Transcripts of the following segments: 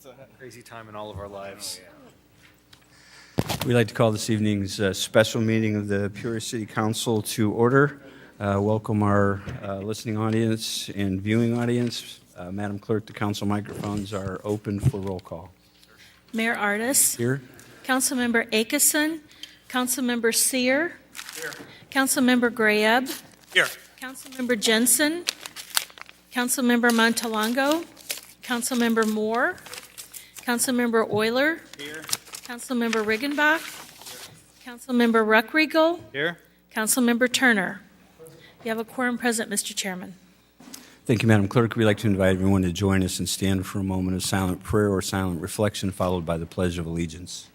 It's a crazy time in all of our lives. We'd like to call this evening's special meeting of the Peoria City Council to order. Welcome our listening audience and viewing audience. Madam Clerk, the council microphones are open for roll call. Mayor Artis. Here. Councilmember Akeson. Councilmember Sear. Here. Councilmember Grayeb. Here. Councilmember Jensen. Councilmember Montalongo. Councilmember Moore. Councilmember Euler. Here. Councilmember Riggenbach. Councilmember Ruckriegel. Here. Councilmember Turner. You have a quorum present, Mr. Chairman. Thank you, Madam Clerk. We'd like to invite everyone to join us and stand for a moment of silent prayer or silent reflection, followed by the Pledge of Allegiance.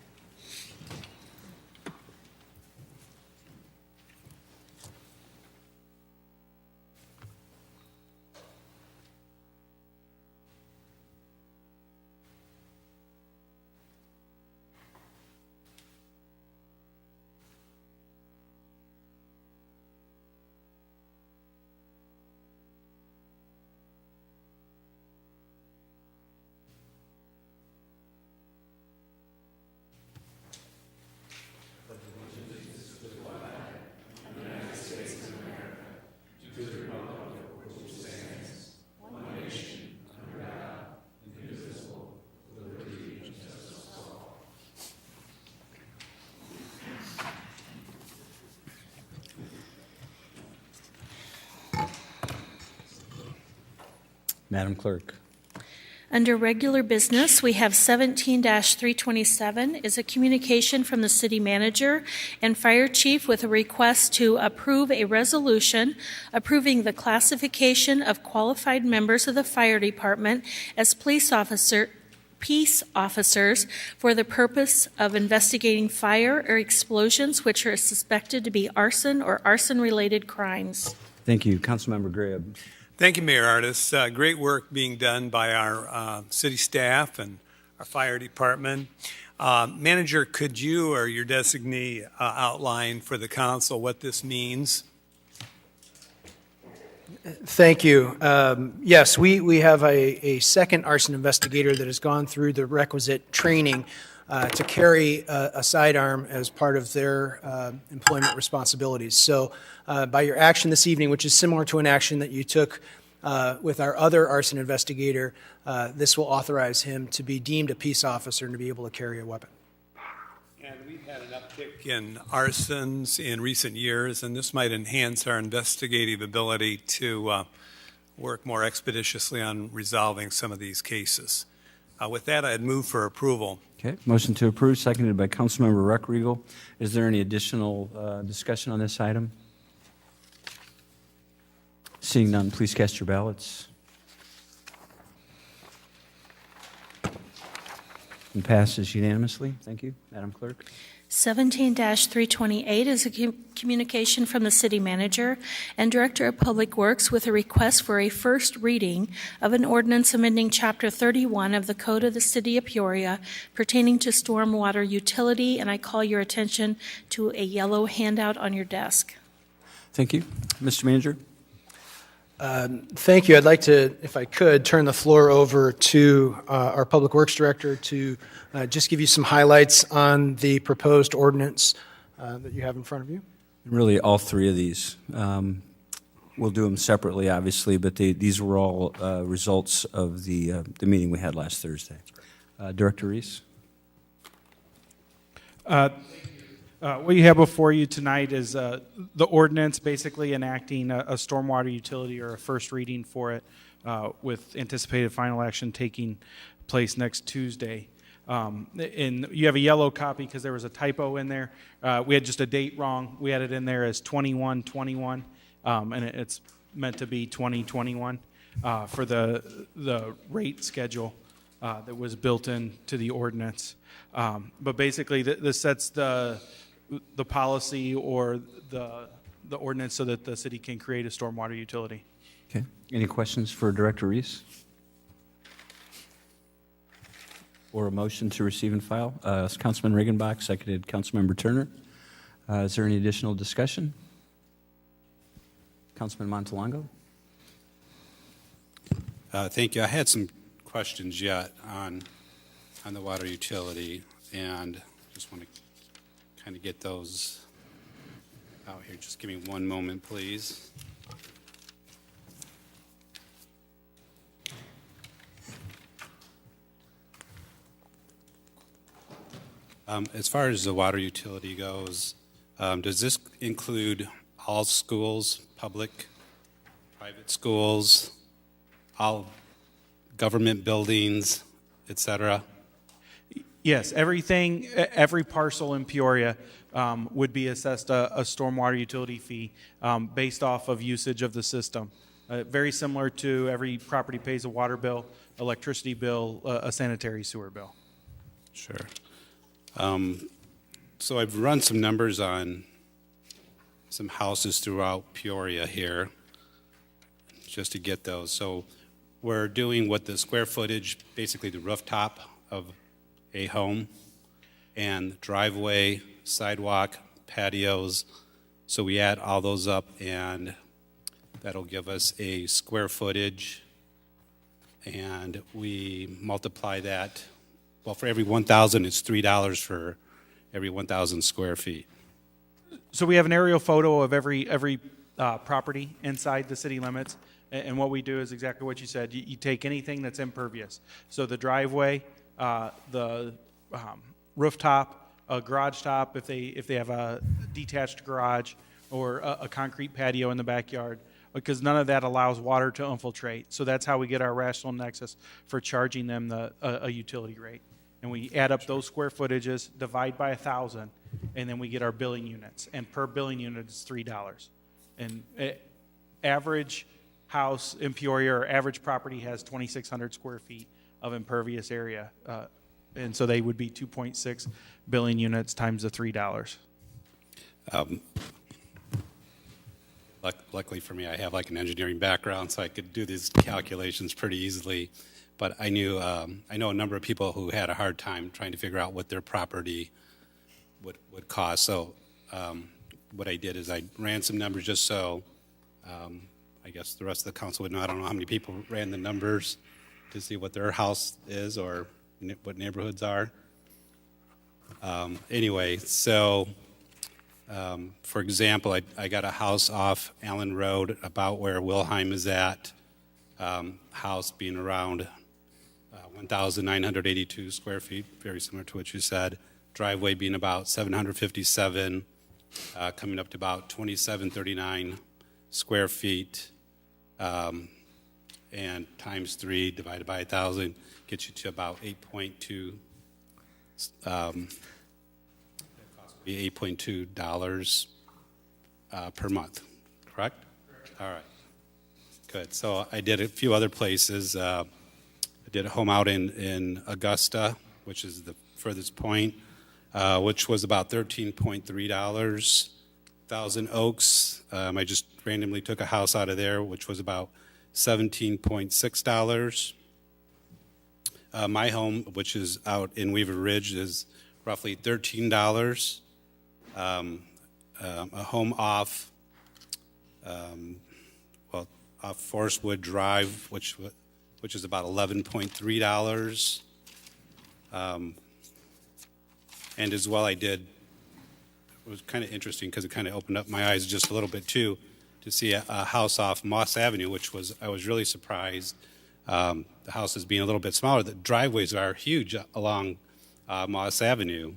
Madam Clerk. Under regular business, we have 17-327 is a communication from the city manager and fire chief with a request to approve a resolution approving the classification of qualified members of the fire department as peace officers for the purpose of investigating fire or explosions which are suspected to be arson or arson-related crimes. Thank you. Councilmember Grayeb. Thank you, Mayor Artis. Great work being done by our city staff and our fire department. Manager, could you or your designee outline for the council what this means? Thank you. Yes, we have a second arson investigator that has gone through the requisite training to carry a sidearm as part of their employment responsibilities. So by your action this evening, which is similar to an action that you took with our other arson investigator, this will authorize him to be deemed a peace officer and to be able to carry a weapon. And we've had an uptick in arsons in recent years, and this might enhance our investigative ability to work more expeditiously on resolving some of these cases. With that, I'd move for approval. Okay. Motion to approve, seconded by Councilmember Ruckriegel. Is there any additional discussion on this item? Seeing none, please cast your ballots. And passes unanimously. Thank you, Madam Clerk. 17-328 is a communication from the city manager and director of public works with a request for a first reading of an ordinance amending chapter 31 of the code of the city of Peoria pertaining to stormwater utility, and I call your attention to a yellow handout on your desk. Thank you. Mr. Manager. Thank you. I'd like to, if I could, turn the floor over to our Public Works Director to just give you some highlights on the proposed ordinance that you have in front of you. Really, all three of these. We'll do them separately, obviously, but these were all results of the meeting we had last Thursday. Director Reese. What you have before you tonight is the ordinance basically enacting a stormwater utility or a first reading for it with anticipated final action taking place next Tuesday. And you have a yellow copy because there was a typo in there. We had just a date wrong. We had it in there as 21-21, and it's meant to be 2021 for the rate schedule that was built into the ordinance. But basically, this sets the policy or the ordinance so that the city can create a stormwater utility. Okay. Any questions for Director Reese? Or a motion to receive and file? Councilman Riggenbach, seconded Councilmember Turner. Is there any additional discussion? Councilman Montalongo? Thank you. I had some questions yet on on the water utility, and just want to kind of get those out here. Just give me one moment, please. As far as the water utility goes, does this include all schools, public, private schools, all government buildings, et cetera? Yes, everything, every parcel in Peoria would be assessed a stormwater utility fee based off of usage of the system. Very similar to every property pays a water bill, electricity bill, a sanitary sewer bill. Sure. So I've run some numbers on some houses throughout Peoria here, just to get those. So we're doing what the square footage, basically the rooftop of a home, and driveway, sidewalk, patios. So we add all those up, and that'll give us a square footage, and we multiply that. Well, for every 1,000, it's $3 for every 1,000 square feet. So we have an aerial photo of every property inside the city limits, and what we do is exactly what you said. You take anything that's impervious. So the driveway, the rooftop, a garage top, if they have a detached garage, or a concrete patio in the backyard, because none of that allows water to infiltrate. So that's how we get our rational nexus for charging them a utility rate. And we add up those square footages, divide by 1,000, and then we get our billing units. And per billing unit is $3. And average house in Peoria or average property has 2,600 square feet of impervious area. And so they would be 2.6 billing units times the $3. Luckily for me, I have like an engineering background, so I could do these calculations pretty easily. But I know a number of people who had a hard time trying to figure out what their property would cost. So what I did is I ran some numbers just so I guess the rest of the council would know. I don't know how many people ran the numbers to see what their house is or what neighborhoods are. Anyway, so for example, I got a house off Allen Road about where Wilhelm is at, house being around 1,982 square feet, very similar to what you said. Driveway being about 757, coming up to about 2,739 square feet, and times 3 divided by 1,000 gets you to about 8.2. Be $8.2 per month, correct? All right, good. So I did a few other places. I did a home out in Augusta, which is the furthest point, which was about $13.3. Thousand Oaks, I just randomly took a house out of there, which was about $17.6. My home, which is out in Weaver Ridge, is roughly $13. A home off Forestwood Drive, which is about $11.3. And as well, it was kind of interesting because it kind of opened up my eyes just a little bit too, to see a house off Moss Avenue, I was really surprised. The house is being a little bit smaller. The driveways are huge along Moss Avenue.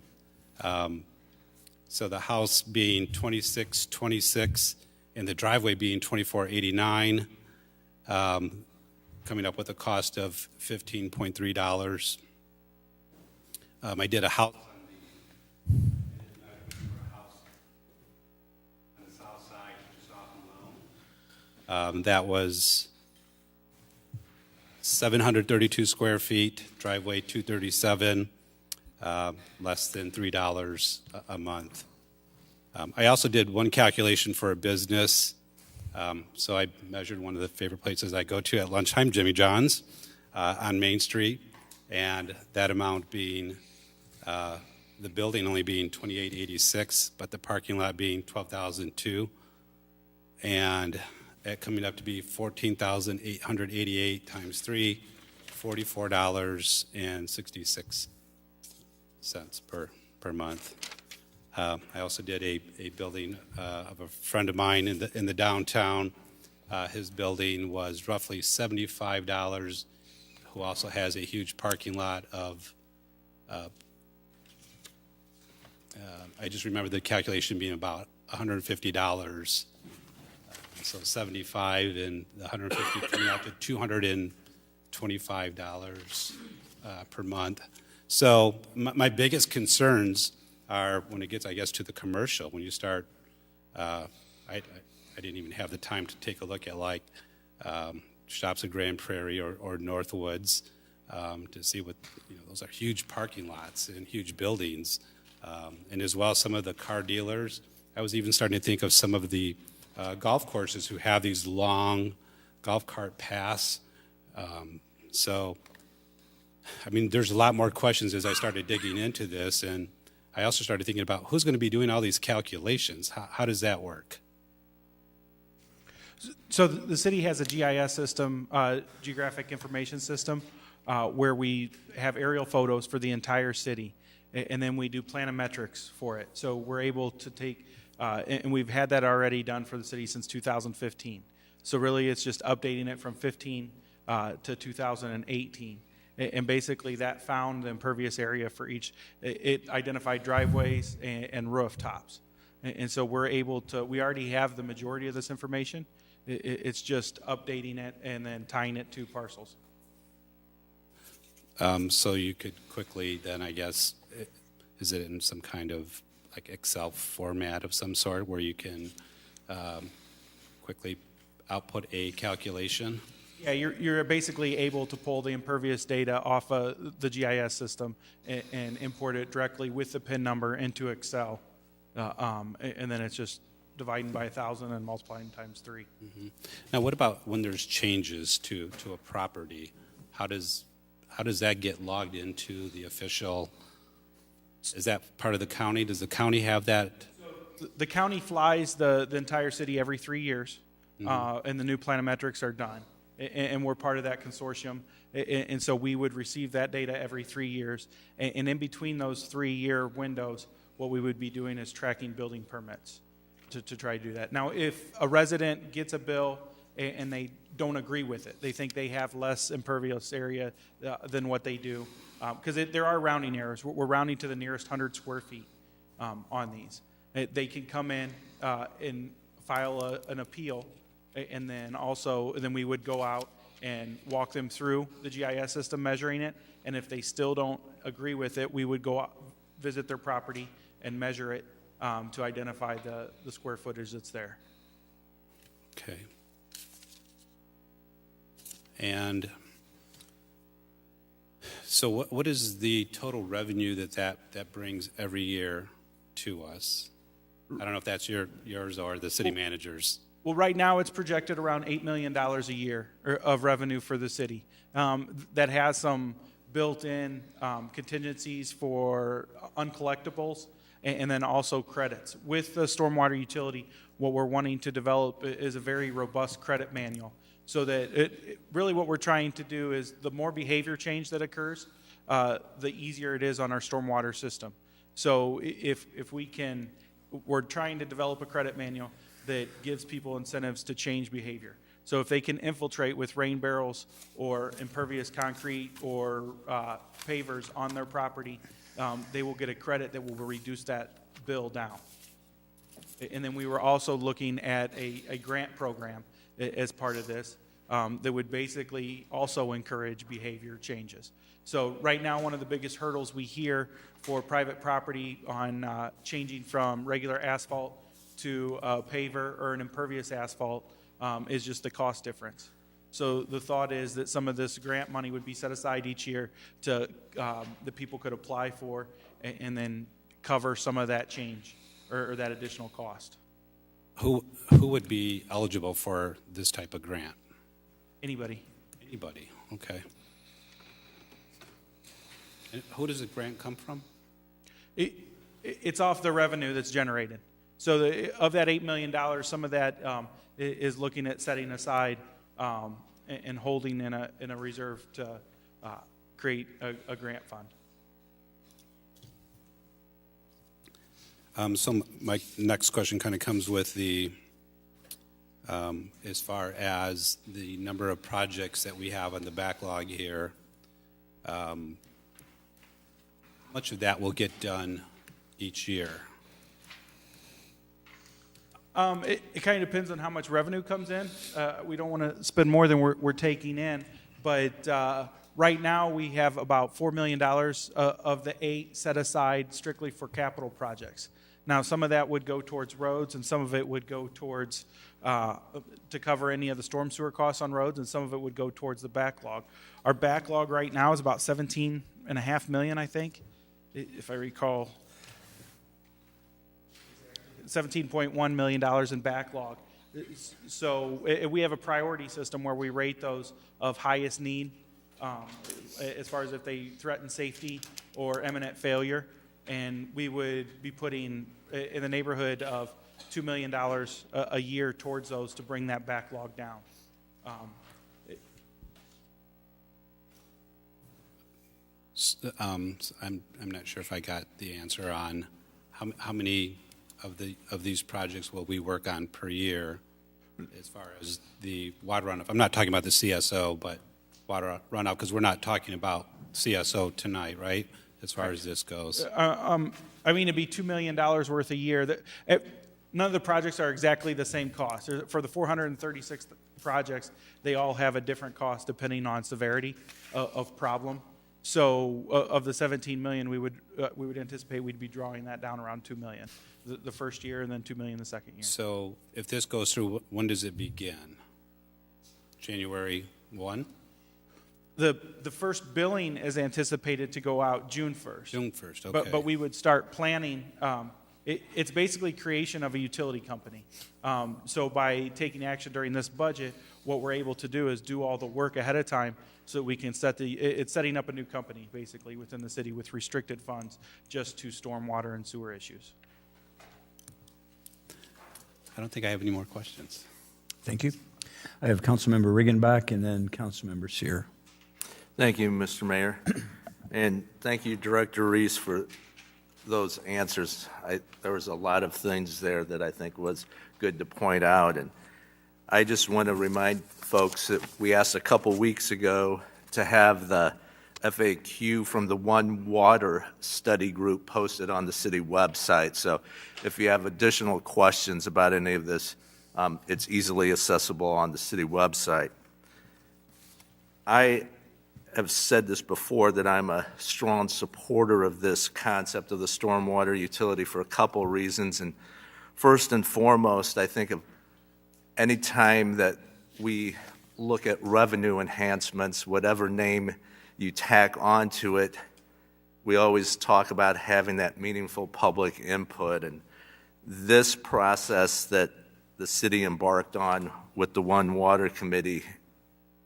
So the house being 2626 and the driveway being 2489, coming up with a cost of $15.3. I did a house on the south side, just off Malone. That was 732 square feet, driveway 237. Less than $3 a month. I also did one calculation for a business. So I measured one of the favorite places I go to at lunchtime, Jimmy John's, on Main Street, and that amount being the building only being $28.86, but the parking lot being $12,002, and it coming up to be $14,888 times 3, $44.66. cents per month. I also did a building of a friend of mine in the downtown. His building was roughly $75, who also has a huge parking lot of, I just remember the calculation being about $150. So 75 and the 150 coming out to $225 per month. So my biggest concerns are when it gets, I guess, to the commercial. When you start, I didn't even have the time to take a look at like shops at Grand Prairie or Northwoods to see what, those are huge parking lots and huge buildings. And as well, some of the car dealers. I was even starting to think of some of the golf courses who have these long golf cart paths. So, I mean, there's a lot more questions as I started digging into this, and I also started thinking about who's going to be doing all these calculations. How does that work? So the city has a GIS system, geographic information system, where we have aerial photos for the entire city, and then we do planimetrics for it. So we're able to take, and we've had that already done for the city since 2015. So really it's just updating it from 15 to 2018. And basically that found the impervious area for each. It identified driveways and rooftops. And so we're able to, we already have the majority of this information. It's just updating it and then tying it to parcels. So you could quickly then, I guess, is it in some kind of like Excel format of some sort where you can quickly output a calculation? Yeah, you're basically able to pull the impervious data off of the GIS system and import it directly with the PIN number into Excel. And then it's just dividing by 1,000 and multiplying times 3. Mm-hmm. Now, what about when there's changes to a property? How does that get logged into the official? Is that part of the county? Does the county have that? The county flies the entire city every 3 years, and the new planimetrics are done. And we're part of that consortium. And so we would receive that data every 3 years. And in between those 3-year windows, what we would be doing is tracking building permits to try to do that. Now, if a resident gets a bill and they don't agree with it, they think they have less impervious area than what they do, because there are rounding errors. We're rounding to the nearest 100 square feet on these. They can come in and file an appeal, and then we would go out and walk them through the GIS system measuring it, and if they still don't agree with it, we would go out, visit their property and measure it to identify the square footage that's there. Okay. And so what is the total revenue that brings every year to us? I don't know if that's yours or the city manager's. Well, right now it's projected around $8 million a year of revenue for the city. That has some built-in contingencies for uncollectibles and then also credits. With the stormwater utility, what we're wanting to develop is a very robust credit manual, so that really what we're trying to do is the more behavior change that occurs, the easier it is on our stormwater system. So if we're trying to develop a credit manual that gives people incentives to change behavior. So if they can infiltrate with rain barrels or impervious concrete or pavers on their property, they will get a credit that will reduce that bill down. And then we were also looking at a grant program as part of this that would basically also encourage behavior changes. So right now, one of the biggest hurdles we hear for private property on changing from regular asphalt to a paver or an impervious asphalt is just the cost difference. So the thought is that some of this grant money would be set aside each year to that people could apply for and then cover some of that change or that additional cost. Who would be eligible for this type of grant? Anybody. Anybody, okay. And who does the grant come from? It's off the revenue that's generated. So of that $8 million, some of that is looking at setting aside and holding in a reserve to create a grant fund. So my next question kind of comes with the, as far as the number of projects that we have on the backlog here, much of that will get done each year. It kind of depends on how much revenue comes in. We don't want to spend more than we're taking in, but right now we have about $4 million of the 8 set aside strictly for capital projects. Now, some of that would go towards roads, and some of it would go towards to cover any of the storm sewer costs on roads, and some of it would go towards the backlog. Our backlog right now is about $17.5 million, I think, if I recall. $17.1 million in backlog. So we have a priority system where we rate those of highest need as far as if they threaten safety or imminent failure. And we would be putting in the neighborhood of $2 million a year towards those to bring that backlog down. I'm not sure if I got the answer on how many of these projects will we work on per year as far as the water runoff. I'm not talking about the CSO, but water runoff, because we're not talking about CSO tonight, right? As far as this goes. I mean, it'd be $2 million worth a year. None of the projects are exactly the same cost. For the 436 projects, they all have a different cost depending on severity of problem. So of the 17 million, we would anticipate we'd be drawing that down around 2 million the first year, and then 2 million the second year. So if this goes through, when does it begin? January 1? The first billing is anticipated to go out June 1st. June 1st, okay. But we would start planning. It's basically creation of a utility company. So by taking action during this budget, what we're able to do is do all the work ahead of time so that we can it's setting up a new company, basically, within the city with restricted funds just to stormwater and sewer issues. I don't think I have any more questions. Thank you. I have Councilmember Riggenbach and then Councilmember Sear. Thank you, Mr. Mayor. And thank you, Director Reese, for those answers. There was a lot of things there that I think was good to point out. And I just want to remind folks that we asked a couple weeks ago to have the FAQ from the One Water study group posted on the city website. So if you have additional questions about any of this, it's easily accessible on the city website. I have said this before, that I'm a strong supporter of this concept of the stormwater utility for a couple of reasons. And first and foremost, I think of any time that we look at revenue enhancements, whatever name you tack onto it, we always talk about having that meaningful public input. And this process that the city embarked on with the One Water Committee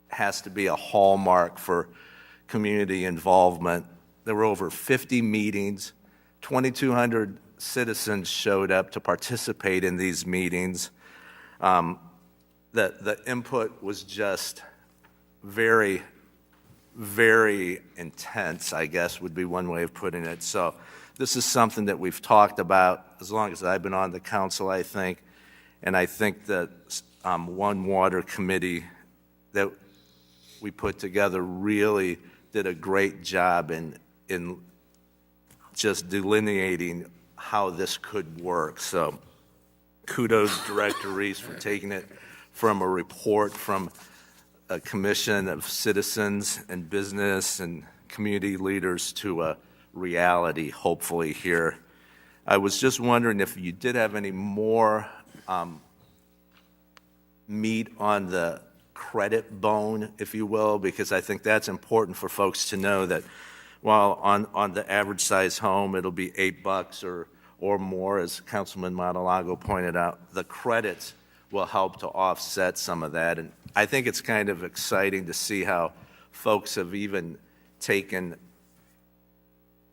has to be a hallmark for community involvement. There were over 50 meetings. 2,200 citizens showed up to participate in these meetings. The input was just very, very intense, I guess would be one way of putting it. So this is something that we've talked about as long as I've been on the council, I think. And I think that One Water Committee that we put together really did a great job in just delineating how this could work. So kudos, Director Reese, for taking it from a report from a commission of citizens and business and community leaders to a reality, hopefully, here. I was just wondering if you did have any more meat on the credit bone, if you will, because I think that's important for folks to know that while on the average size home it'll be $8 or more, as Councilman Montalago pointed out, the credits will help to offset some of that. And I think it's kind of exciting to see how folks have even taken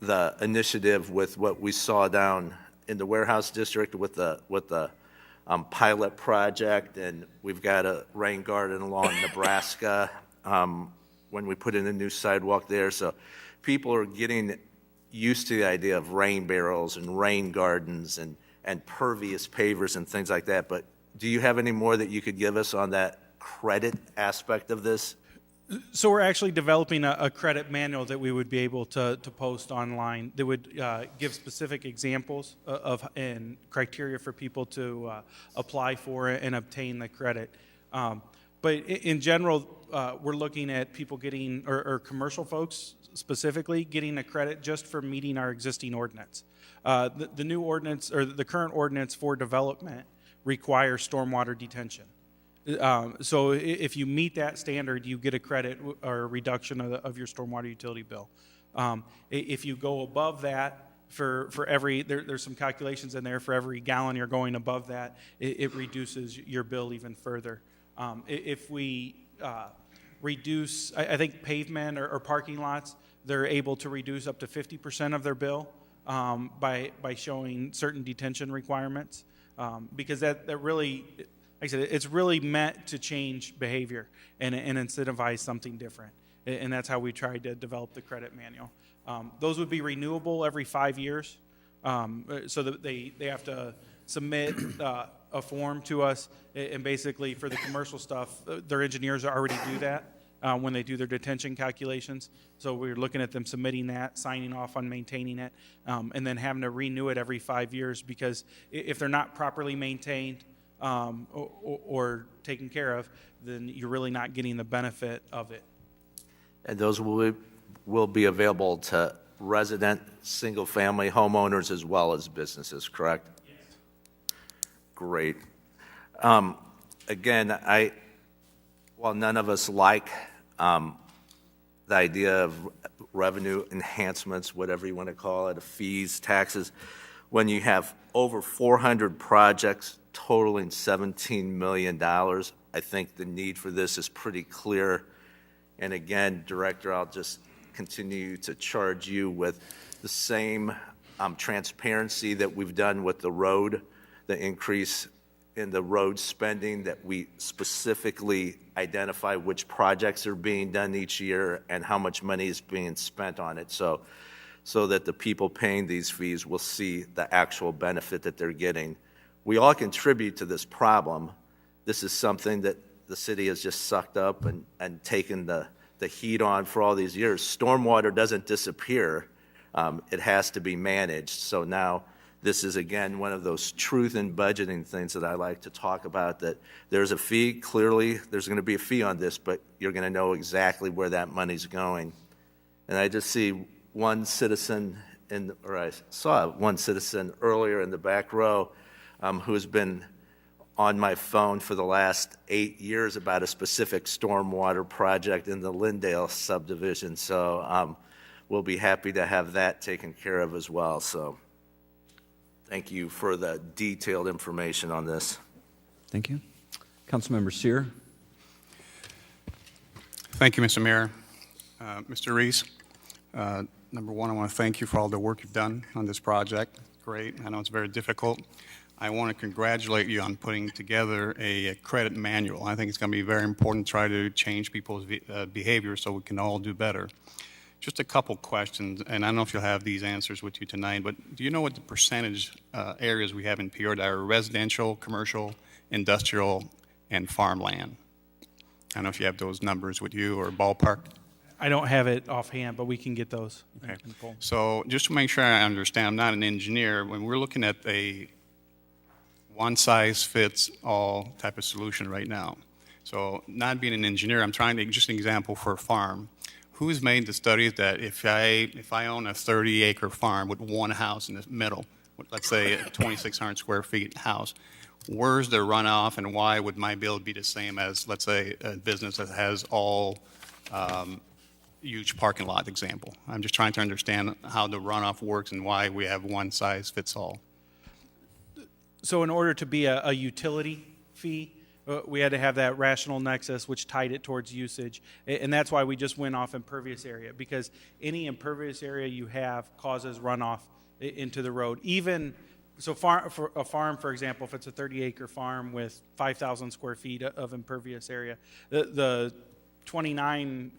the initiative with what we saw down in the warehouse district with the pilot project, and we've got a rain garden along Nebraska when we put in a new sidewalk there. So people are getting used to the idea of rain barrels and rain gardens and pervious pavers and things like that, but do you have any more that you could give us on that credit aspect of this? So we're actually developing a credit manual that we would be able to post online that would give specific examples of and criteria for people to apply for and obtain the credit. But in general, we're looking at people getting, or commercial folks specifically, getting a credit just for meeting our existing ordinance. The new ordinance, or the current ordinance for development, requires stormwater detention. So if you meet that standard, you get a credit or a reduction of your stormwater utility bill. If you go above that, for every, there's some calculations in there, for every gallon you're going above that, it reduces your bill even further. If we reduce, I think pavement or parking lots, they're able to reduce up to 50% of their bill by showing certain detention requirements, because that really, like I said, it's really meant to change behavior and incentivize something different. And that's how we tried to develop the credit manual. Those would be renewable every 5 years, so that they have to submit a form to us, and basically for the commercial stuff, their engineers already do that when they do their detention calculations. So we're looking at them submitting that, signing off on maintaining it, and then having to renew it every 5 years, because if they're not properly maintained or taken care of, then you're really not getting the benefit of it. And those will be available to resident, single-family homeowners as well as businesses, correct? Yes. Great. Again, while none of us like the idea of revenue enhancements, whatever you want to call it, fees, taxes, when you have over 400 projects totaling $17 million, I think the need for this is pretty clear. And again, Director, I'll just continue to charge you with the same transparency that we've done with the road, the increase in the road spending, that we specifically identify which projects are being done each year and how much money is being spent on it, so that the people paying these fees will see the actual benefit that they're getting. We all contribute to this problem. This is something that the city has just sucked up and taken the heat on for all these years. Stormwater doesn't disappear. It has to be managed. So now this is, again, one of those truth in budgeting things that I like to talk about, that there's a fee. Clearly, there's going to be a fee on this, but you're going to know exactly where that money's going. And I just see one citizen, I saw one citizen earlier in the back row who's been on my phone for the last 8 years about a specific stormwater project in the Lindale subdivision. So we'll be happy to have that taken care of as well. So thank you for the detailed information on this. Thank you. Councilmember Sear. Thank you, Mr. Mayor. Mr. Reese, number one, I want to thank you for all the work you've done on this project. Great. I know it's very difficult. I want to congratulate you on putting together a credit manual. I think it's going to be very important to try to change people's behavior so we can all do better. Just a couple questions, and I don't know if you'll have these answers with you tonight, but do you know what the percentage areas we have in Peoria that are residential, commercial, industrial, and farmland? I don't know if you have those numbers with you or ballpark. I don't have it offhand, but we can get those. Okay. So just to make sure I understand, I'm not an engineer. When we're looking at a one-size-fits-all type of solution right now, so not being an engineer, I'm trying to, just an example for a farm. Who's made the studies that if I own a 30-acre farm with one house in the middle, let's say a 2,600 square feet house, where's the runoff and why would my bill be the same as, let's say, a business that has all huge parking lot example? I'm just trying to understand how the runoff works and why we have one size fits all. So in order to be a utility fee, we had to have that rational nexus, which tied it towards usage. And that's why we just went off impervious area, because any impervious area you have causes runoff into the road. Even, so for a farm, for example, if it's a 30-acre farm with 5,000 square feet of impervious area, the 29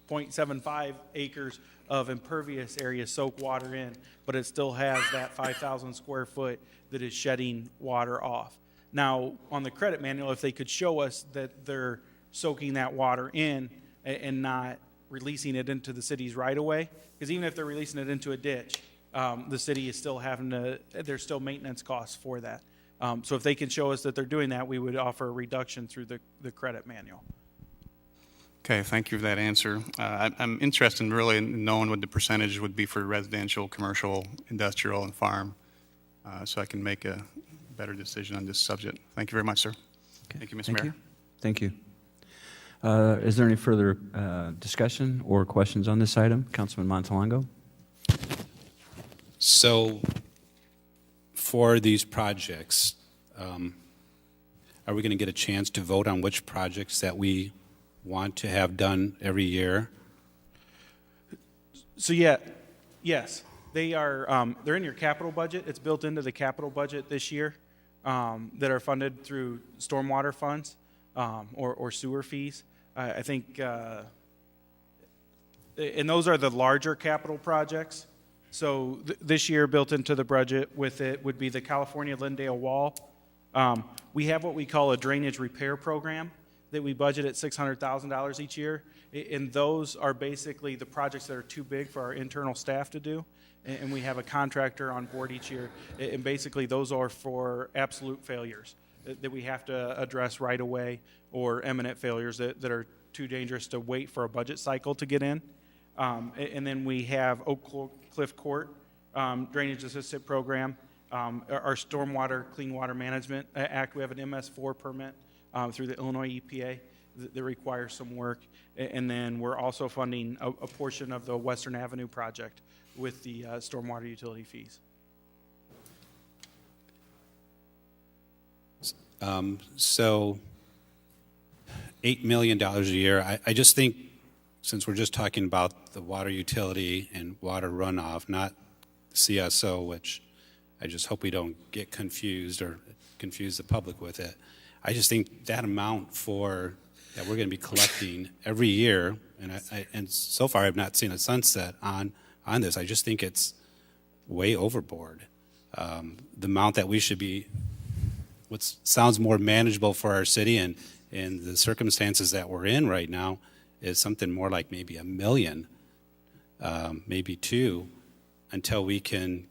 0.75 acres of impervious area soak water in, but it still has that 5,000 square foot that is shedding water off. Now, on the credit manual, if they could show us that they're soaking that water in and not releasing it into the city's right-of-way, because even if they're releasing it into a ditch, the city is still there's still maintenance costs for that. So if they can show us that they're doing that, we would offer a reduction through the credit manual. Okay, thank you for that answer. I'm interested in really knowing what the percentage would be for residential, commercial, industrial, and farm, so I can make a better decision on this subject. Thank you very much, sir. Okay. Thank you, Mr. Mayor. Thank you. Is there any further discussion or questions on this item? Councilman Montalongo? So for these projects, are we going to get a chance to vote on which projects that we want to have done every year? So yes, they are. They're in your capital budget. It's built into the capital budget this year that are funded through stormwater funds or sewer fees. I think, and those are the larger capital projects. So this year, built into the budget with it would be the California Lindale Wall. We have what we call a drainage repair program that we budget at $600,000 each year. And those are basically the projects that are too big for our internal staff to do. And we have a contractor on board each year. And basically those are for absolute failures that we have to address right away, or imminent failures that are too dangerous to wait for a budget cycle to get in. And then we have Oak Cliff Court Drainage Assistant Program, our Stormwater Clean Water Management Act. We have an MS4 permit through the Illinois EPA that requires some work. And then we're also funding a portion of the Western Avenue project with the stormwater utility fees. So $8 million a year, I just think, since we're just talking about the water utility and water runoff, not CSO, which I just hope we don't get confused or confuse the public with it. I just think that amount that we're going to be collecting every year, and so far I've not seen a sunset on this. I just think it's way overboard. The amount that we should be, what sounds more manageable for our city and the circumstances that we're in right now, is something more like maybe $1 million, maybe $2 million, until we can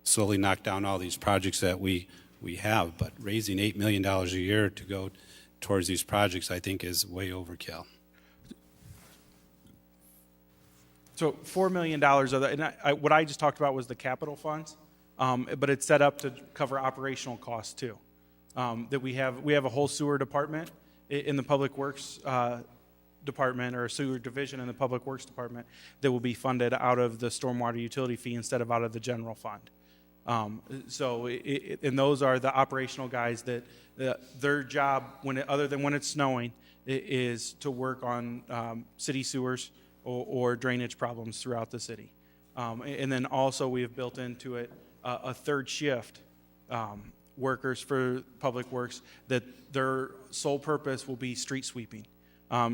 slowly knock down all these projects that we have. But raising $8 million a year to go towards these projects, I think, is way overkill. So $4 million of that, and what I just talked about was the capital funds, but it's set up to cover operational costs too. That we have a whole sewer department in the Public Works department, or a sewer division in the Public Works department, that will be funded out of the stormwater utility fee instead of out of the general fund. And those are the operational guys that their job, other than when it's snowing, is to work on city sewers or drainage problems throughout the city. And then also we have built into it a third shift workers for Public Works that their sole purpose will be street sweeping.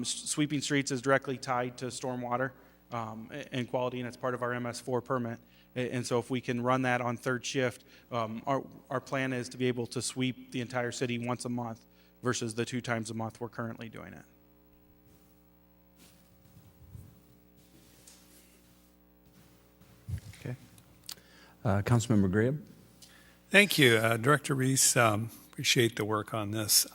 Sweeping streets is directly tied to stormwater and quality, and it's part of our MS4 permit. And so if we can run that on third shift, our plan is to be able to sweep the entire city once a month versus the 2 times a month we're currently doing it. Okay. Councilmember Graham? Thank you, Director Reese. Appreciate the work on this.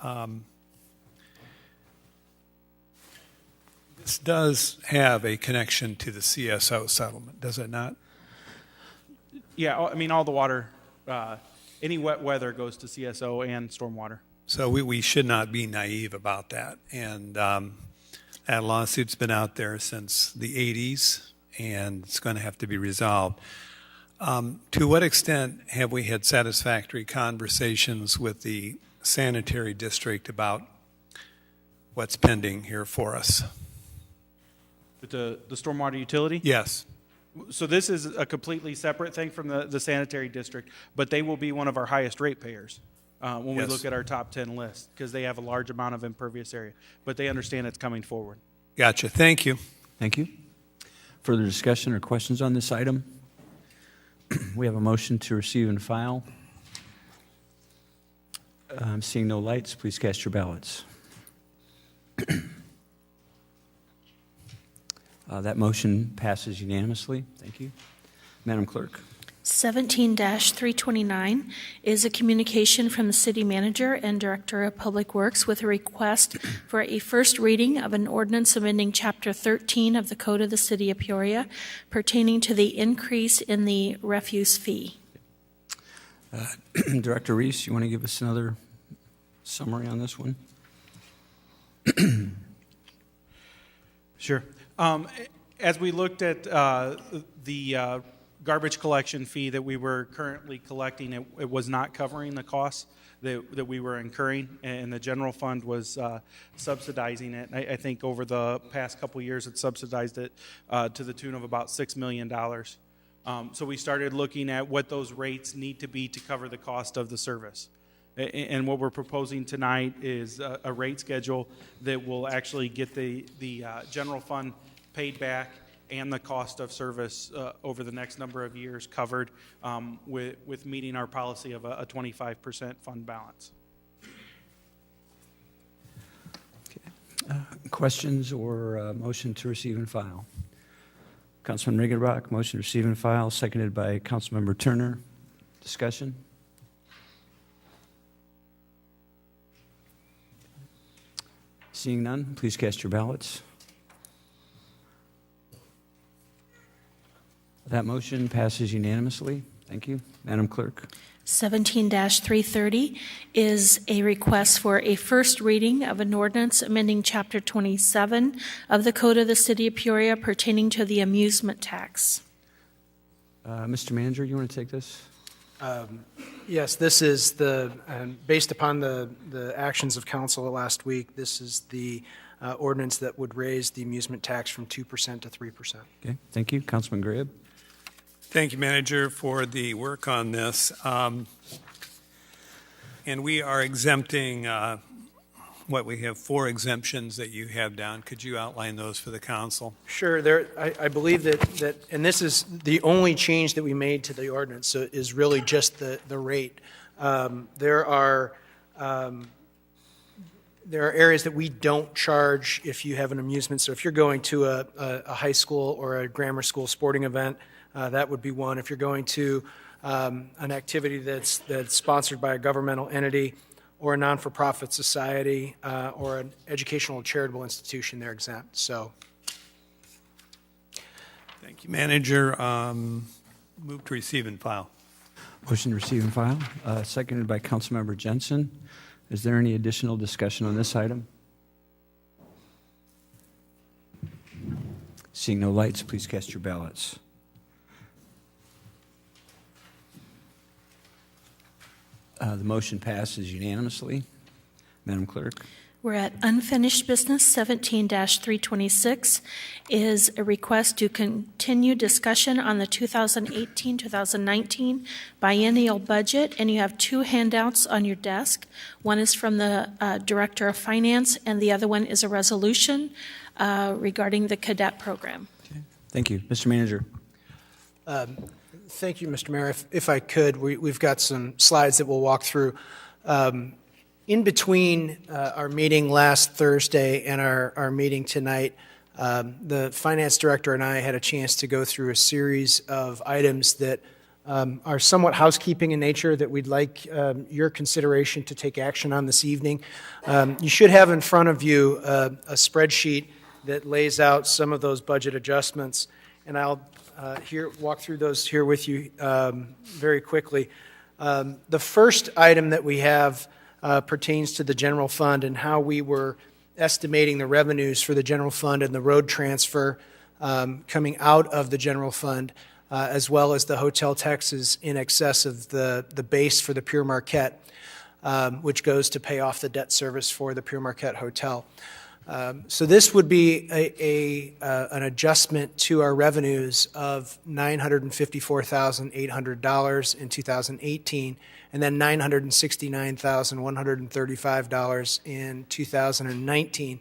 This does have a connection to the CSO settlement, does it not? Yeah, I mean, all the water, any wet weather goes to CSO and stormwater. So we should not be naive about that. And that lawsuit's been out there since the 80s, and it's going to have to be resolved. To what extent have we had satisfactory conversations with the sanitary district about what's pending here for us? With the stormwater utility? Yes. So this is a completely separate thing from the sanitary district, but they will be one of our highest ratepayers when we look at our top 10 list, because they have a large amount of impervious area. But they understand it's coming forward. Gotcha. Thank you. Thank you. Further discussion or questions on this item? We have a motion to receive and file. Seeing no lights, please cast your ballots. That motion passes unanimously. Thank you. Madam Clerk. 17-329 is a communication from the City Manager and Director of Public Works with a request for a first reading of an ordinance amending Chapter 13 of the Code of the City of Peoria pertaining to the increase in the refuse fee. Director Reese, you want to give us another summary on this one? Sure. As we looked at the garbage collection fee that we were currently collecting, it was not covering the costs that we were incurring, and the general fund was subsidizing it. I think over the past couple of years, it subsidized it to the tune of about $6 million. So we started looking at what those rates need to be to cover the cost of the service. And what we're proposing tonight is a rate schedule that will actually get the general fund paid back and the cost of service over the next number of years covered with meeting our policy of a 25% fund balance. Okay. Questions or motion to receive and file? Councilman Riggenbach, motion to receive and file, seconded by Councilmember Turner. Discussion? Seeing none, please cast your ballots. That motion passes unanimously. Thank you. Madam Clerk. 17-330 is a request for a first reading of an ordinance amending Chapter 27 of the Code of the City of Peoria pertaining to the amusement tax. Mr. Manager, you want to take this? Yes, this is based upon the actions of council last week, this is the ordinance that would raise the amusement tax from 2% to 3%. Okay, thank you. Councilman Graeb. Thank you, Manager, for the work on this. And we are exempting, we have 4 exemptions that you have down. Could you outline those for the council? Sure. I believe that, and this is the only change that we made to the ordinance, so is really just the rate. There are areas that we don't charge if you have an amusement. So if you're going to a high school or a grammar school sporting event, that would be one. If you're going to an activity that's sponsored by a governmental entity or a non-for-profit society or an educational charitable institution, they're exempt. So, thank you, Manager. Move to receive and file. Motion to receive and file, seconded by Councilmember Jensen. Is there any additional discussion on this item? Seeing no lights, please cast your ballots. The motion passes unanimously. Madam Clerk. We're at unfinished business. 17-326 is a request to continue discussion on the 2018-2019 biennial budget, and you have 2 handouts on your desk. One is from the Director of Finance, and the other one is a resolution regarding the cadet program. Okay. Thank you. Mr. Manager. Thank you, Mr. Mayor. If I could, we've got some slides that we'll walk through. In between our meeting last Thursday and our meeting tonight, the finance director and I had a chance to go through a series of items that are somewhat housekeeping in nature that we'd like your consideration to take action on this evening. You should have in front of you a spreadsheet that lays out some of those budget adjustments, and I'll walk through those here with you very quickly. The first item that we have pertains to the general fund and how we were estimating the revenues for the general fund and the road transfer coming out of the general fund, as well as the hotel taxes in excess of the base for the Pure Marquette, which goes to pay off the debt service for the Pure Marquette Hotel. So this would be an adjustment to our revenues of $954,800 in 2018, and then $969,135 in 2019.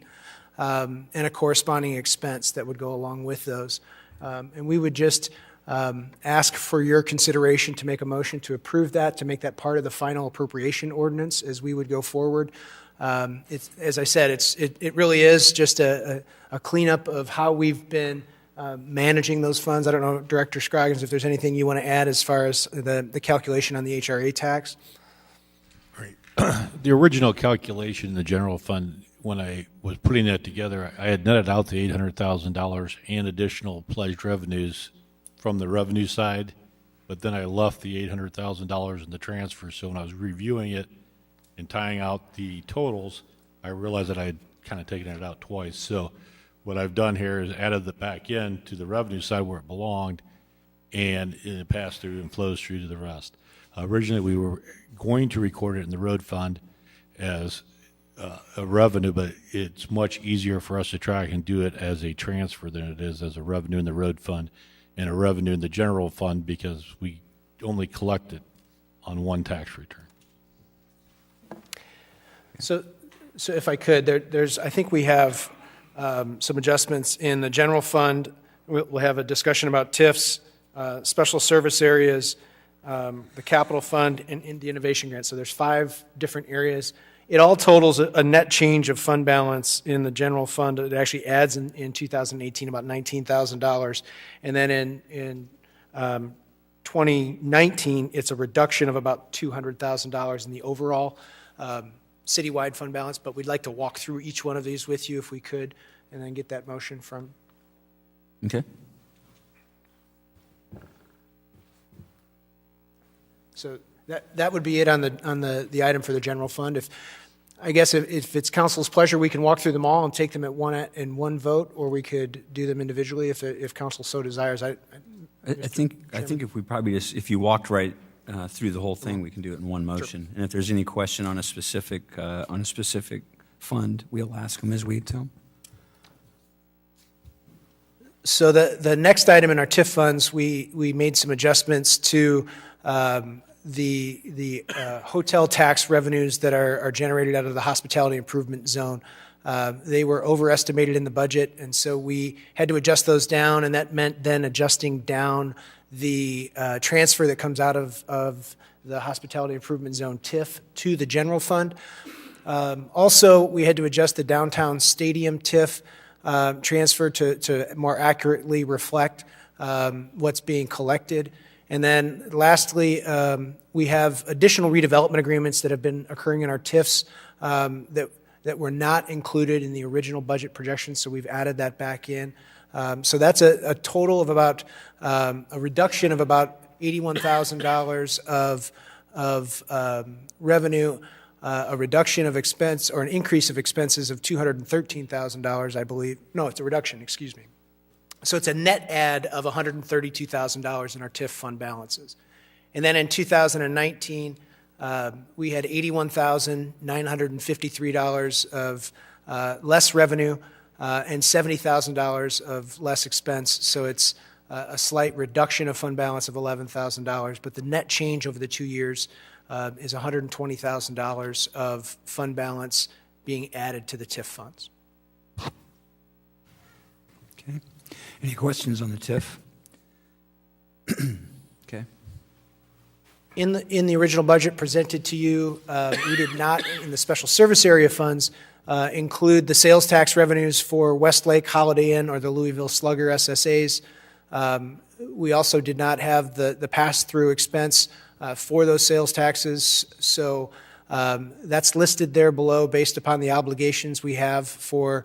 and a corresponding expense that would go along with those. And we would just ask for your consideration to make a motion to approve that, to make that part of the final appropriation ordinance as we would go forward. As I said, it really is just a cleanup of how we've been managing those funds. I don't know, Director Scroggins, if there's anything you want to add as far as the calculation on the HRA tax? The original calculation in the general fund, when I was putting that together, I had netted out the $800,000 and additional pledged revenues from the revenue side, but then I left the $800,000 in the transfer. So when I was reviewing it and tying out the totals, I realized that I had kind of taken it out twice. So what I've done here is added it back in to the revenue side where it belonged, and it passed through and flows through to the rest. Originally, we were going to record it in the road fund as a revenue, but it's much easier for us to track and do it as a transfer than it is as a revenue in the road fund and a revenue in the general fund, because we only collect it on one tax return. So if I could, I think we have some adjustments in the general fund. We'll have a discussion about TIFs, special service areas, the capital fund, and the innovation grant. So there's 5 different areas. It all totals a net change of fund balance in the general fund. It actually adds in 2018 about $19,000. And then in 2019, it's a reduction of about $200,000 in the overall citywide fund balance. But we'd like to walk through each one of these with you if we could, and then get that motion from. Okay. So that would be it on the item for the general fund. If it's council's pleasure, we can walk through them all and take them at one vote, or we could do them individually if council so desires. I think if we probably just, if you walked right through the whole thing, we can do it in one motion. Sure. And if there's any question on a specific fund, we'll ask them as we tell them. So the next item in our TIF funds, we made some adjustments to the hotel tax revenues that are generated out of the hospitality improvement zone. They were overestimated in the budget, and so we had to adjust those down, and that meant then adjusting down the transfer that comes out of the hospitality improvement zone TIF to the general fund. Also, we had to adjust the downtown stadium TIF transfer to more accurately reflect what's being collected. And then lastly, we have additional redevelopment agreements that have been occurring in our TIFs that were not included in the original budget projections, so we've added that back in. So that's a total of about a reduction of about $81,000 of revenue, a reduction of expense, or an increase of expenses of $213,000, I believe. No, it's a reduction, excuse me. So it's a net add of $132,000 in our TIF fund balances. And then in 2019, we had $81,953 of less revenue and $70,000 of less expense. So it's a slight reduction of fund balance of $11,000, but the net change over the 2 years is $120,000 of fund balance being added to the TIF funds. Okay. Any questions on the TIF? Okay. In the original budget presented to you, we did not, in the special service area funds, include the sales tax revenues for Westlake, Holiday Inn, or the Louisville Slugger SSAs. We also did not have the pass-through expense for those sales taxes, so that's listed there below based upon the obligations we have for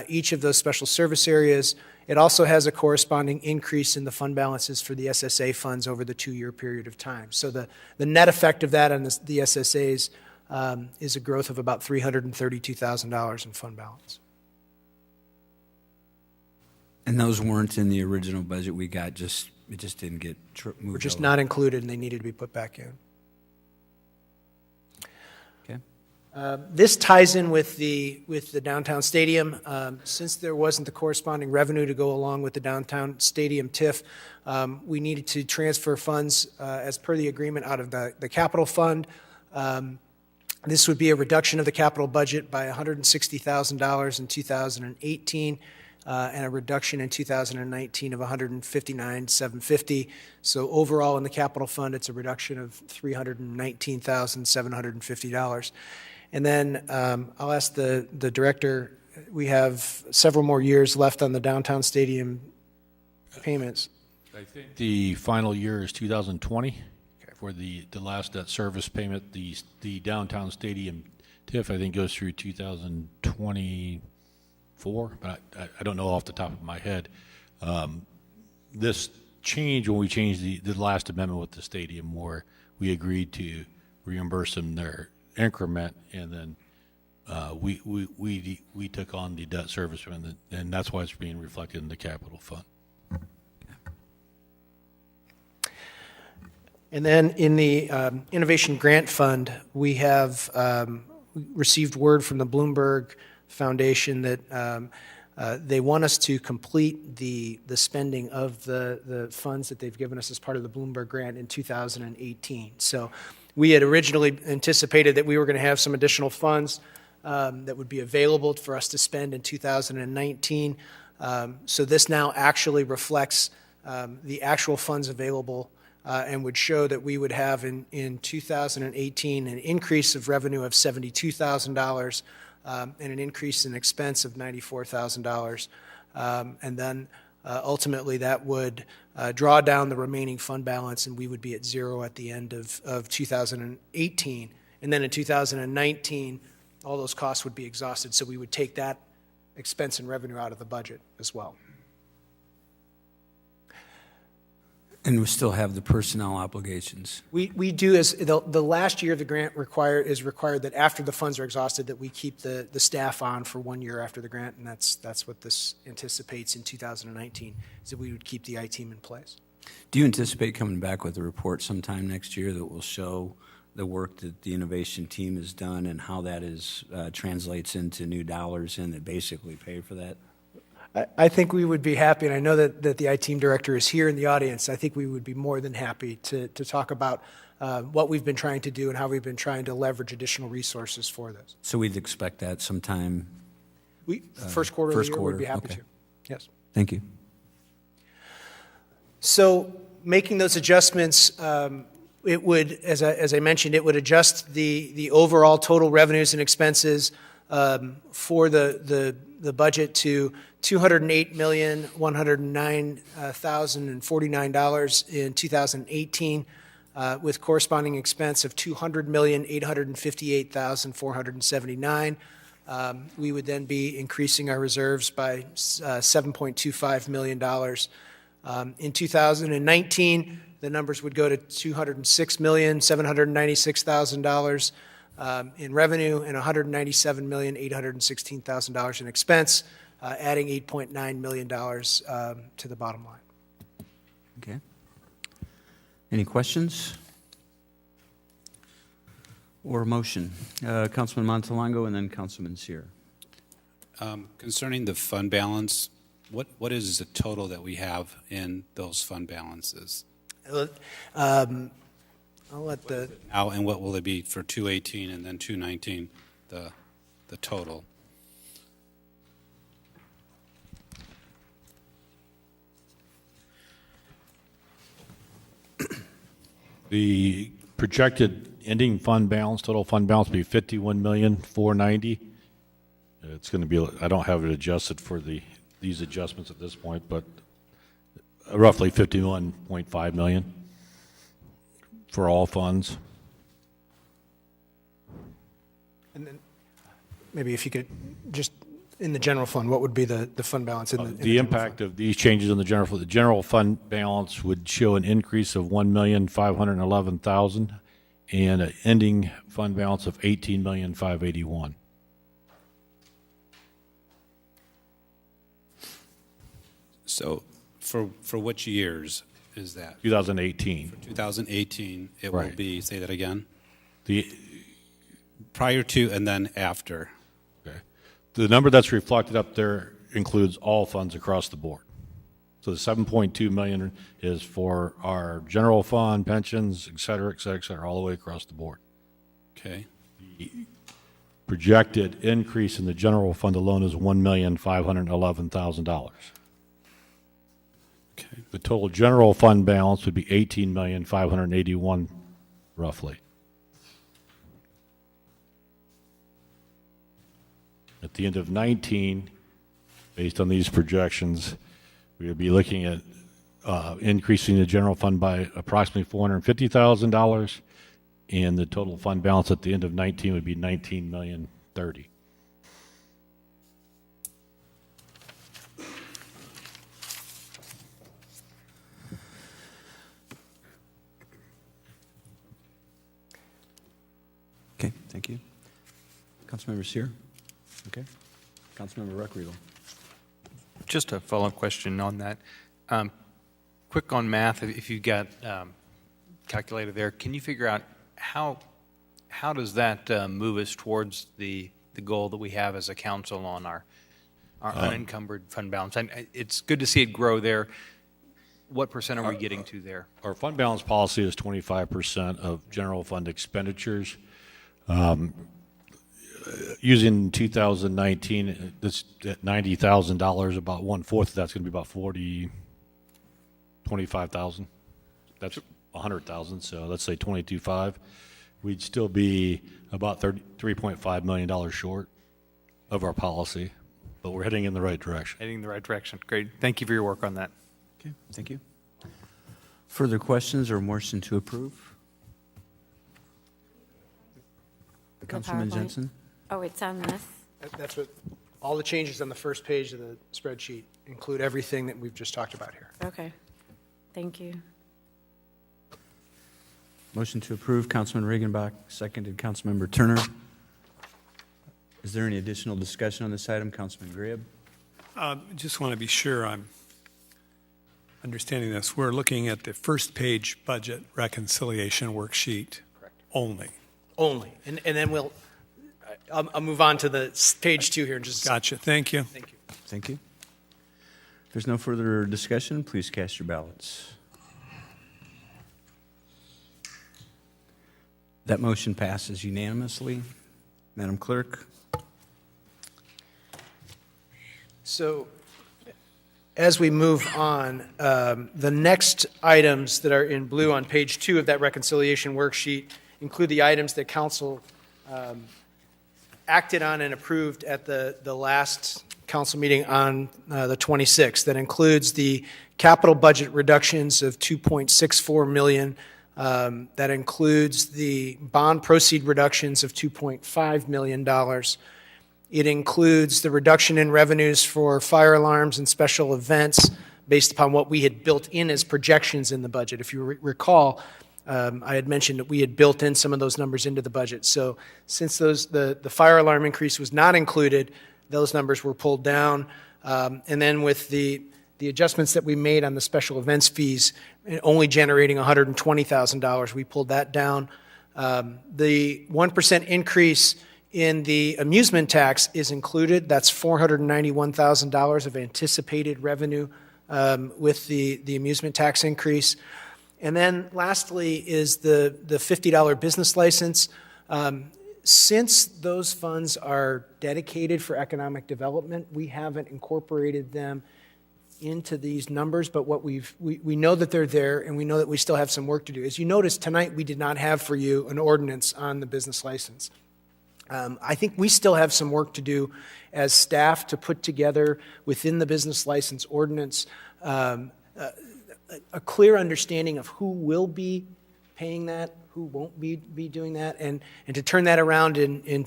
each of those special service areas. It also has a corresponding increase in the fund balances for the SSA funds over the 2-year period of time. So the net effect of that on the SSAs is a growth of about $332,000 in fund balance. And those weren't in the original budget we got, it just didn't get moved Were just over. not included, and they needed to be put back in. Okay. This ties in with the downtown stadium. Since there wasn't the corresponding revenue to go along with the downtown stadium TIF, we needed to transfer funds as per the agreement out of the capital fund This would be a reduction of the capital budget by $160,000 in 2018, and a reduction in 2019 of $159,750. So overall in the capital fund, it's a reduction of $319,750. And then I'll ask the director, we have several more years left on the downtown stadium payments. I think the final year is 2020 for the last debt service payment. The downtown stadium TIF, I think, goes through 2024, but I don't know off the top of my head. This change, when we changed the last amendment with the stadium, where we agreed to reimburse them their increment, and then we took on the debt service, and that's why it's being reflected in the capital fund. And then in the Innovation Grant Fund, we have received word from the Bloomberg Foundation that they want us to complete the spending of the funds that they've given us as part of the Bloomberg grant in 2018. So we had originally anticipated that we were going to have some additional funds that would be available for us to spend in 2019. So this now actually reflects the actual funds available, and would show that we would have in 2018 an increase of revenue of $72,000 and an increase in expense of $94,000. And then ultimately that would draw down the remaining fund balance, and we would be at zero at the end of 2018. And then in 2019, all those costs would be exhausted, so we would take that expense and revenue out of the budget as well. And we still have the personnel obligations. We do, as the last year of the grant is required that after the funds are exhausted, that we keep the staff on for 1 year after the grant, and that's what this anticipates in 2019, is that we would keep the IT team in place. Do you anticipate coming back with a report sometime next year that will show the work that the innovation team has done and how that translates into new dollars and that basically pay for that? I think we would be happy, and I know that the IT team director is here in the audience. I think we would be more than happy to talk about what we've been trying to do and how we've been trying to leverage additional resources for this. So we'd expect that sometime? First quarter of the year, quarter, we'd be happy okay. to. Yes. Thank you. So making those adjustments, it would, as I mentioned, it would adjust the overall total revenues and expenses for the budget to $208,109,049 in 2018, with corresponding expense of $200,858,479. We would then be increasing our reserves by $7.25 million. In 2019, the numbers would go to $206,796,000 in revenue and $197,816,000 in expense, adding $8.9 million to the bottom line. Okay. Any questions? Or a motion? Councilman Montalongo and then Councilman Sear. Concerning the fund balance, what is the total that we have in those fund balances? I'll let the... Now, and what will it be for 2018 and then 2019, the total? The projected ending fund balance, total fund balance, will be $51,490,000. It's going to be, I don't have it adjusted for these adjustments at this point, but roughly $51.5 million for all funds. And then maybe if you could just, in the general fund, what would be the fund balance in the The impact of these changes in the general fund balance would show an increase of $1,511,000 and an ending fund balance of $18,581,000. So for which years is that? 2018. 2018, it Right. will be, say that again? The Prior to and then after. Okay. The number that's reflected up there includes all funds across the board. So the 7.2 million is for our general fund, pensions, et cetera, all the way across the board. Okay. projected increase in the general fund alone is $1,511,000. Okay. The total general fund balance would be $18,581,000 roughly. At the end of 19, based on these projections, we would be looking at increasing the general fund by approximately $450,000, and the total fund balance at the end of 19 would be $19,030,000. Okay, thank you. Councilmember Sear? Okay. Councilmember Ruckriegel? Just a follow-up question on that. Quick on math, if you've got calculator there, can you figure out how does that move us towards the goal that we have as a council on our unencumbered fund balance? And it's good to see it grow there. What percent are we getting to there? Our fund balance policy is 25% of general fund expenditures. Using 2019, this at $90,000, about 1/4 of that's going to be about 25,000. That's 100,000. So let's say 22.5. We'd still be about $3.5 million short of our policy, but we're heading in the right direction. Heading in the right direction. Great. Thank you for your work on that. Okay, thank you. Further questions or motion to approve? Councilman PowerPoint. Jensen? Oh, it's on this? That's what, all the changes on the first page of the spreadsheet include everything that we've just talked about here. Okay. Thank you. Motion to approve, Councilman Regenbach, seconded Councilmember Turner. Is there any additional discussion on this item? Councilman Gribb? Just want to be sure I'm understanding this. We're looking at the first page budget reconciliation worksheet. Correct. Only. Only. And then I'll move on to the page 2 here in just a second. Gotcha. Thank you. Thank you. Thank you. If there's no further discussion, please cast your ballots. That motion passes unanimously. Madam Clerk? So as we move on, the next items that are in blue on page 2 of that reconciliation worksheet include the items that council acted on and approved at the last council meeting on the 26th. That includes the capital budget reductions of $2.64 million. That includes the bond proceed reductions of $2.5 million. It includes the reduction in revenues for fire alarms and special events based upon what we had built in as projections in the budget. If you recall, I had mentioned that we had built in some of those numbers into the budget. So since the fire alarm increase was not included, those numbers were pulled down. And then with the adjustments that we made on the special events fees, only generating $120,000, we pulled that down. The 1% increase in the amusement tax is included. That's $491,000 of anticipated revenue with the amusement tax increase. And then lastly is the $50 business license. Since those funds are dedicated for economic development, we haven't incorporated them into these numbers, but what we know that they're there, and we know that we still have some work to do. As you noticed, tonight we did not have for you an ordinance on the business license. I think we still have some work to do as staff to put together within the business license ordinance a clear understanding of who will be paying that, who won't be doing that, and to turn that around in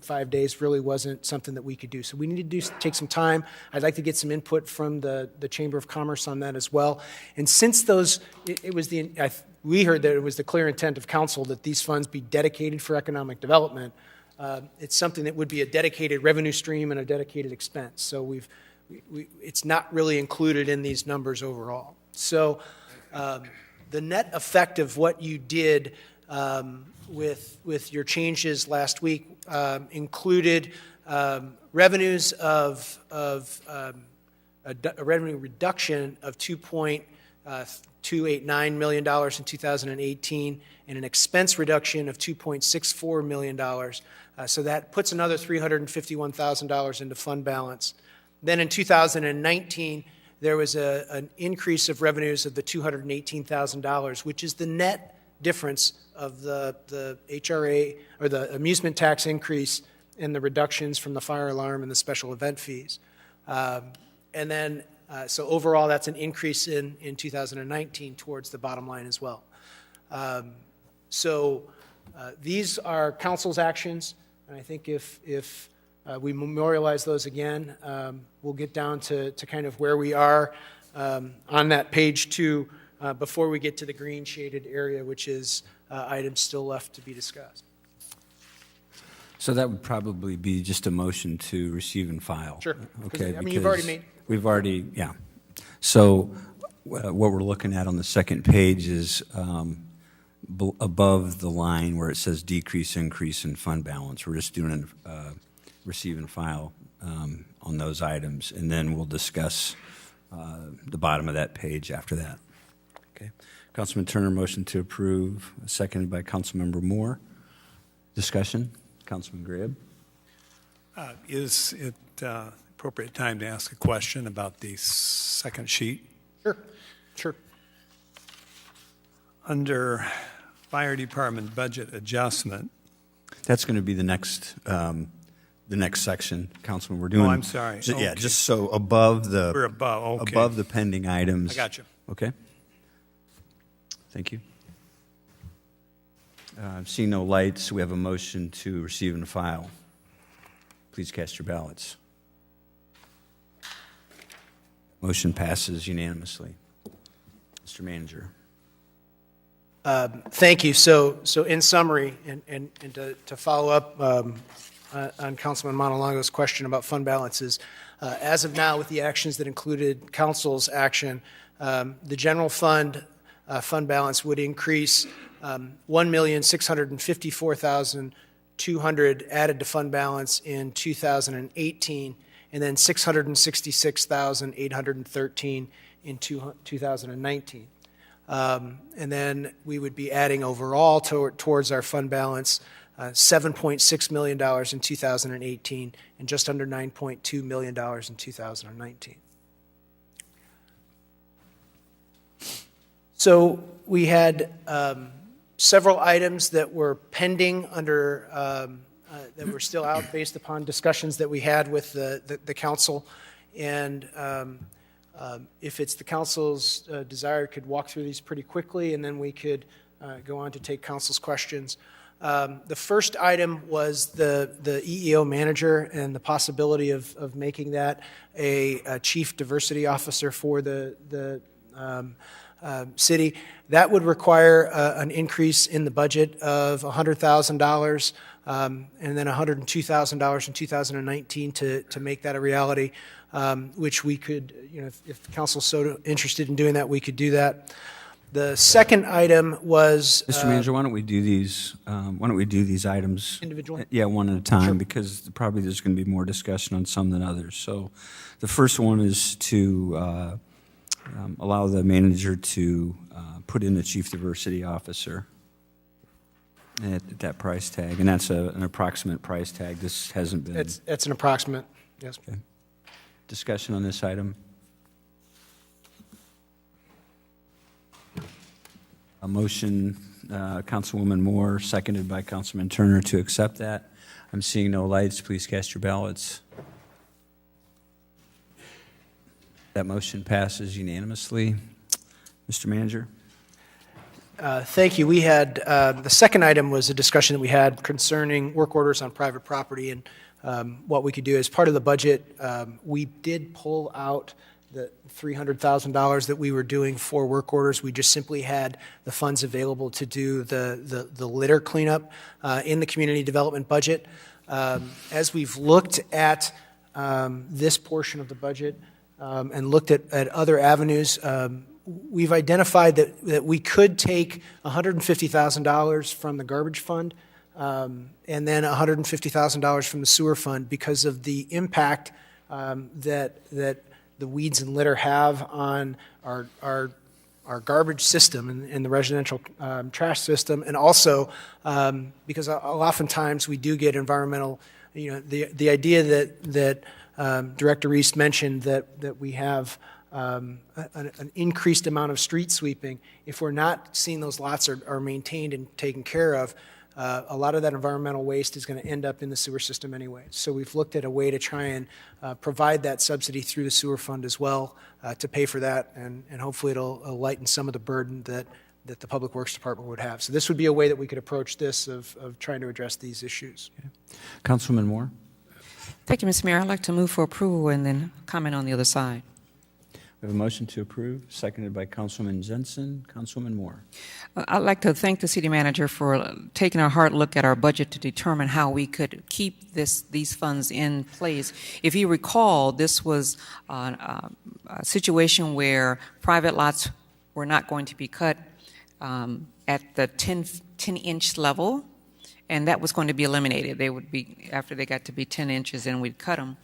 5 days really wasn't something that we could do. So we need to take some time. I'd like to get some input from the Chamber of Commerce on that as well. And since we heard that it was the clear intent of council that these funds be dedicated for economic development, it's something that would be a dedicated revenue stream and a dedicated expense. So it's not really included in these numbers overall. So the net effect of what you did with your changes last week included revenues of a revenue reduction of $2.6 $289 million in 2018, and an expense reduction of $2.64 million. So that puts another $351,000 into fund balance. Then in 2019, there was an increase of revenues of the $218,000, which is the net difference of the HRA, or the amusement tax increase, and the reductions from the fire alarm and the special event fees. So overall, that's an increase in 2019 towards the bottom line as well. These are council's actions, and I think if we memorialize those again, we'll get down to kind of where we are on that page 2 before we get to the green shaded area, which is items still left to be discussed. So that would probably be just a motion to receive and file. Sure. Okay. I mean, you've already made. We've already, yeah. So what we're looking at on the second page is above the line where it says decrease, increase in fund balance. We're just doing receive and file on those items, and then we'll discuss the bottom of that page after that. Okay. Councilman Turner, motion to approve, seconded by Councilmember Moore. Discussion? Councilman Grabe? Is it appropriate time to ask a question about the second sheet? Sure. Under Fire Department budget adjustment. That's going to be the next section, Councilman. We're doing. I'm sorry. Yeah, Okay. just so above the. We're above, okay. Above the pending items. I got you. Okay. Thank you. Seeing no lights, we have a motion to receive and file. Please cast your ballots. Motion passes unanimously. Mr. Manager. Thank you. So in summary, and to follow up on Councilman Montalongo's question about fund balances, as of now, with the actions that included council's action, the general fund balance would increase $1,654,200 added to fund balance in 2018, and then $666,813 in 2019. And then we would be adding overall towards our fund balance $7.6 million in 2018 and just under $9.2 million in 2019. So we had several items that were pending under, that were still out based upon discussions that we had with the council. And if it's the council's desire, could walk through these pretty quickly, and then we could go on to take council's questions. The first item was the EEO manager and the possibility of making that a chief diversity officer for the city. That would require an increase in the budget of $100,000 and then $102,000 in 2019 to make that a reality, which we could, if the council's so interested in doing that, we could do that. The second item was Mr. Manager, why don't we do these? Why don't we do these items individually? Yeah, one at a time, Sure. because probably there's going to be more discussion on some than others. So, the first one is to allow the manager to put in the chief diversity officer at that price tag, and that's an approximate price tag. This hasn't been. It's an approximate, yes. Okay. Discussion on this item. A motion, Councilwoman Moore, seconded by Councilman Turner, to accept that. I'm seeing no lights. Please cast your ballots. That motion passes unanimously. Mr. Manager? Thank you. We had, the second item was a discussion that we had concerning work orders on private property, and what we could do as part of the budget. We did pull out the $300,000 that we were doing for work orders. We just simply had the funds available to do the litter cleanup in the community development budget. As we've looked at this portion of the budget and looked at other avenues, we've identified that we could take $150,000 from the garbage fund and then $150,000 from the sewer fund because of the impact that the weeds and litter have on our our garbage system and the residential trash system, and also because oftentimes we do get environmental, the idea that Director Reese mentioned that we have an increased amount of street sweeping. If we're not seeing those lots are maintained and taken care of, a lot of that environmental waste is going to end up in the sewer system anyway. So we've looked at a way to try and provide that subsidy through the sewer fund as well to pay for that, and hopefully it'll lighten some of the burden that the Public Works Department would have. So this would be a way that we could approach this of trying to address these issues. Okay. Councilman Moore? Thank you, Mr. Mayor. I'd like to move for approval and then comment on the other side. We have a motion to approve, seconded by Councilman Jensen. Councilman Moore. I'd like to thank the city manager for taking a hard look at our budget to determine how we could keep these funds in place. If you recall, this was a situation where private lots were not going to be cut at the 10-inch level, and that was going to be eliminated. They would be, after they got to be 10 inches, and we'd cut them.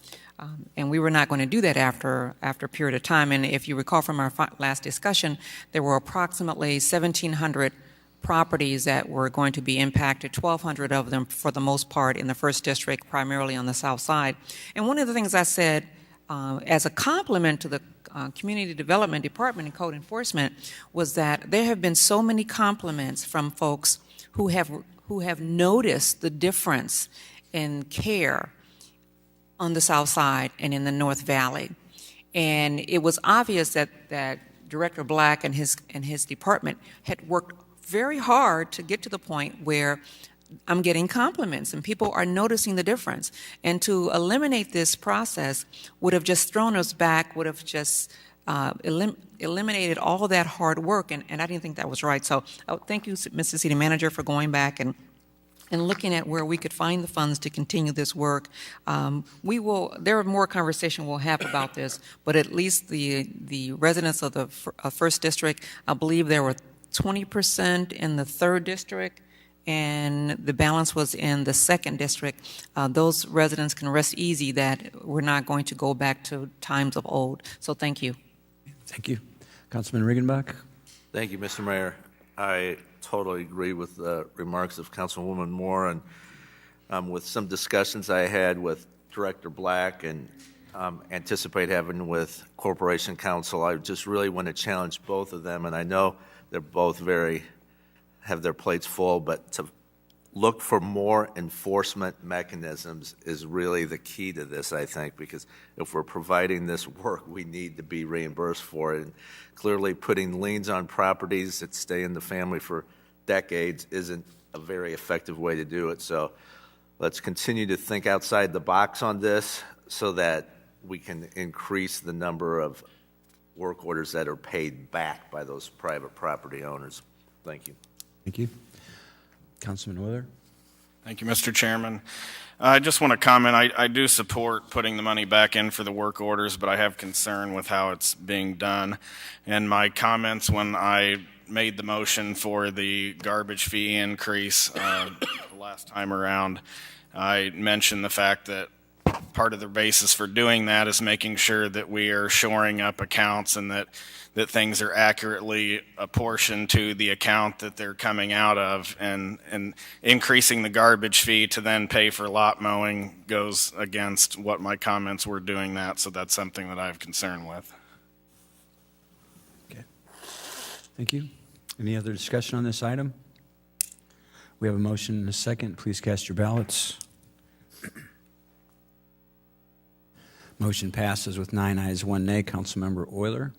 And we were not going to do that after a period of time. And if you recall from our last discussion, there were approximately 1,700 properties that were going to be impacted, 1,200 of them for the most part in the first district, primarily on the south side. And one of the things I said as a compliment to the Community Development Department and Code Enforcement was that there have been so many compliments from folks who have noticed the difference in care on the south side and in the North Valley. And it was obvious that Director Black and his department had worked very hard to get to the point where I'm getting compliments and people are noticing the difference. And to eliminate this process would have just thrown us back, would have just eliminated all of that hard work, and I didn't think that was right. So thank you, Mr. City Manager, for going back and looking at where we could find the funds to continue this work. There are more conversation we'll have about this, but at least the residents of the first district, I believe there were 20% in the third district, and the balance was in the second district. Those residents can rest easy that we're not going to go back to times of old. So thank you. Thank you. Councilman Riggenbach? Thank you, Mr. Mayor. I totally agree with the remarks of Councilwoman Moore, and with some discussions I had with Director Black and anticipate having with Corporation Counsel, I just really want to challenge both of them, and I know they're both have their plates full, but to look for more enforcement mechanisms is really the key to this, I think, because if we're providing this work, we need to be reimbursed for it. And clearly putting liens on properties that stay in the family for decades isn't a very effective way to do it. So let's continue to think outside the box on this so that we can increase the number of work orders that are paid back by those private property owners. Thank you. Thank you. Councilman Willer? Thank you, Mr. Chairman. I just want to comment, I do support putting the money back in for the work orders, but I have concern with how it's being done. And my comments when I made the motion for the garbage fee increase the last time around, I mentioned the fact that part of the basis for doing that is making sure that we are shoring up accounts and that things are accurately apportioned to the account that they're coming out of, and increasing the garbage fee to then pay for lot mowing goes against what my comments were doing that, so that's something that I have concern with. Okay. Thank you. Any other discussion on this item? We have a motion and a second. Please cast your ballots. Motion passes with 9 ayes, 1 nay. Councilmember Euler.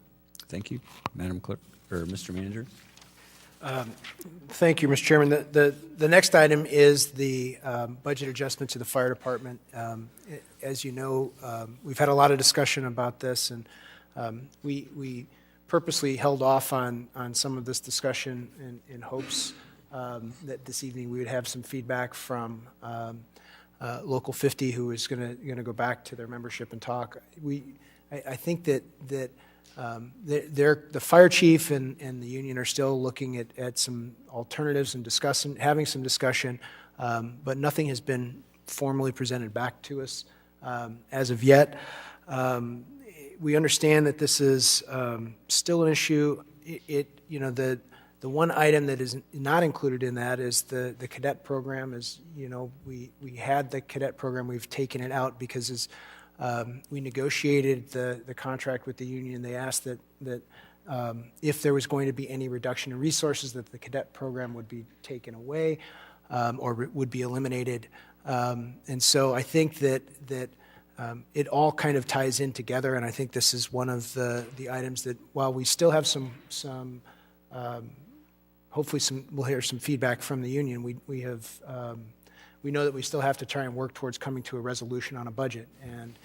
Thank you. Madam Clerk, or Mr. Manager. Thank you, Mr. Chairman. The next item is the budget adjustment to the fire department. As you know, we've had a lot of discussion about this, and we purposely held off on some of this discussion in hopes that this evening we would have some feedback from Local 50, who is going to go back to their membership and talk. I think that the fire chief and the union are still looking at some alternatives and having some discussion, but nothing has been formally presented back to us as of yet. We understand that this is still an issue. the one item that is not included in that is the cadet program. As you know, we had the cadet program. We've taken it out because as we negotiated the contract with the union, they asked that if there was going to be any reduction in resources, that the cadet program would be taken away or would be eliminated. And so I think that it all kind of ties in together, and I think this is one of the items that, while we still have some hopefully we'll hear some feedback from the union, we know that we still have to try and work towards coming to a resolution on a budget. And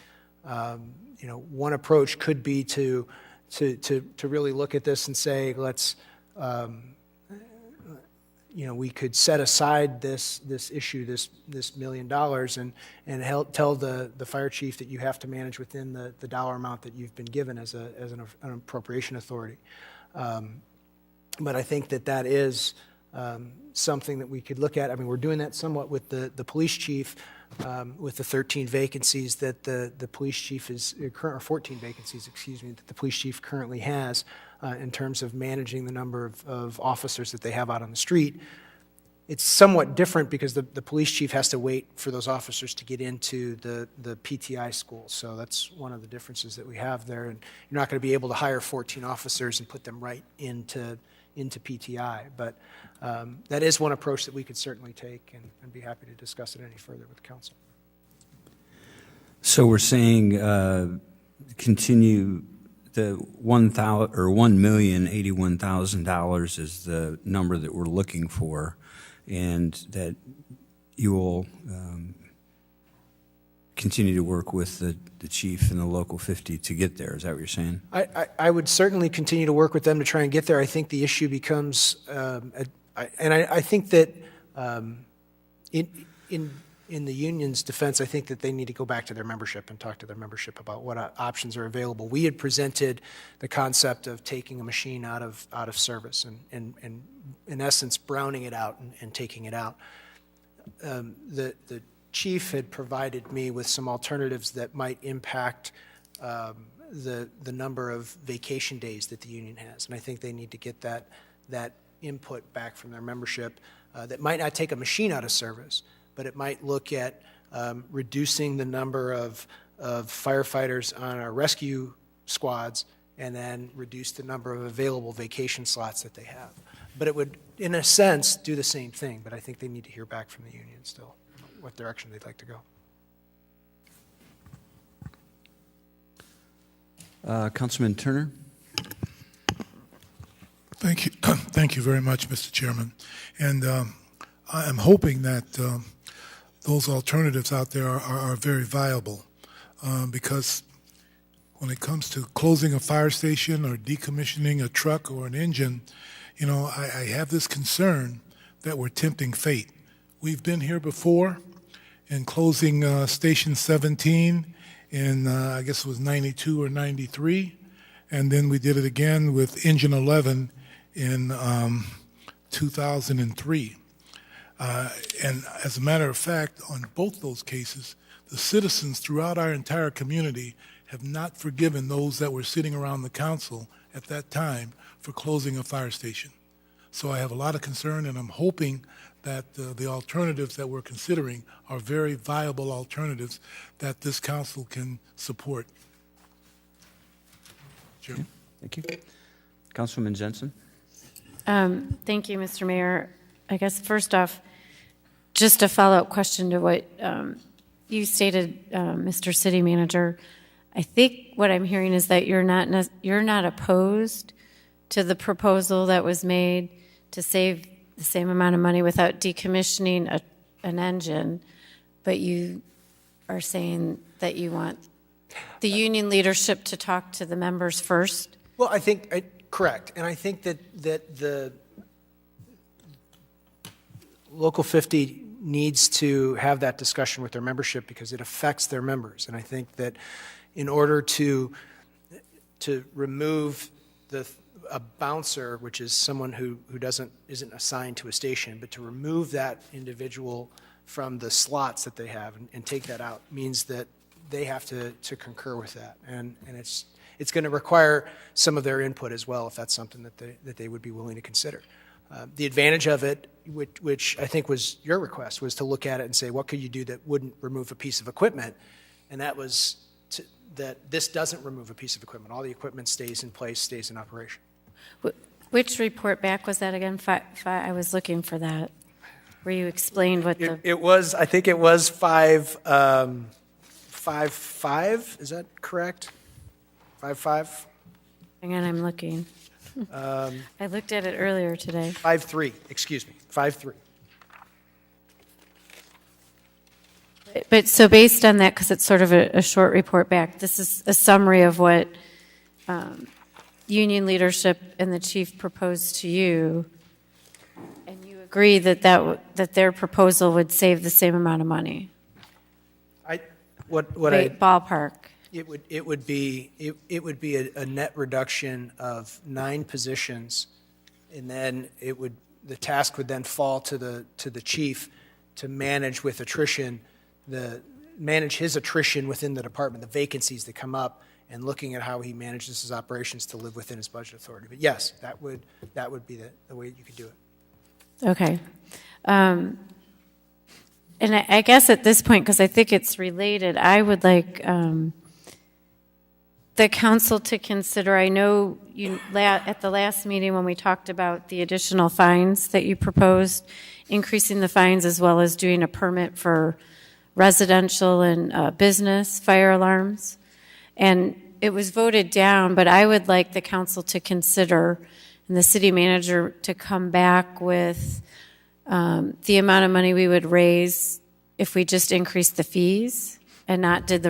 one approach could be to really look at this and say, let's we could set aside this issue, this $1 million, and tell the fire chief that you have to manage within the dollar amount that you've been given as an appropriation authority. But I think that is something that we could look at. I mean, we're doing that somewhat with the police chief, with the 13 vacancies that the police chief is, or 14 vacancies, excuse me, that the police chief currently has in terms of managing the number of officers that they have out on the street. It's somewhat different because the police chief has to wait for those officers to get into the PTI school. So that's one of the differences that we have there. And you're not going to be able to hire 14 officers and put them right into PTI. But that is one approach that we could certainly take, and be happy to discuss it any further with the council. So we're saying continue the $1,081,000 is the number that we're looking for, and that you will continue to work with the chief and the local 50 to get there. Is that what you're saying? I would certainly continue to work with them to try and get there. I think the issue becomes, I think that in the union's defense, I think that they need to go back to their membership and talk to their membership about what options are available. We had presented the concept of taking a machine out of service and in essence browning it out and taking it out. The chief had provided me with some alternatives that might impact the number of vacation days that the union has, and I think they need to get that input back from their membership. That might not take a machine out of service, but it might look at reducing the number of firefighters on our rescue squads, and then reduce the number of available vacation slots that they have. But it would, in a sense, do the same thing, but I think they need to hear back from the union still what direction they'd like to go. Councilman Turner? Thank you. Thank you very much, Mr. Chairman. And I am hoping that those alternatives out there are very viable, because when it comes to closing a fire station or decommissioning a truck or an engine, I have this concern that we're tempting fate. We've been here before in closing Station 17 in, I guess it was 92 or 93, and then we did it again with Engine 11 in 2003. And as a matter of fact, on both those cases, the citizens throughout our entire community have not forgiven those that were sitting around the council at that time for closing a fire station. So I have a lot of concern, and I'm hoping that the alternatives that we're considering are very viable alternatives that this council can support. Sure. Okay, thank you. Councilwoman Jensen? Thank you, Mr. Mayor. I guess first off, just a follow-up question to what you stated, Mr. City Manager. I think what I'm hearing is that you're not opposed to the proposal that was made to save the same amount of money without decommissioning an engine, but you are saying that you want the union leadership to talk to the members first? Well, I think, correct. And I think that the Local 50 needs to have that discussion with their membership because it affects their members. And I think that in order to remove a bouncer, which is someone who isn't assigned to a station, but to remove that individual from the slots that they have and take that out means that they have to concur with that. And it's going to require some of their input as well, if that's something that they would be willing to consider. The advantage of it, which I think was your request, was to look at it and say, what could you do that wouldn't remove a piece of equipment? And that was that this doesn't remove a piece of equipment. All the equipment stays in place, stays in operation. Which report back was that again? I was looking for that, where you explained what the... It was, I think it was 5.5, is that correct? 5.5? Hang on, I'm looking. I looked at it earlier today. 5.3, excuse me, 5.3. But so based on that, because it's sort of a short report back, this is a summary of what union leadership and the chief proposed to you, and you agree that their proposal would save the same amount of money. Ballpark. It would be a net reduction of 9 positions, and then the task would then fall to the chief to manage with attrition, manage his attrition within the department, the vacancies that come up, and looking at how he manages his operations to live within his budget authority. But yes, that would be the way you could do it. Okay. And I guess at this point, because I think it's related, I would like the council to consider, I know you at the last meeting when we talked about the additional fines that you proposed, increasing the fines as well as doing a permit for residential and business fire alarms. And it was voted down, but I would like the council to consider and the city manager to come back with the amount of money we would raise if we just increased the fees and not done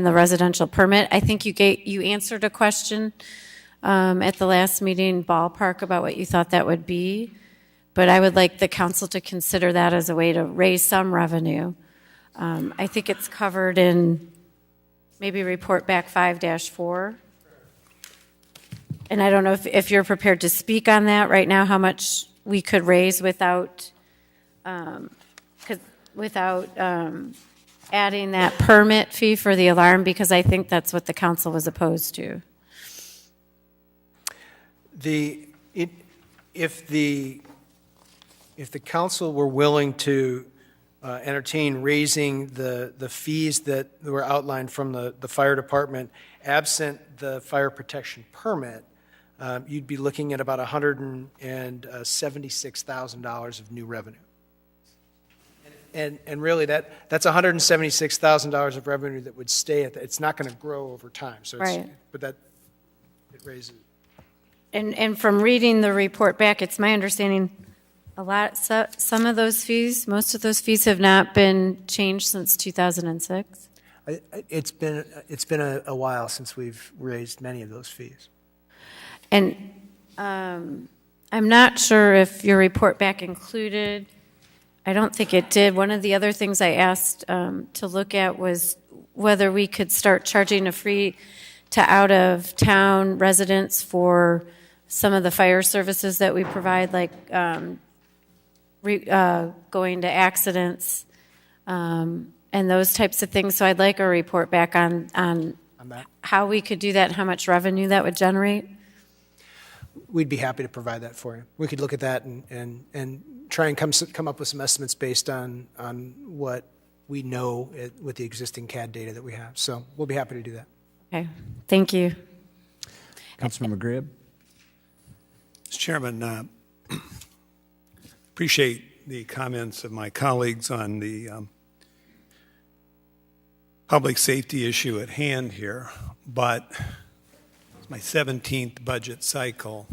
the residential permit. I think you answered a question at the last meeting, ballpark, about what you thought that would be. But I would like the council to consider that as a way to raise some revenue. I think it's covered in maybe report back 5-4. And I don't know if you're prepared to speak on that right now, how much we could raise without adding that permit fee for the alarm, because I think that's what the council was opposed to. If the council were willing to entertain raising the fees that were outlined from the fire department, absent the fire protection permit, you'd be looking at about $176,000 of new revenue. And really, that's $176,000 of revenue that would stay it's not going to grow over time. So right. But it raises. And from reading the report back, it's my understanding some of those fees, most of those fees have not been changed since 2006. It's been a while since we've raised many of those fees. And I'm not sure if your report back included, I don't think it did. One of the other things I asked to look at was whether we could start charging a fee to out-of-town residents for some of the fire services that we provide, like going to accidents and those types of things. So I'd like a report back on how we could do that and how much revenue that would generate. We'd be happy to provide that for you. We could look at that and try and come up with some estimates based on what we know with the existing CAD data that we have. So we'll be happy to do that. Okay, thank you. Councilmember Gribb. Mr. Chairman, appreciate the comments of my colleagues on the public safety issue at hand here, but it's my 17th budget cycle.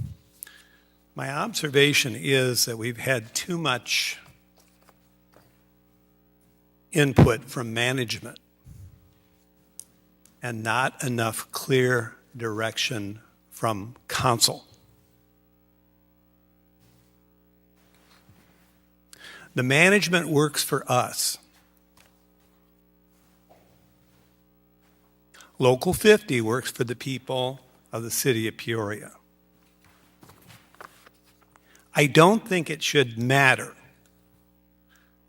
My observation is that we've had too much input from management and not enough clear direction from council. The management works for us. Local 50 works for the people of the city of Peoria. I don't think it should matter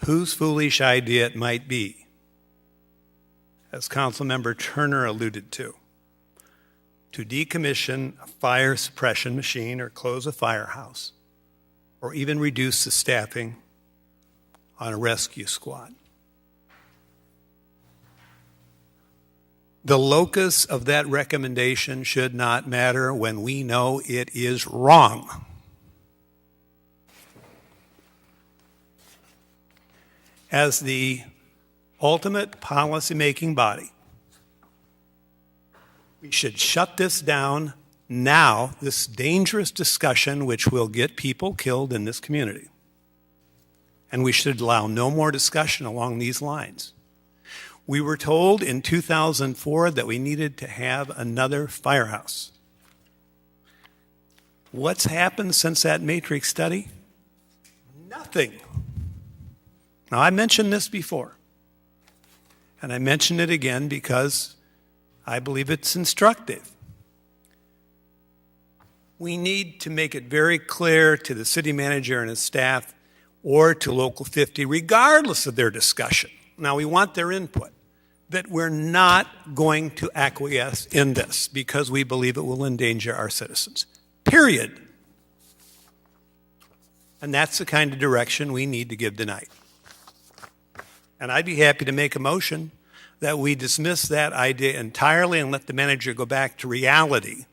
whose foolish idea it might be, as Councilmember Turner alluded to. to decommission a fire suppression machine or close a firehouse, or even reduce the staffing on a rescue squad. The locus of that recommendation should not matter when we know it is wrong. As the ultimate policy-making body, we should shut this down now, this dangerous discussion which will get people killed in this community. And we should allow no more discussion along these lines. We were told in 2004 that we needed to have another firehouse. What's happened since that matrix study? Nothing. Now, I mentioned this before, and I mention it again because I believe it's instructive. We need to make it very clear to the city manager and his staff or to Local 50, regardless of their discussion. Now, we want their input, that we're not going to acquiesce in this because we believe it will endanger our citizens. Period. And that's the kind of direction we need to give tonight. And I'd be happy to make a motion that we dismiss that idea entirely and let the manager go back to reality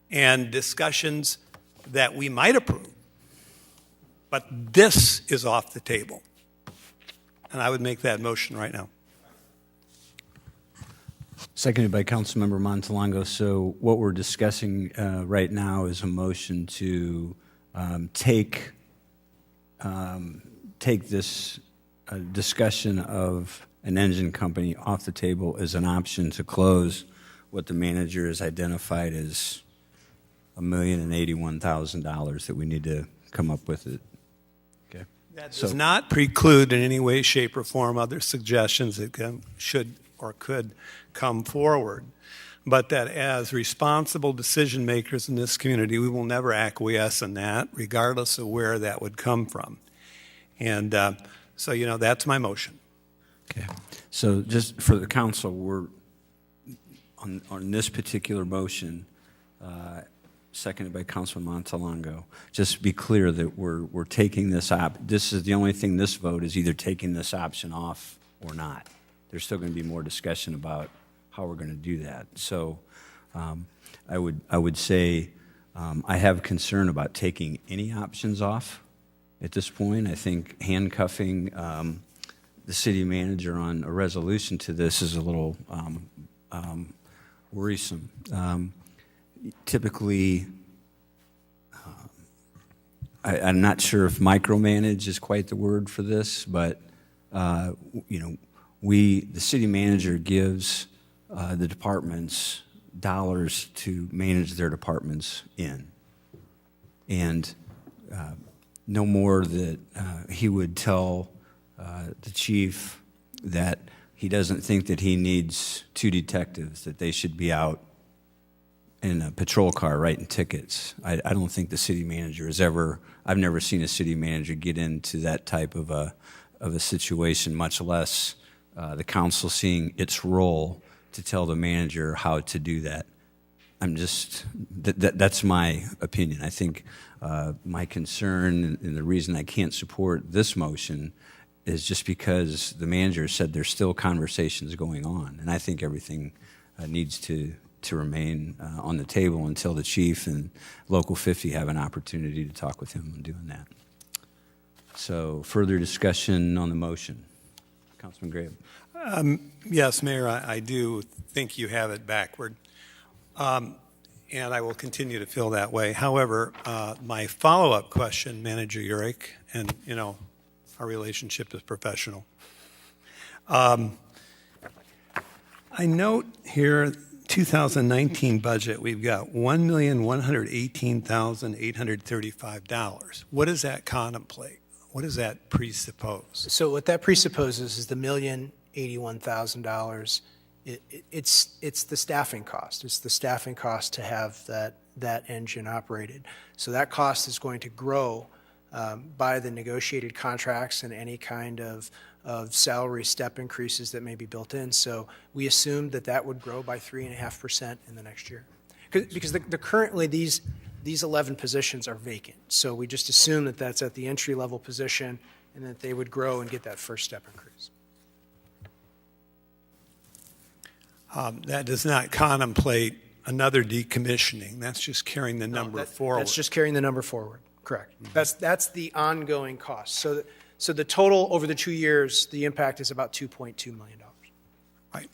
and discussions that we might approve. But this is off the table. And I would make that motion right now. Seconded by Councilmember Montalongo. So what we're discussing right now is a motion to take this discussion of an engine company off the table as an option to close what the manager has identified as $1,081,000 that we need to come up with it. Okay. That does not preclude in any way, shape, or form other suggestions that should or could come forward. But that as responsible decision makers in this community, we will never acquiesce in that, regardless of where that would come from. And so, that's my motion. Okay. So just for the council, we're on this particular motion, seconded by Councilman Montalongo. Just to be clear that we're taking this this is the only thing this vote is either taking this option off or not. There's still going to be more discussion about how we're going to do that. So I would say I have concern about taking any options off at this point. I think handcuffing the city manager on a resolution to this is a little worrisome. Typically, I'm not sure if micromanage is quite the word for this, but the city manager gives the departments dollars to manage their departments in, and no more that he would tell the chief that he doesn't think that he needs 2 detectives, that they should be out in a patrol car writing tickets. I don't think the city manager has ever, I've never seen a city manager get into that type of a situation, much less the council seeing its role to tell the manager how to do that. That's my opinion. I think my concern and the reason I can't support this motion is just because the manager said there's still conversations going on, and I think everything needs to remain on the table until the chief and Local 50 have an opportunity to talk with him on doing that. So further discussion on the motion. Councilman Graham. Yes, Mayor, I do think you have it backward. And I will continue to feel that way. However, my follow-up question, Manager Urich, and, our relationship is professional. I note here, 2019 budget, we've got $1,118,835. What does that contemplate? What does that presuppose? So what that presupposes is the $1,081,000. It's the staffing cost. It's the staffing cost to have that engine operated. So that cost is going to grow by the negotiated contracts and any kind of salary step increases that may be built in. So we assumed that that would grow by 3.5% in the next year. Because currently these 11 positions are vacant. So we just assume that that's at the entry-level position and that they would grow and get that first step increase. That does not contemplate another decommissioning. That's just carrying the number forward. That's just carrying the number forward, correct. That's the ongoing cost. So the total over the 2 years, the impact is about $2.2 million. Right.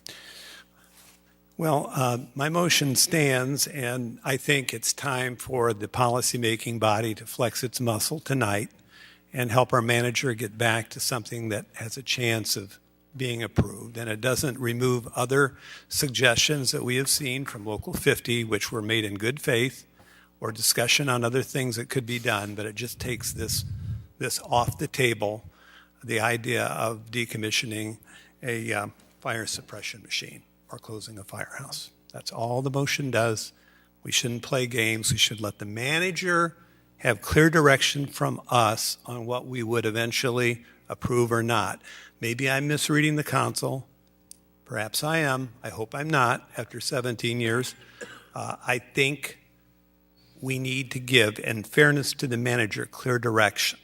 Well, my motion stands, and I think it's time for the policymaking body to flex its muscle tonight and help our manager get back to something that has a chance of being approved. And it doesn't remove other suggestions that we have seen from Local 50, which were made in good faith, or discussion on other things that could be done, but it just takes this off the table, the idea of decommissioning a fire suppression machine or closing a firehouse. That's all the motion does. We shouldn't play games. We should let the manager have clear direction from us on what we would eventually approve or not. Maybe I'm misreading the council. Perhaps I am. I hope I'm not after 17 years. I think we need to give, in fairness to the manager, clear direction.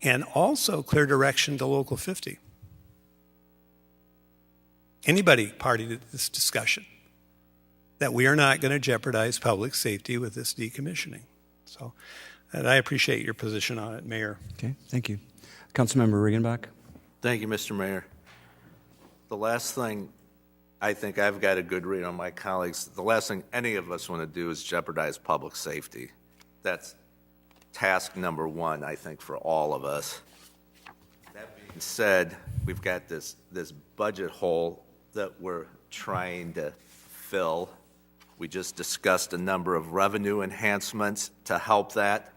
And also clear direction to Local 50. Anybody party to this discussion, that we are not going to jeopardize public safety with this decommissioning. So, and I appreciate your position on it, Mayor. Okay, thank you. Councilmember Regenbach. Thank you, Mr. Mayor. The last thing I think I've got a good read on my colleagues, the last thing any of us want to do is jeopardize public safety. That's task number one, I think, for all of us. That being said, we've got this budget hole that we're trying to fill. We just discussed a number of revenue enhancements to help that.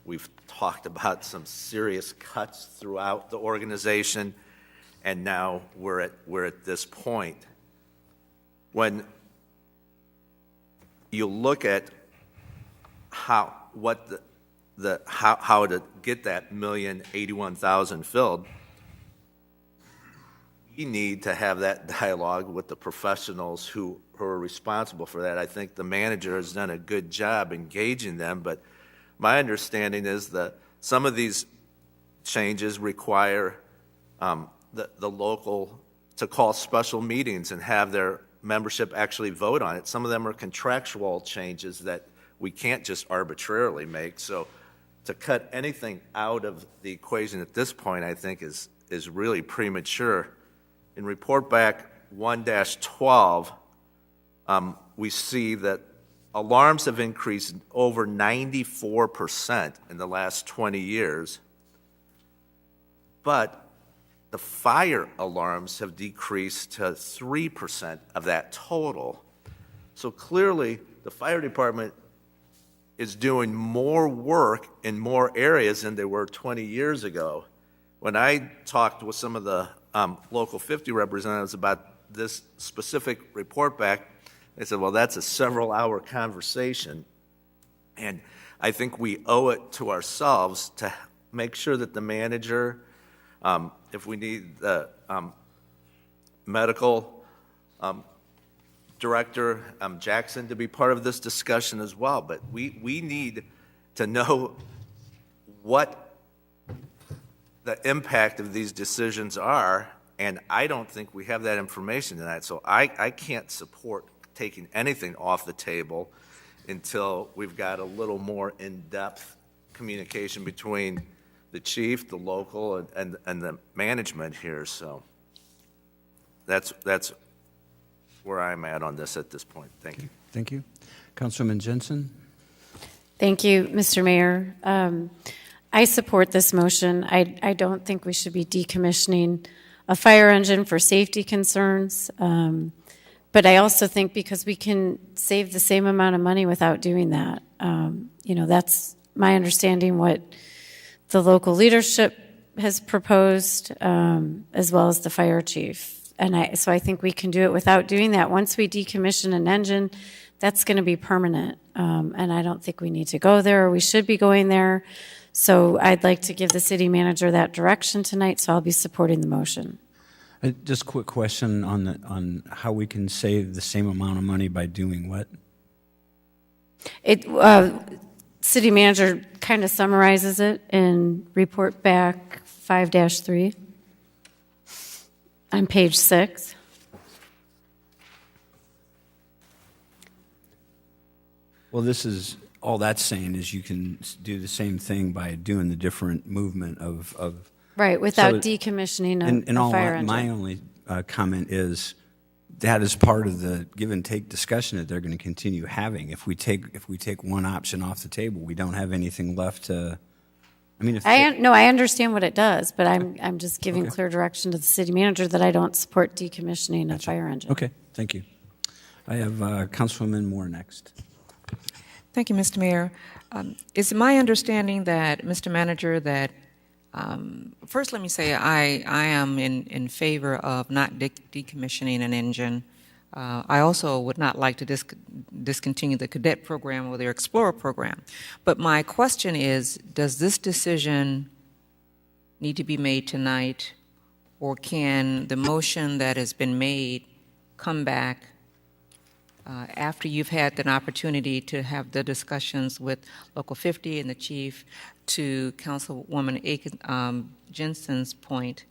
We've talked about some serious cuts throughout the organization, and now we're at this point. When you look at how to get that 1,081,000 filled, we need to have that dialogue with the professionals who are responsible for that. I think the manager has done a good job engaging them, but my understanding is that some of these changes require the local to call special meetings and have their membership actually vote on it. Some of them are contractual changes that we can't just arbitrarily make. So to cut anything out of the equation at this point, I think is really premature. In report back 1-12, we see that alarms have increased over 94% in the last 20 years, but the fire alarms have decreased to 3% of that total. So clearly, the fire department is doing more work in more areas than they were 20 years ago. When I talked with some of the Local 50 representatives about this specific report back, they said, well, that's a several-hour conversation. And I think we owe it to ourselves to make sure that the manager, if we need the medical director, Jackson, to be part of this discussion as well. But we need to know what the impact of these decisions are, and I don't think we have that information tonight. So I can't support taking anything off the table until we've got a little more in-depth communication between the chief, the local, and the management here. So that's where I'm at on this at this point. Thank you. Thank you. Councilwoman Jensen. Thank you, Mr. Mayor. I support this motion. I don't think we should be decommissioning a fire engine for safety concerns. But I also think because we can save the same amount of money without doing that. That's my understanding what the local leadership has proposed, as well as the fire chief. So I think we can do it without doing that. Once we decommission an engine, that's going to be permanent. And I don't think we need to go there. We should be going there. So I'd like to give the city manager that direction tonight, so I'll be supporting the motion. Just a quick question on how we can save the same amount of money by doing what? City manager kind of summarizes it in report back 5-3 on page 6. Well, this is, all that's saying is you can do the same thing by doing the different movement of Right, without so- decommissioning and a all fire engine. my only comment is that is part of the give and take discussion that they're going to continue having. If we take one option off the table, we don't have anything left to. I mean, I understand what it does, but I'm just giving clear direction to the city manager that I don't support decommissioning a fire engine. Okay, thank you. I have Councilwoman Moore next. Thank you, Mr. Mayor. It's my understanding that, Mr. Manager, that first let me say I am in favor of not decommissioning an engine. I also would not like to discontinue the cadet program or their Explorer program. But my question is, does this decision need to be made tonight, or can the motion that has been made come back after you've had an opportunity to have the discussions with Local 50 and the chief? To Councilwoman Jensen's point,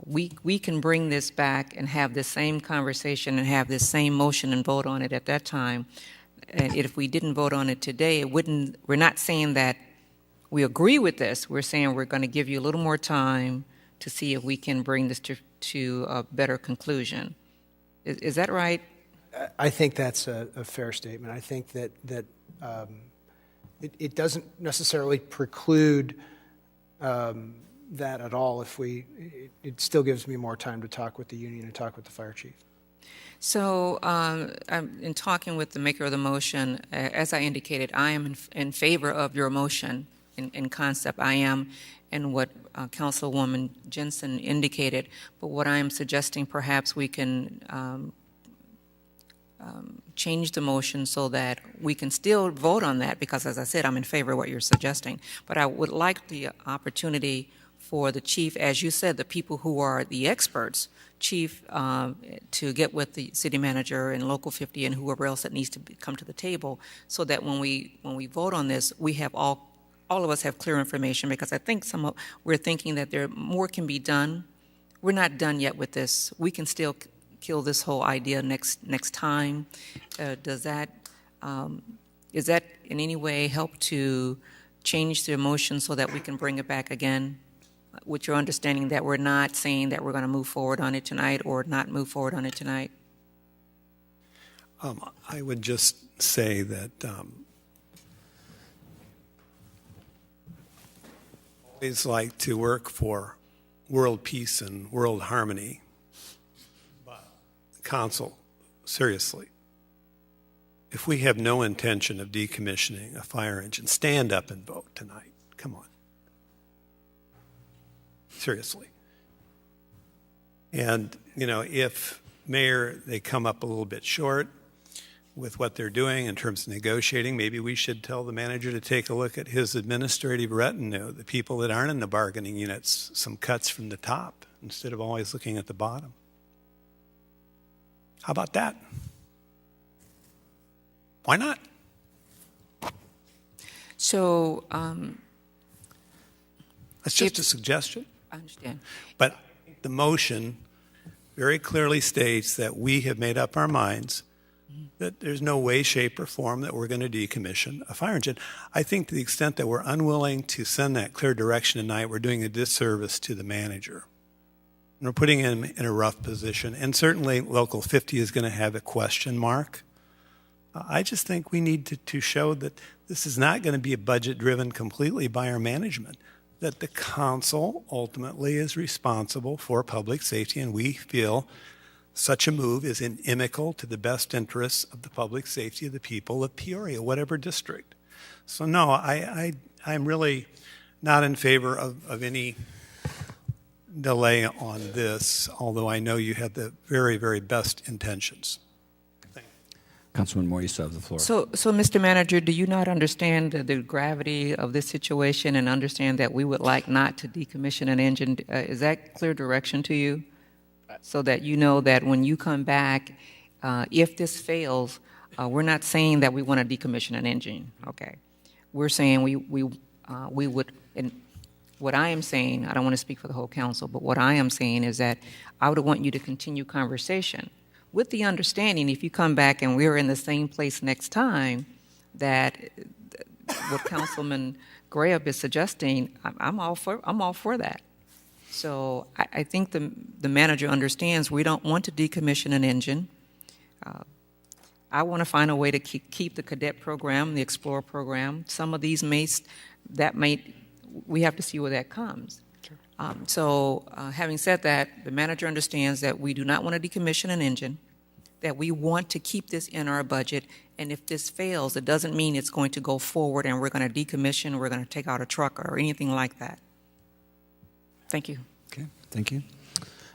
we can bring this back and have the same conversation and have this same motion and vote on it at that time. And if we didn't vote on it today, it wouldn't. We're not saying that we agree with this. We're saying we're going to give you a little more time to see if we can bring this to a better conclusion. Is that right? I think that's a fair statement. I think that it doesn't necessarily preclude that at all. It still gives me more time to talk with the union and talk with the fire chief. So, in talking with the maker of the motion, as I indicated, I am in favor of your motion in concept. I am, and what Councilwoman Jensen indicated. But what I am suggesting, perhaps we can change the motion so that we can still vote on that, because as I said, I'm in favor of what you're suggesting. But I would like the opportunity for the chief, as you said, the people who are the experts, chief, to get with the city manager and Local 50 and whoever else that needs to come to the table, so that when we vote on this, we have all of us have clear information, because I think we're thinking that there more can be done. We're not done yet with this. We can still kill this whole idea next time. Does that is that in any way help to change the motion so that we can bring it back again, with your understanding that we're not saying that we're going to move forward on it tonight or not move forward on it tonight? I would just say that always like to work for world peace and world harmony. Council, seriously, if we have no intention of decommissioning a fire engine, stand up and vote tonight. Come on. Seriously. And, if, Mayor, they come up a little bit short with what they're doing in terms of negotiating, maybe we should tell the manager to take a look at his administrative retinue, the people that aren't in the bargaining units, some cuts from the top instead of always looking at the bottom. How about that? Why not? So, that's just a suggestion. I understand. But the motion very clearly states that we have made up our minds that there's no way, shape, or form that we're going to decommission a fire engine. I think to the extent that we're unwilling to send that clear direction tonight, we're doing a disservice to the manager. And we're putting him in a rough position. And certainly Local 50 is going to have a question mark. I just think we need to show that this is not going to be a budget driven completely by our management, that the council ultimately is responsible for public safety, and we feel such a move is inimical to the best interests of the public safety of the people of Peoria, whatever district. So no, I'm really not in favor of any delay on this, although I know you have the very, very best intentions. Councilman Moore, you still have the floor. So, Mr. Manager, do you not understand the gravity of this situation and understand that we would like not to decommission an engine? Is that clear direction to you? So that you know that when you come back, if this fails, we're not saying that we want to decommission an engine, okay? We're saying we would, and what I am saying, I don't want to speak for the whole council, but what I am saying is that I would want you to continue conversation with the understanding if you come back and we're in the same place next time, that what Councilman Graham is suggesting, I'm all for that. So I think the manager understands we don't want to decommission an engine. I want to find a way to keep the cadet program, the Explorer program. Some of these we have to see where that comes. Sure. Having said that, the manager understands that we do not want to decommission an engine, that we want to keep this in our budget, and if this fails, it doesn't mean it's going to go forward and we're going to decommission, we're going to take out a truck or anything like that. Thank you. Okay, thank you.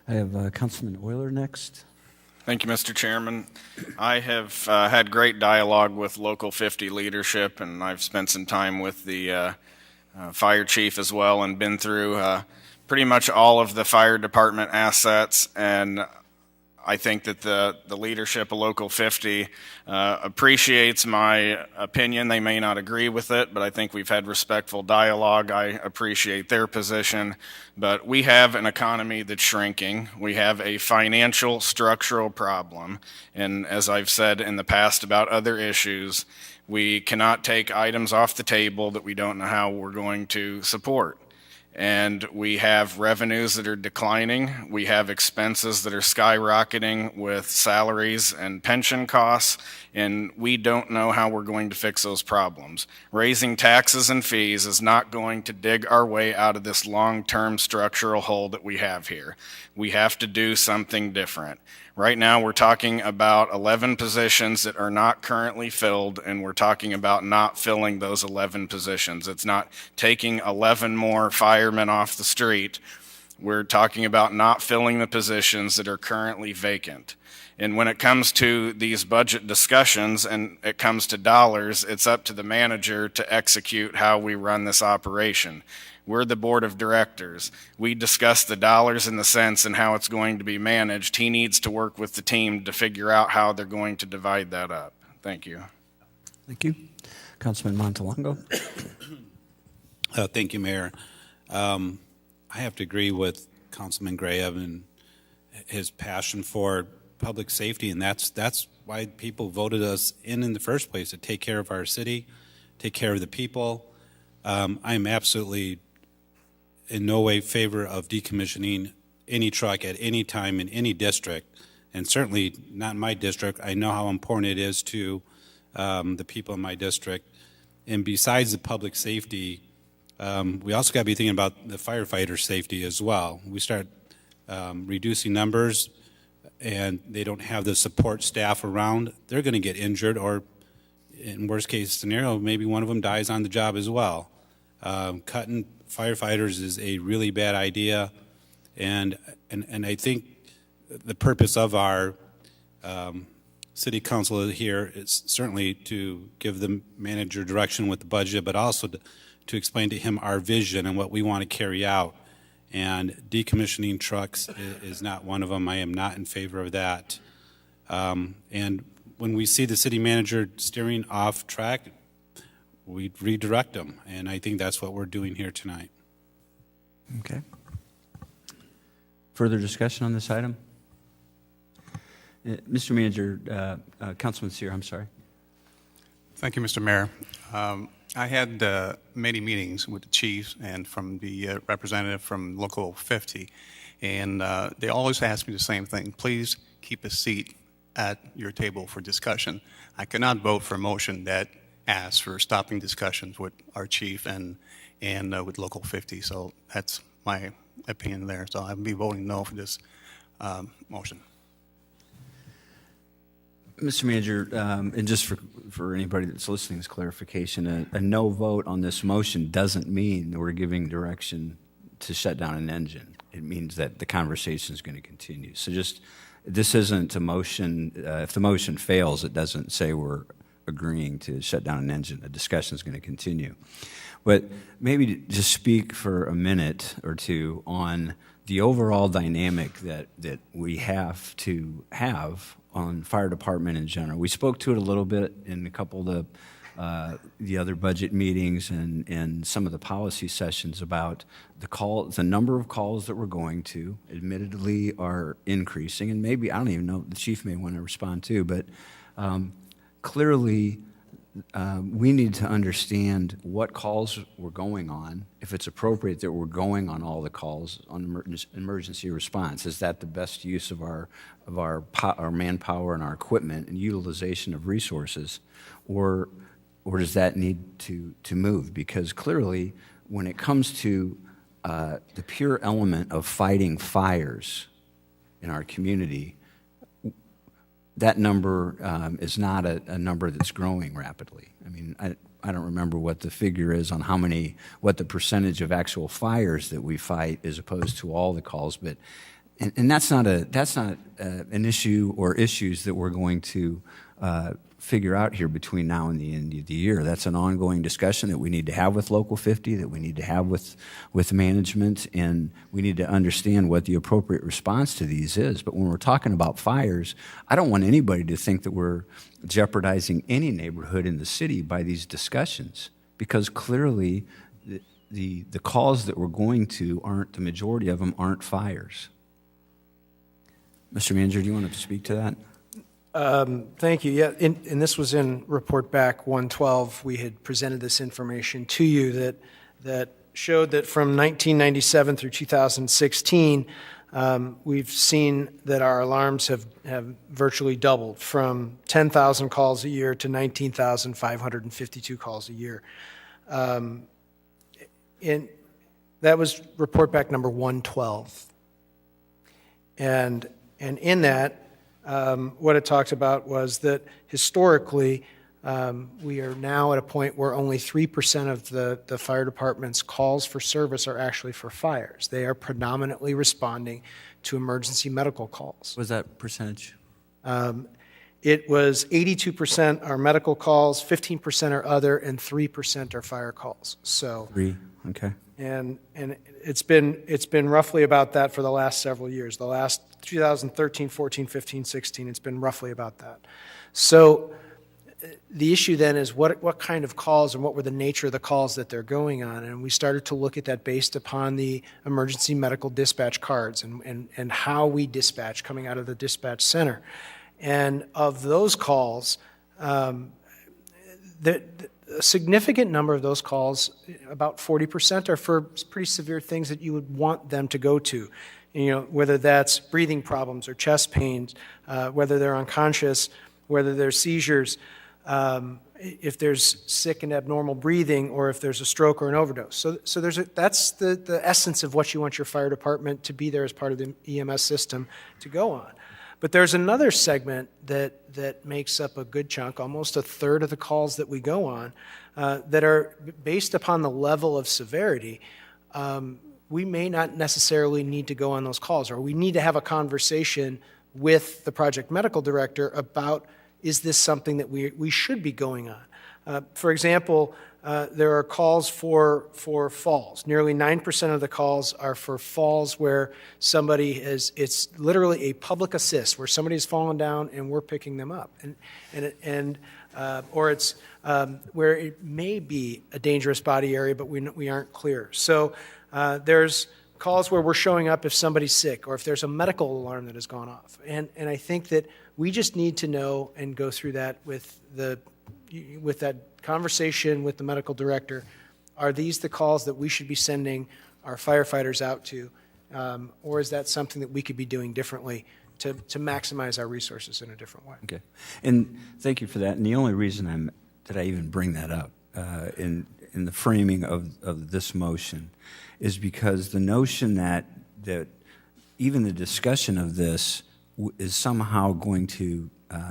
I have Councilman Euler next. Thank you, Mr. Chairman. I have had great dialogue with Local 50 leadership, and I've spent some time with the fire chief as well, and been through pretty much all of the fire department assets, and I think that the leadership of Local 50 appreciates my opinion. They may not agree with it, but I think we've had respectful dialogue. I appreciate their position. But we have an economy that's shrinking. We have a financial structural problem. And as I've said in the past about other issues, we cannot take items off the table that we don't know how we're going to support. And we have revenues that are declining. We have expenses that are skyrocketing with salaries and pension costs, and we don't know how we're going to fix those problems. Raising taxes and fees is not going to dig our way out of this long-term structural hole that we have here. We have to do something different. Right now, we're talking about 11 positions that are not currently filled, and we're talking about not filling those 11 positions. It's not taking 11 more firemen off the street. We're talking about not filling the positions that are currently vacant. And when it comes to these budget discussions and it comes to dollars, it's up to the manager to execute how we run this operation. We're the board of directors. We discuss the dollars and the cents and how it's going to be managed. He needs to work with the team to figure out how they're going to divide that up. Thank you. Thank you. Councilman Montalongo. Thank you, Mayor. I have to agree with Councilman Graham and his passion for public safety, and that's why people voted us in the first place, to take care of our city, take care of the people. I'm absolutely in no way favor of decommissioning any truck at any time in any district, and certainly not in my district. I know how important it is to the people in my district. And besides the public safety, we also got to be thinking about the firefighter safety as well. We start reducing numbers and they don't have the support staff around, they're going to get injured, or in worst case scenario, maybe one of them dies on the job as well. Cutting firefighters is a really bad idea, and I think the purpose of our city council here is certainly to give the manager direction with the budget, but also to explain to him our vision and what we want to carry out. And decommissioning trucks is not one of them. I am not in favor of that. And when we see the city manager steering off track, we redirect them. And I think that's what we're doing here tonight. Okay. Further discussion on this item? Mr. Manager, Councilman Sear, I'm sorry. Thank you, Mr. Mayor. I had many meetings with the chiefs and from the representative from Local 50, and they always ask me the same thing: please keep a seat at your table for discussion. I cannot vote for a motion that asks for stopping discussions with our chief and with Local 50, so that's my opinion there. So I'll be voting no for this motion. Mr. Manager, and just for anybody that's listening, this clarification, a no vote on this motion doesn't mean that we're giving direction to shut down an engine. It means that the conversation is going to continue. So just this isn't a motion, if the motion fails, it doesn't say we're agreeing to shut down an engine. The discussion is going to continue. But maybe just speak for a minute or two on the overall dynamic that we have to have on fire department in general. We spoke to it a little bit in a couple of the other budget meetings and some of the policy sessions about the number of calls that we're going to, admittedly, are increasing. And maybe, I don't even know, the chief may want to respond too, but clearly we need to understand what calls we're going on, if it's appropriate that we're going on all the calls on emergency response. Is that the best use of our manpower and our equipment and utilization of resources, or does that need to move? Because clearly, when it comes to the pure element of fighting fires in our community, that number is not a number that's growing rapidly. I mean, I don't remember what the figure is on what the percentage of actual fires that we fight as opposed to all the calls, but and that's not an issue or issues that we're going to figure out here between now and the end of the year. That's an ongoing discussion that we need to have with Local 50, that we need to have with management, and we need to understand what the appropriate response to these is. But when we're talking about fires, I don't want anybody to think that we're jeopardizing any neighborhood in the city by these discussions, because clearly the calls that we're going to the majority of them aren't fires. Mr. Manager, do you want to speak to that? Thank you. Yeah, and this was in Report Back 112. We had presented this information to you that showed that from 1997 through 2016, we've seen that our alarms have virtually doubled from 10,000 calls a year to 19,552 calls a year. And that was Report Back number 112. And in that, what it talked about was that historically, we are now at a point where only 3% of the fire department's calls for service are actually for fires. They are predominantly responding to emergency medical calls. What was that percentage? It was 82% are medical calls, 15% are other, and 3% are fire calls. So 3, okay. And it's been roughly about that for the last several years. The last 2013, 14, 15, 16, it's been roughly about that. So the issue then is what kind of calls and what were the nature of the calls that they're going on. And we started to look at that based upon the emergency medical dispatch cards and how we dispatch coming out of the dispatch center. And of those calls, a significant number of those calls, about 40%, are for pretty severe things that you would want them to go to. You know, whether that's breathing problems or chest pains, whether they're unconscious, whether there's seizures, if there's sick and abnormal breathing, or if there's a stroke or an overdose. So that's the essence of what you want your fire department to be there as part of the EMS system to go on. But there's another segment that makes up a good chunk, almost a third of the calls that we go on, that are based upon the level of severity. We may not necessarily need to go on those calls, or we need to have a conversation with the project medical director about, is this something that we should be going on? For example, there are calls for falls. Nearly 9% of the calls are for falls where somebody it's literally a public assist, where somebody's fallen down and we're picking them up. Or it's where it may be a dangerous body area, but we aren't clear. So there's calls where we're showing up if somebody's sick or if there's a medical alarm that has gone off. And I think that we just need to know and go through that with that conversation with the medical director. Are these the calls that we should be sending our firefighters out to? Or is that something that we could be doing differently to maximize our resources in a different way? Okay. And thank you for that. And the only reason that I even bring that up in the framing of this motion is because the notion that even the discussion of this is somehow going to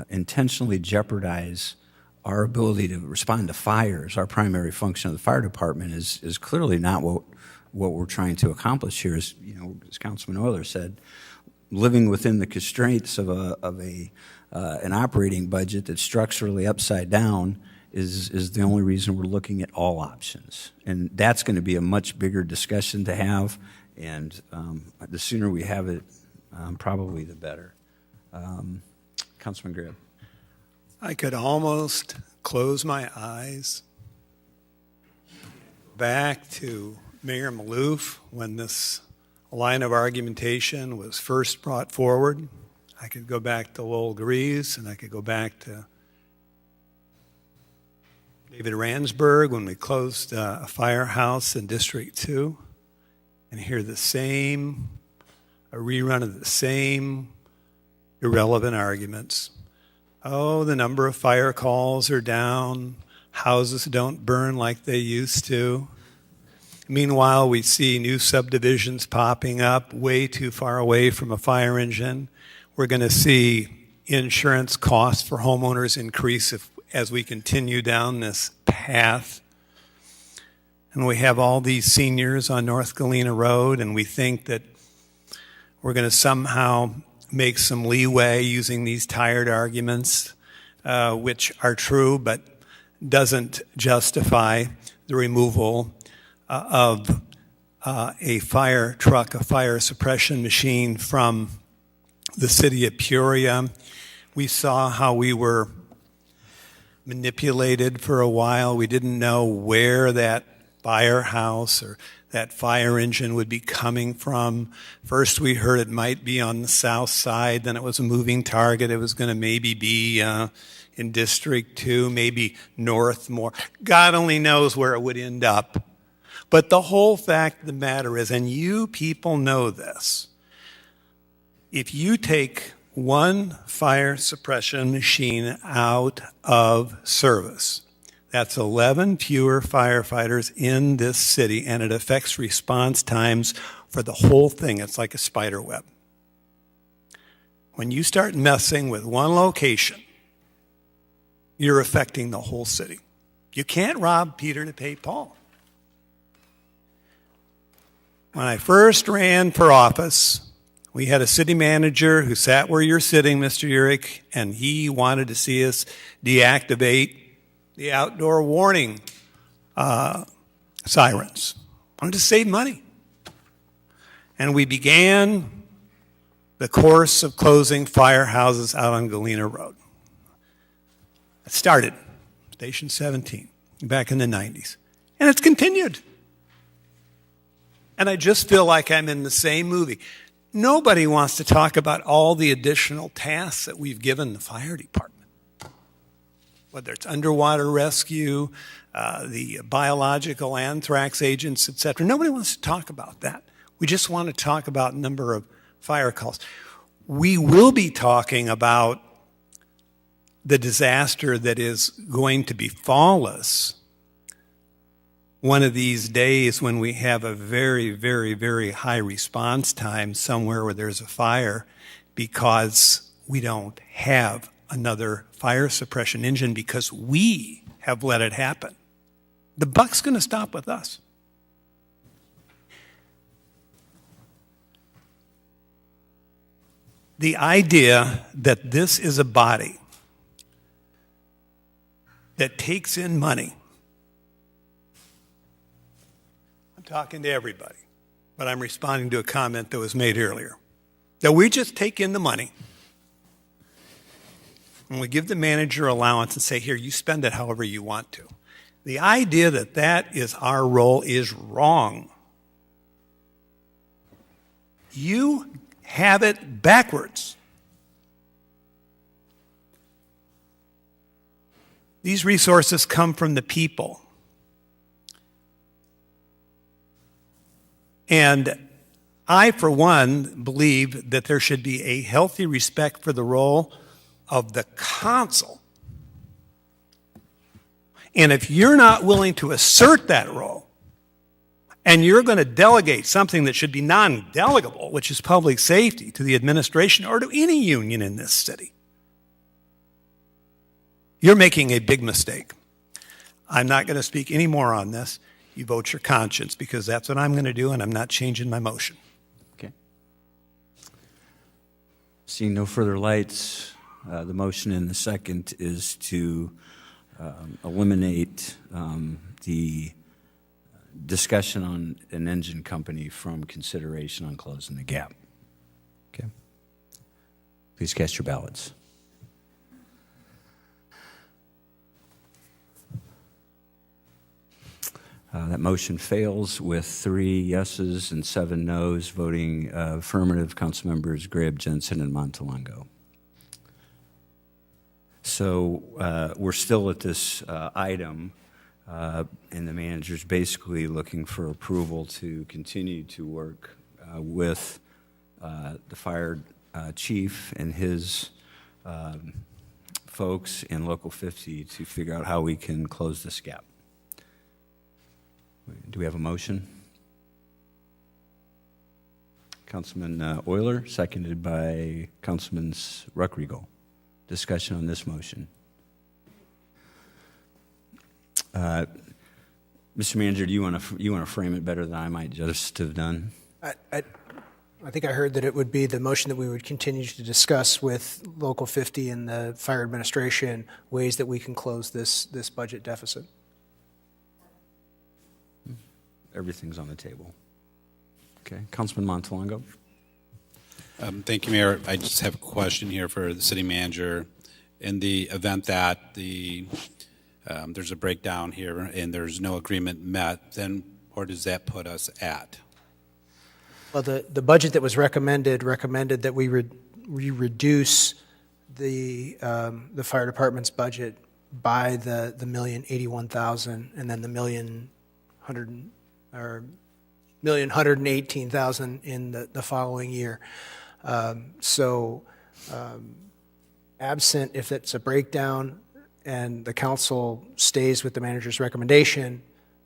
intentionally jeopardize our ability to respond to fires, our primary function of the fire department, is clearly not what we're trying to accomplish here. As Councilman Euler said, living within the constraints of an operating budget that's structurally upside down is the only reason we're looking at all options. And that's going to be a much bigger discussion to have, and the sooner we have it, probably the better. Councilman Greb. I could almost close my eyes back to Mayor Maloof when this line of argumentation was first brought forward. I could go back to Lowell Greaves, and I could go back to David Ransburg when we closed a firehouse in District 2, and hear a rerun of the same irrelevant arguments. Oh, the number of fire calls are down. Houses don't burn like they used to. Meanwhile, we see new subdivisions popping up way too far away from a fire engine. We're going to see insurance costs for homeowners increase as we continue down this path. And we have all these seniors on North Galena Road, and we think that we're going to somehow make some leeway using these tired arguments, which are true, but doesn't justify the removal of a fire truck, a fire suppression machine from the city of Peoria. We saw how we were manipulated for a while. We didn't know where that firehouse or that fire engine would be coming from. First we heard it might be on the south side, then it was a moving target. It was going to maybe be in District 2, maybe north more. God only knows where it would end up. But the whole fact of the matter is, and you people know this, if you take one fire suppression machine out of service, that's 11 fewer firefighters in this city, and it affects response times for the whole thing. It's like a spider web. When you start messing with one location, you're affecting the whole city. You can't rob Peter to pay Paul. When I first ran for office, we had a city manager who sat where you're sitting, Mr. Urick, and he wanted to see us deactivate the outdoor warning sirens. Wanted to save money. And we began the course of closing firehouses out on Galena Road. It started, Station 17, back in the 90s. And it's continued. And I just feel like I'm in the same movie. Nobody wants to talk about all the additional tasks that we've given the fire department. Whether it's underwater rescue, the biological anthrax agents, etc. Nobody wants to talk about that. We just want to talk about number of fire calls. We will be talking about the disaster that is going to befall us one of these days when we have a very, very, very high response time somewhere where there's a fire because we don't have another fire suppression engine because we have let it happen. The buck's going to stop with us. The idea that this is a body that takes in money, I'm talking to everybody, but I'm responding to a comment that was made earlier, that we just take in the money and we give the manager allowance and say, here, you spend it however you want to. The idea that that is our role is wrong. You have it backwards. These resources come from the people. And I, for one, believe that there should be a healthy respect for the role of the council. And if you're not willing to assert that role, and you're going to delegate something that should be non-delegable, which is public safety, to the administration or to any union in this city, you're making a big mistake. I'm not going to speak any more on this. You vote your conscience, because that's what I'm going to do, and I'm not changing my motion. Okay. Seeing no further lights, the motion in the second is to eliminate the discussion on an engine company from consideration on closing the gap. Okay. Please cast your ballots. That motion fails with 3 yeses and 7 noes, voting affirmative, council members Graeb, Jensen, and Montalongo. So we're still at this item, and the manager's basically looking for approval to continue to work with the fire chief and his folks in Local 50 to figure out how we can close this gap. Do we have a motion? Councilman Euler, seconded by Councilman Ruckriegel. Discussion on this motion. Mr. Manager, do you want to frame it better than I might just have done? I think I heard that it would be the motion that we would continue to discuss with Local 50 and the fire administration ways that we can close this budget deficit. Everything's on the table. Okay. Councilman Montalongo. Thank you, Mayor. I just have a question here for the city manager. In the event that there's a breakdown here and there's no agreement met, then where does that put us at? Well, the budget that was recommended that we reduce the fire department's budget by the $1,081,000 and then the $1,118,000 in the following year. Absent if it's a breakdown and the council stays with the manager's recommendation,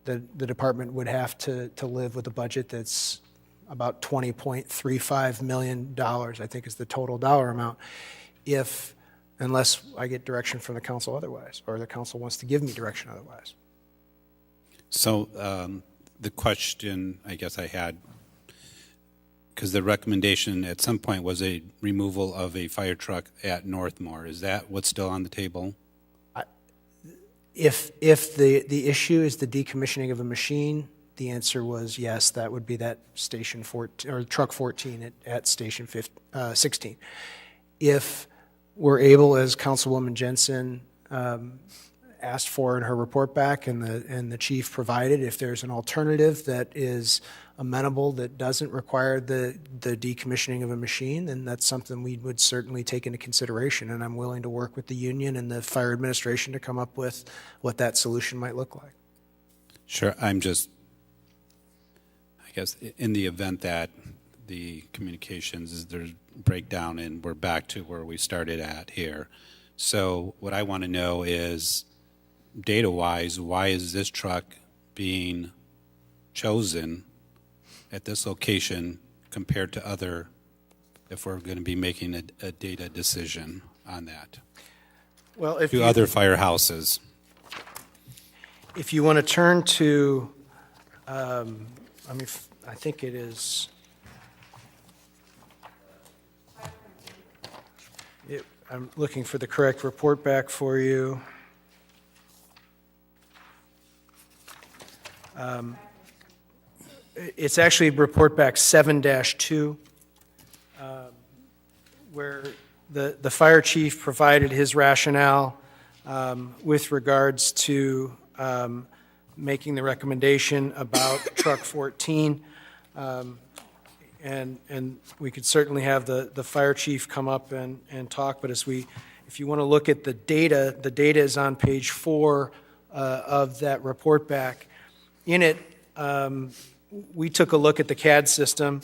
the department would have to live with a budget that's about $20.35 million, I think is the total dollar amount, unless I get direction from the council otherwise, or the council wants to give me direction otherwise. So the question I guess I had, because the recommendation at some point was a removal of a fire truck at Northmore. Is that what's still on the table? If the issue is the decommissioning of a machine, the answer was yes, that would be that station 14, or truck 14 at station 16. If we're able, as Councilwoman Jensen asked for in her report back and the chief provided, if there's an alternative that is amenable that doesn't require the decommissioning of a machine, then that's something we would certainly take into consideration, and I'm willing to work with the union and the fire administration to come up with what that solution might look like. Sure. I'm just, I guess, in the event that the communications is there's breakdown and we're back to where we started at here. So what I want to know is, data-wise, why is this truck being chosen at this location compared to other, if we're going to be making a data decision on that? Well, if to other firehouses. If you want to turn to, I think it is, I'm looking for the correct report back for you. It's actually report back 7-2, where the fire chief provided his rationale with regards to making the recommendation about truck 14. And we could certainly have the fire chief come up and talk, but if you want to look at the data is on page 4 of that report back. In it, we took a look at the CAD system.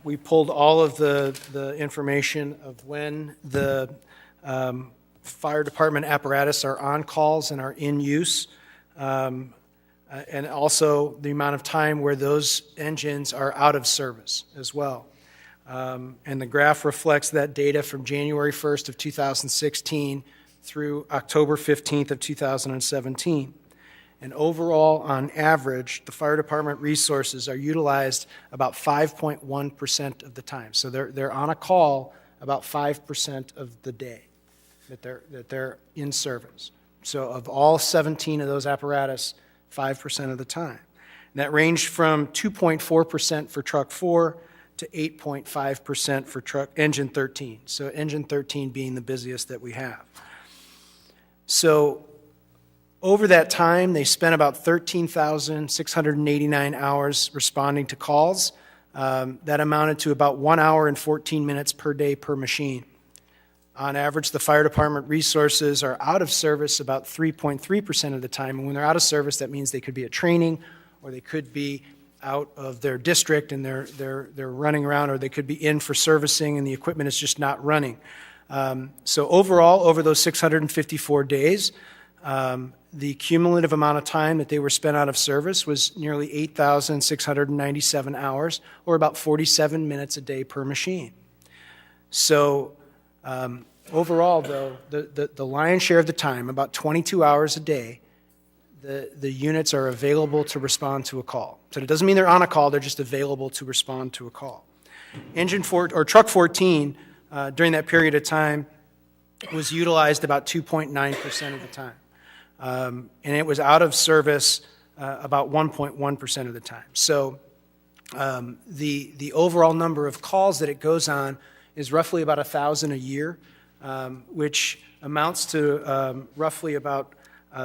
We pulled all of the information of when the fire department apparatus are on calls and are in use, and also the amount of time where those engines are out of service as well. And the graph reflects that data from January 1st of 2016 through October 15th of 2017. And overall, on average, the fire department resources are utilized about 5.1% of the time. So they're on a call about 5% of the day that they're in service. So of all 17 of those apparatus, 5% of the time. And that ranged from 2.4% for truck 4 to 8.5% for truck engine 13. So engine 13 being the busiest that we have. So over that time, they spent about 13,689 hours responding to calls. That amounted to about 1 hour and 14 minutes per day per machine. On average, the fire department resources are out of service about 3.3% of the time. And when they're out of service, that means they could be at training, or they could be out of their district and they're running around, or they could be in for servicing and the equipment is just not running. So overall, over those 654 days, the cumulative amount of time that they were spent out of service was nearly 8,697 hours, or about 47 minutes a day per machine. So overall, though, the lion's share of the time, about 22 hours a day, the units are available to respond to a call. So it doesn't mean they're on a call, they're just available to respond to a call. Truck 14, during that period of time, was utilized about 2.9% of the time. And it was out of service about 1.1% of the time. So the overall number of calls that it goes on is roughly about 1,000 a year, which amounts to roughly about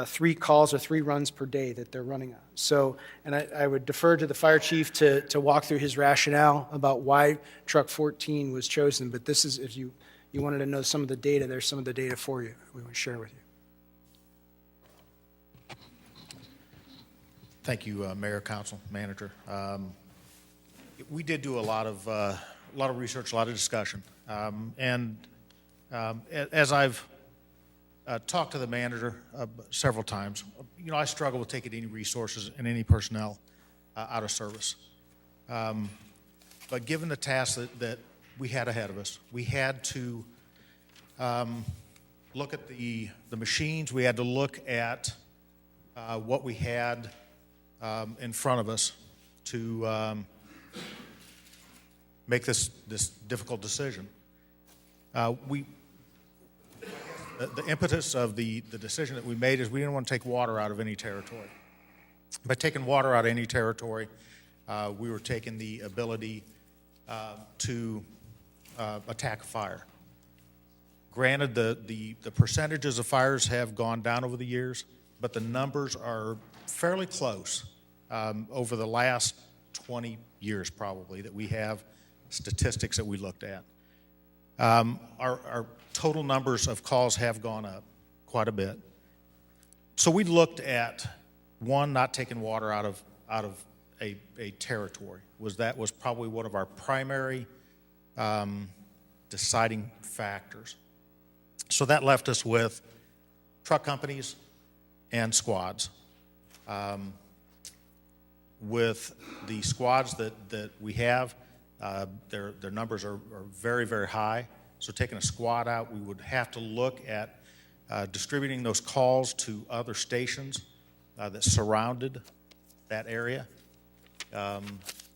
3 calls or 3 runs per day that they're running on. So, and I would defer to the fire chief to walk through his rationale about why truck 14 was chosen. But this is, if you wanted to know some of the data, there's some of the data for you we would share with you. Thank you, Mayor, Council, Manager. We did do a lot of research, a lot of discussion, as I've talked to the manager several times, I struggle with taking any resources and any personnel out of service. But given the task that we had ahead of us, we had to look at the machines. We had to look at what we had in front of us to make this difficult decision. The impetus of the decision that we made is we didn't want to take water out of any territory. By taking water out of any territory, we were taking the ability to attack a fire. Granted, the percentages of fires have gone down over the years, but the numbers are fairly close over the last 20 years probably that we have statistics that we looked at. Our total numbers of calls have gone up quite a bit. So we looked at, one, not taking water out of a territory. That was probably one of our primary deciding factors. So that left us with truck companies and squads. With the squads that we have, their numbers are very, very high. So taking a squad out, we would have to look at distributing those calls to other stations that surrounded that area.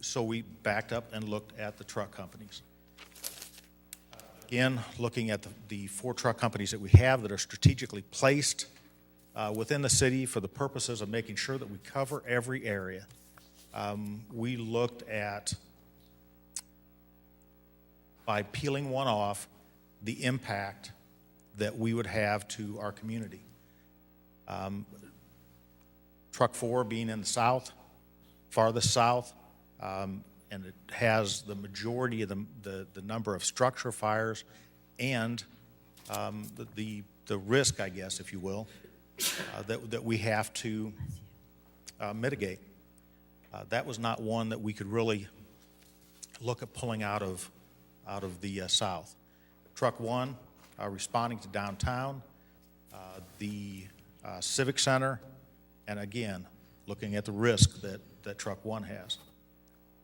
So we backed up and looked at the truck companies. Again, looking at the 4 truck companies that we have that are strategically placed within the city for the purposes of making sure that we cover every area. We looked at, by peeling one off, the impact that we would have to our community. Truck 4 being in the south, farthest south, and it has the majority of the number of structure fires and the risk, I guess, if you will, that we have to mitigate. That was not one that we could really look at pulling out of the south. Truck 1 responding to downtown, the Civic Center, and again, looking at the risk that Truck 1 has.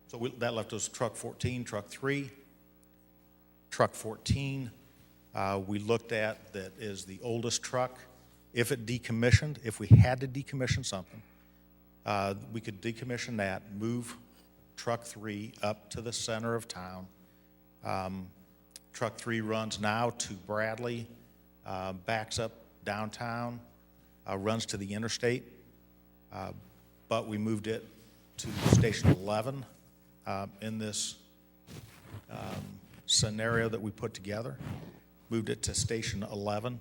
So that left us Truck 14, Truck 3. Truck 14, we looked at that is the oldest truck. If it decommissioned, if we had to decommission something, we could decommission that, move Truck 3 up to the center of town, Truck 3 runs now to Bradley, backs up downtown, runs to the interstate, but we moved it to Station 11 in this scenario that we put together. Moved it to Station 11.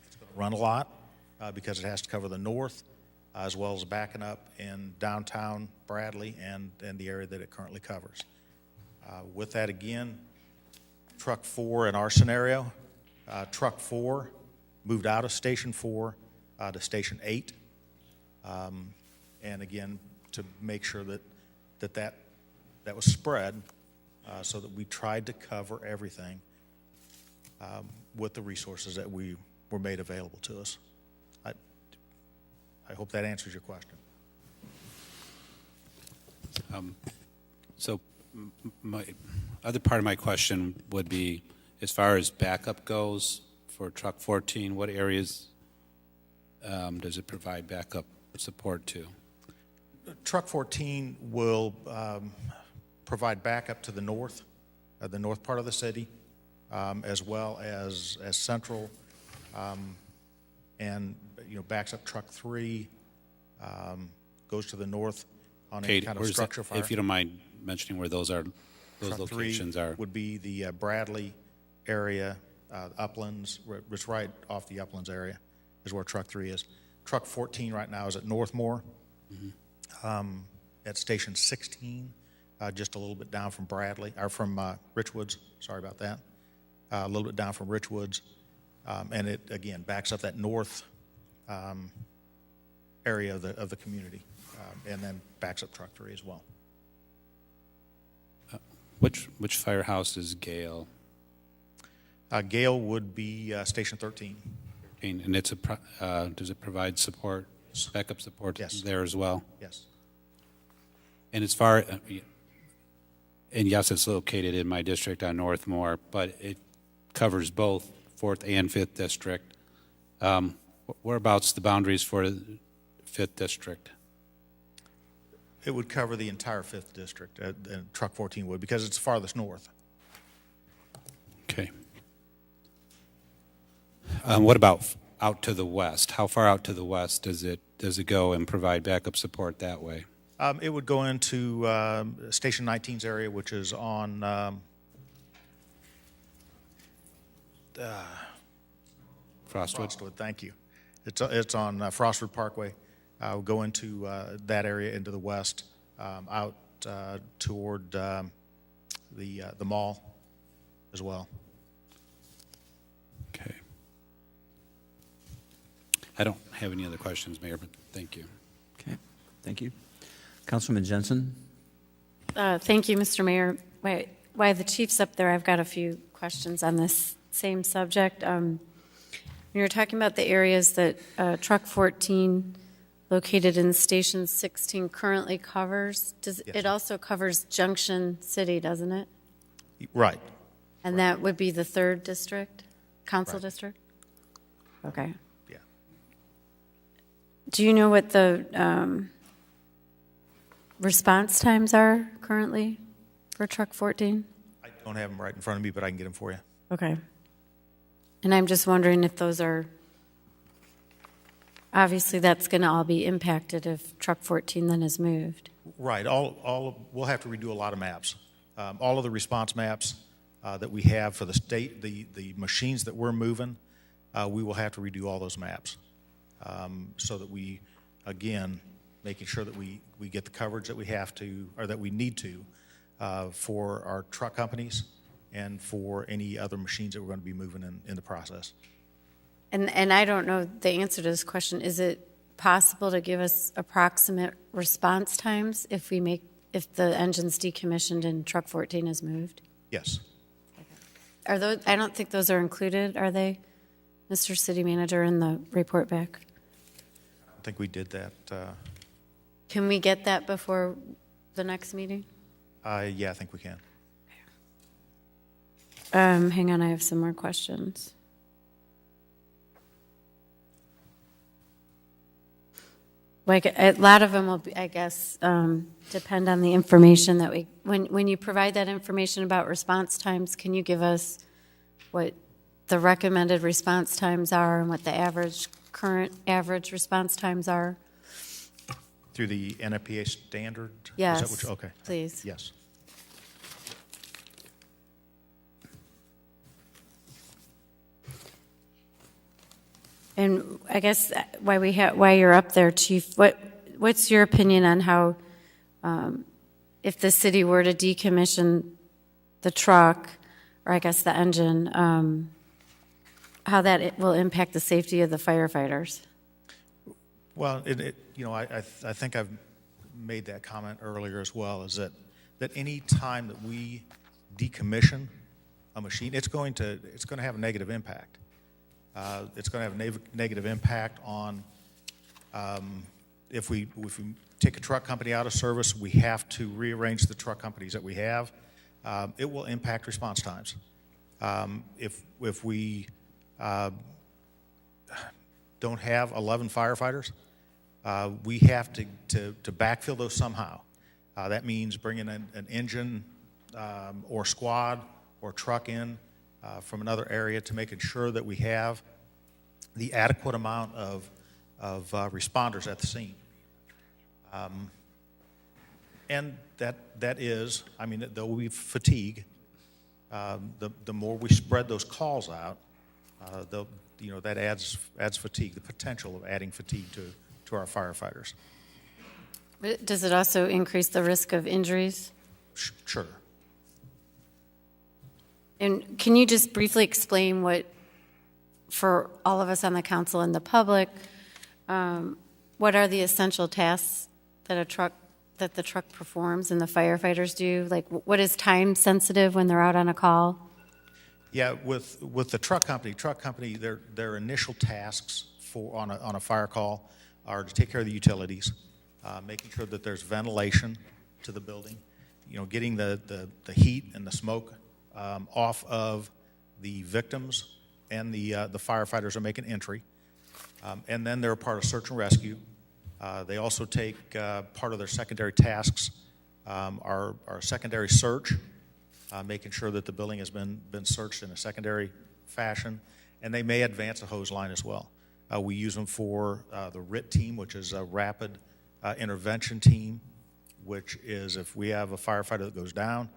It's going to run a lot because it has to cover the north, as well as backing up in downtown Bradley and the area that it currently covers. With that, again, Truck 4 in our scenario, Truck 4 moved out of Station 4 to Station 8. And again, to make sure that was spread so that we tried to cover everything with the resources that were made available to us. I hope that answers your question. So my other part of my question would be, as far as backup goes for Truck 14, what areas does it provide backup support to? Truck 14 will provide backup to the north part of the city, as well as central, and backs up Truck 3, goes to the north on any kind of structure fire. If you don't mind mentioning where those locations are. Would be the Bradley area, Uplands. It's right off the Uplands area is where Truck 3 is. Truck 14 right now is at Northmore, at Station 16, just a little bit down from Bradley, or from Richwoods. Sorry about that. A little bit down from Richwoods. And it, again, backs up that north area of the community, and then backs up Truck 3 as well. Which firehouse is Gale? Gale would be Station 13. And it's does it provide support, backup support there as well? Yes. And and yes, it's located in my district on Northmore, but it covers both 4th and 5th District. Whereabouts the boundaries for the 5th District? It would cover the entire 5th District, and Truck 14 would, because it's farthest north. Okay. What about out to the west? How far out to the west does it go and provide backup support that way? It would go into Station 19's area, which is on Frostwood. Thank you. It's on Frostwood Parkway. We'll go into that area into the west, out toward the mall as well. Okay. I don't have any other questions, Mayor, but thank you. Okay, thank you. Councilman Jensen? Thank you, Mr. Mayor. While the chief's up there, I've got a few questions on this same subject. When you were talking about the areas that Truck 14 located in Station 16 currently covers, it also covers Junction City, doesn't it? Right. And that would be the 3rd district, council district? Okay. Yeah. Do you know what the response times are currently for Truck 14? I don't have them right in front of me, but I can get them for you. Okay. And I'm just wondering if those are, obviously that's going to all be impacted if Truck 14 then is moved. Right. We'll have to redo a lot of maps. All of the response maps that we have for the state, the machines that we're moving, we will have to redo all those maps so that we, again, making sure that we get the coverage that we have to, or that we need to, for our truck companies and for any other machines that we're going to be moving in the process. And I don't know the answer to this question. Is it possible to give us approximate response times if the engine's decommissioned and Truck 14 is moved? Yes. Are those? I don't think those are included, are they, Mr. City Manager, in the report back? I think we did that. Can we get that before the next meeting? Yeah, I think we can. Hang on, I have some more questions. like, a lot of them will be, I guess, depend on the information that when you provide that information about response times, can you give us what the recommended response times are and what the current average response times are? Through the NFPA standard? Yes, Is that what okay. please. Yes. And I guess why you're up there, Chief, what's your opinion on how, if the city were to decommission the truck, or I guess the engine, how it will impact the safety of the firefighters? Well, I think I've made that comment earlier as well, is that any time that we decommission a machine, it's going to have a negative impact. It's going to have a negative impact on if we take a truck company out of service, we have to rearrange the truck companies that we have. It will impact response times. If we don't have 11 firefighters, we have to backfill those somehow. That means bringing an engine or squad or truck in from another area to making sure that we have the adequate amount of responders at the scene. And that is, I mean, there will be fatigue. The more we spread those calls out, that adds fatigue, the potential of adding fatigue to our firefighters. But does it also increase the risk of injuries? Sure. And can you just briefly explain for all of us on the council and the public, what are the essential tasks that the truck performs and the firefighters do? Like, what is time sensitive when they're out on a call? Yeah, with the truck company, their initial tasks on a fire call are to take care of the utilities, making sure that there's ventilation to the building, getting the heat and the smoke off of the victims, and the firefighters are making entry. And then they're a part of search and rescue. They also take part of their secondary tasks, our secondary search, making sure that the building has been searched in a secondary fashion, and they may advance a hose line as well. We use them for the RIT team, which is a rapid intervention team, which is if we have a firefighter that goes down,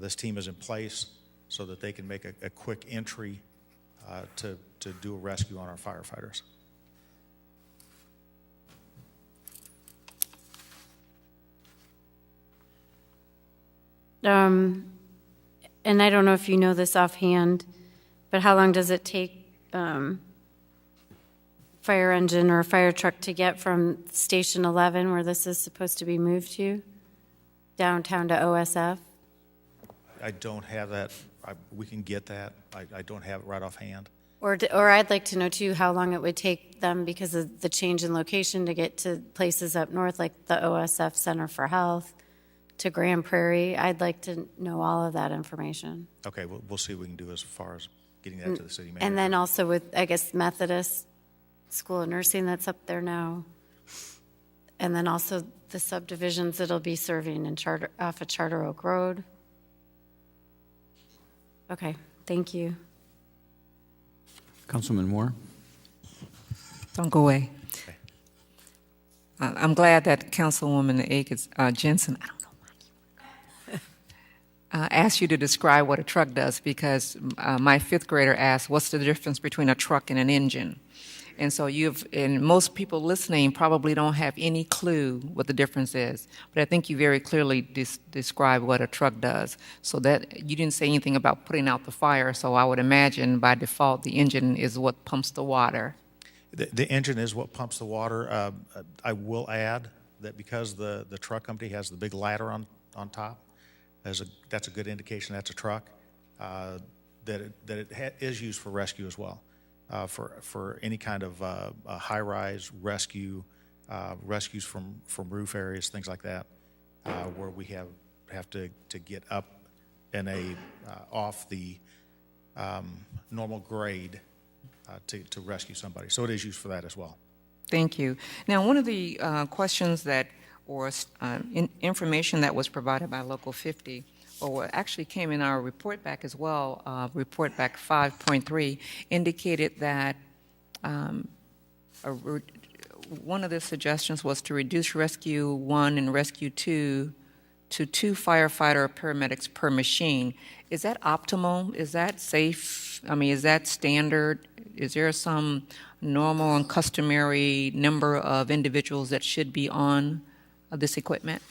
this team is in place so that they can make a quick entry to do a rescue on our firefighters. And I don't know if you know this offhand, but how long does it take fire engine or a fire truck to get from Station 11, where this is supposed to be moved to, downtown to OSF? I don't have that. We can get that. I don't have it right offhand. Or I'd like to know, too, how long it would take them because of the change in location to get to places up north, like the OSF Center for Health, to Grand Prairie. I'd like to know all of that information. Okay, we'll see what we can do as far as getting that to the city manager. And then also with, I guess, Methodist School of Nursing that's up there now. And then also the subdivisions that'll be serving off of Charter Oak Road. Okay, thank you. Councilman Moore? Don't go away. Okay. I'm glad that Councilwoman Jensen, I don't know why, asked you to describe what a truck does, because my fifth grader asked, what's the difference between a truck and an engine? And so and most people listening probably don't have any clue what the difference is. But I think you very clearly described what a truck does. So that you didn't say anything about putting out the fire, so I would imagine by default the engine is what pumps the water. The engine is what pumps the water. I will add that because the truck company has the big ladder on top, that's a good indication that's a truck, that it is used for rescue as well. For any kind of high-rise rescue, rescues from roof areas, things like that, where we have to get up in off the normal grade to rescue somebody. So it is used for that as well. Thank you. Now, one of the questions that, or information that was provided by Local 50, or what actually came in our report back as well, report back 5.3, indicated that one of the suggestions was to reduce Rescue 1 and Rescue 2 to 2 firefighter or paramedics per machine. Is that optimal? Is that safe? I mean, is that standard? Is there some normal and customary number of individuals that should be on this equipment?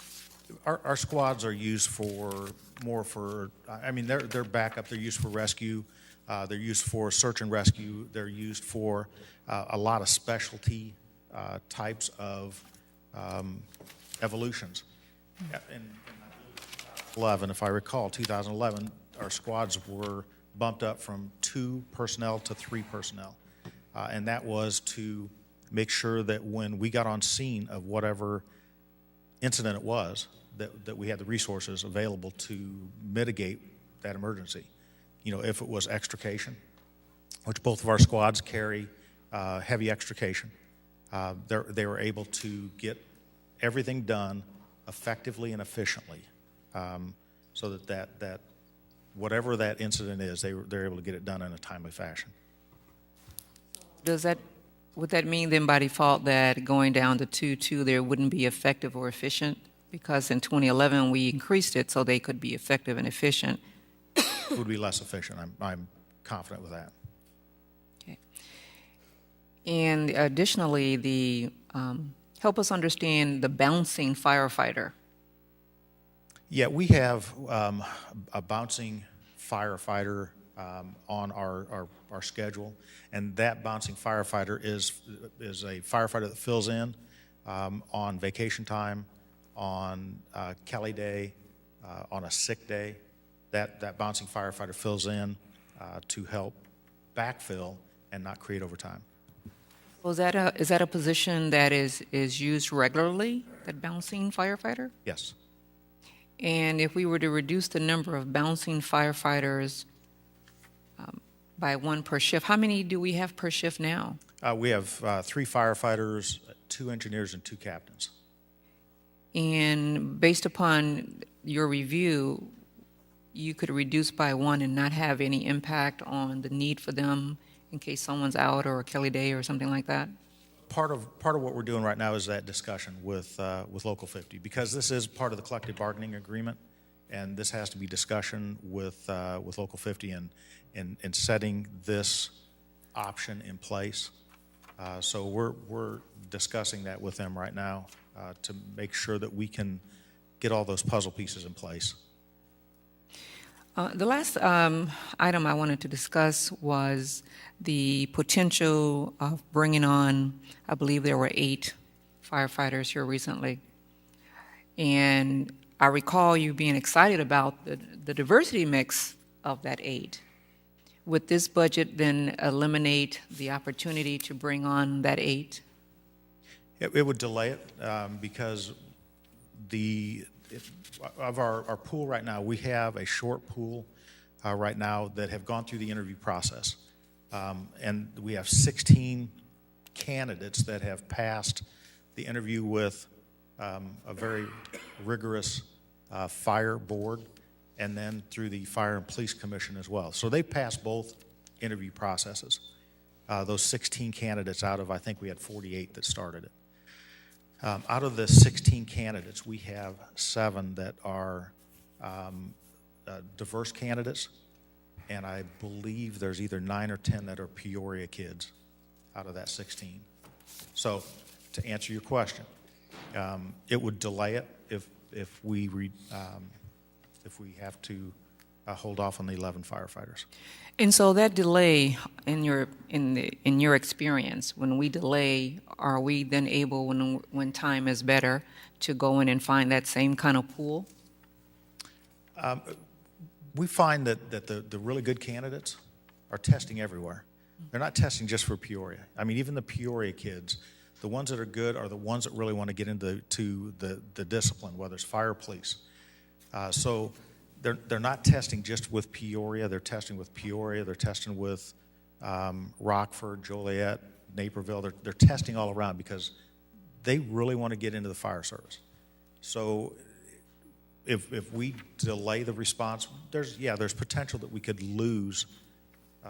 Our squads are used for more for, I mean, they're backup, they're used for rescue, they're used for search and rescue, they're used for a lot of specialty types of evolutions. In 2011, if I recall, 2011, our squads were bumped up from 2 personnel to 3 personnel. And that was to make sure that when we got on scene of whatever incident it was, that we had the resources available to mitigate that emergency. You know, if it was extrication, which both of our squads carry heavy extrication, they were able to get everything done effectively and efficiently, so that whatever that incident is, they're able to get it done in a timely fashion. Would that mean then by default that going down to 2-2 there wouldn't be effective or efficient? Because in 2011 we increased it so they could be effective and efficient. It would be less efficient. I'm confident with that. Okay. And additionally, help us understand the bouncing firefighter. Yeah, we have a bouncing firefighter on our schedule, and that bouncing firefighter is a firefighter that fills in on vacation time, on Kelly Day, on a sick day. That bouncing firefighter fills in to help backfill and not create overtime. Well, is that a position that is used regularly, that bouncing firefighter? Yes. And if we were to reduce the number of bouncing firefighters by 1 per shift, how many do we have per shift now? We have 3 firefighters, 2 engineers, and 2 captains. And based upon your review, you could reduce by 1 and not have any impact on the need for them in case someone's out or a Kelly Day or something like that? Part of what we're doing right now is that discussion with Local 50, because this is part of the collective bargaining agreement, and this has to be discussion with Local 50 and setting this option in place. So we're discussing that with them right now to make sure that we can get all those puzzle pieces in place. The last item I wanted to discuss was the potential of bringing on, I believe there were 8 firefighters here recently. And I recall you being excited about the diversity mix of that 8. Would this budget then eliminate the opportunity to bring on that 8? It would delay it because of our pool right now, we have a short pool right now that have gone through the interview process. And we have 16 candidates that have passed the interview with a very rigorous fire board, and then through the Fire and Police Commission as well. So they passed both interview processes. Those 16 candidates out of, I think we had 48 that started it. Out of the 16 candidates, we have 7 that are diverse candidates, and I believe there's either 9 or 10 that are Peoria kids out of that 16. So to answer your question, it would delay it if we have to hold off on the 11 firefighters. And so that delay, in your experience, when we delay, are we then able, when time is better, to go in and find that same kind of pool? We find that the really good candidates are testing everywhere. They're not testing just for Peoria. I mean, even the Peoria kids, the ones that are good are the ones that really want to get into the discipline, whether it's fire or police. So they're not testing just with Peoria. They're testing with Peoria. They're testing with Rockford, Joliet, Naperville. They're testing all around because they really want to get into the fire service. So if we delay the response, there's potential that we could lose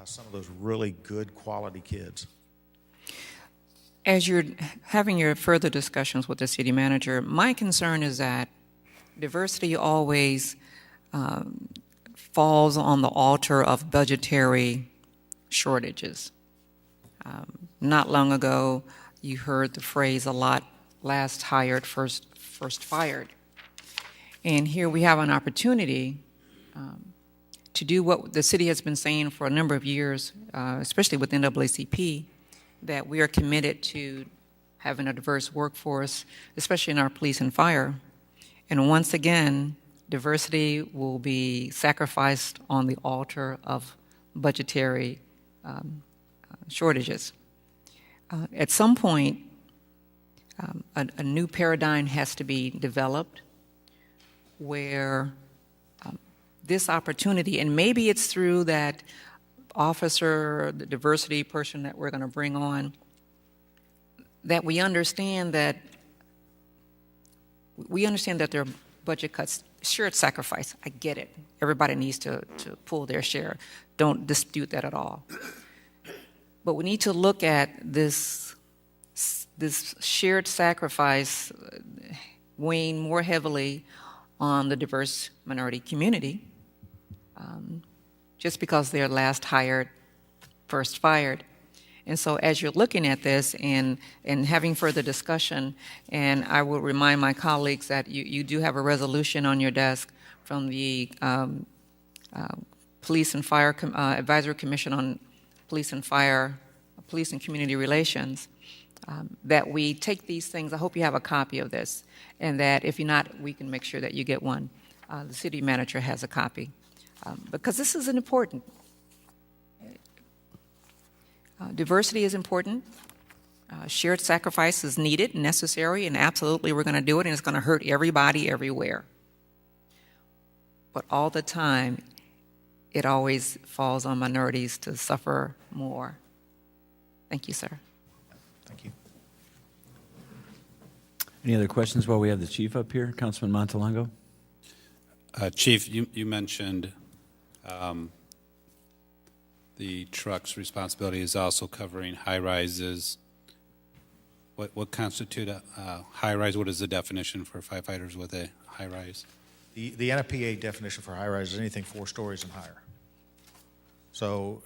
some of those really good quality kids. As you're having your further discussions with the city manager, my concern is that diversity always falls on the altar of budgetary shortages. Not long ago, you heard the phrase a lot, last hired, first fired. And here we have an opportunity to do what the city has been saying for a number of years, especially with NAACP, that we are committed to having a diverse workforce, especially in our police and fire. And once again, diversity will be sacrificed on the altar of budgetary shortages. At some point, a new paradigm has to be developed where this opportunity, and maybe it's through that officer, the diversity person that we're going to bring on, that we understand that there are budget cuts. Sure, it's sacrifice. I get it. Everybody needs to pull their share. Don't dispute that at all. But we need to look at this shared sacrifice weighing more heavily on the diverse minority community, just because they're last hired, first fired. And so as you're looking at this and having further discussion, and I will remind my colleagues that you do have a resolution on your desk from the Police and Fire Advisory Commission on Police and Fire, Police and Community Relations, that we take these things. I hope you have a copy of this, and that if you're not, we can make sure that you get one. The city manager has a copy, because this is an important. Diversity is important. Shared sacrifice is needed, necessary, and absolutely we're going to do it, and it's going to hurt everybody everywhere. But all the time, it always falls on minorities to suffer more. Thank you, sir. Thank you. Any other questions while we have the chief up here? Councilman Montalongo? Chief, you mentioned the truck's responsibility is also covering high-rises. What constitute a high-rise? What is the definition for firefighters with a high-rise? The NFPA definition for high-rise is anything 4 stories and higher. So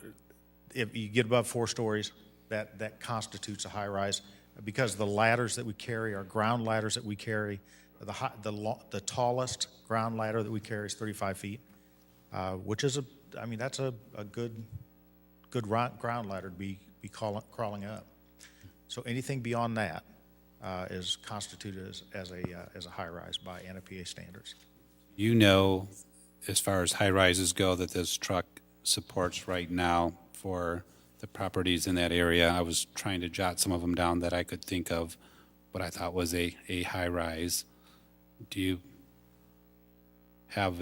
if you get above 4 stories, that constitutes a high-rise. Because the ladders that we carry are ground ladders that we carry. The tallest ground ladder that we carry is 35 feet, which is that's a good ground ladder to be crawling up. So anything beyond that is constituted as a high rise by NFPA standards. You know, as far as high rises go, that this truck supports right now for the properties in that area. I was trying to jot some of them down that I could think of what I thought was a high rise. Do you have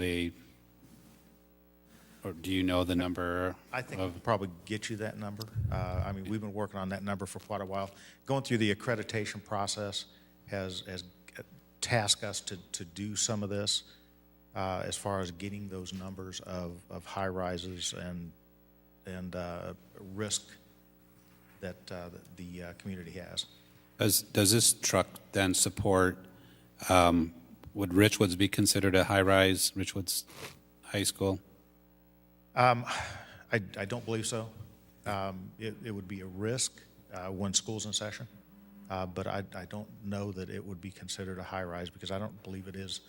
or do you know the number? I think we'll probably get you that number. We've been working on that number for quite a while. Going through the accreditation process has tasked us to do some of this as far as getting those numbers of high rises and risk that the community has. Does this truck then support, would Richwoods be considered a high-rise, Richwoods High School? I don't believe so. It would be a risk when school's in session, but I don't know that it would be considered a high-rise because I don't believe it is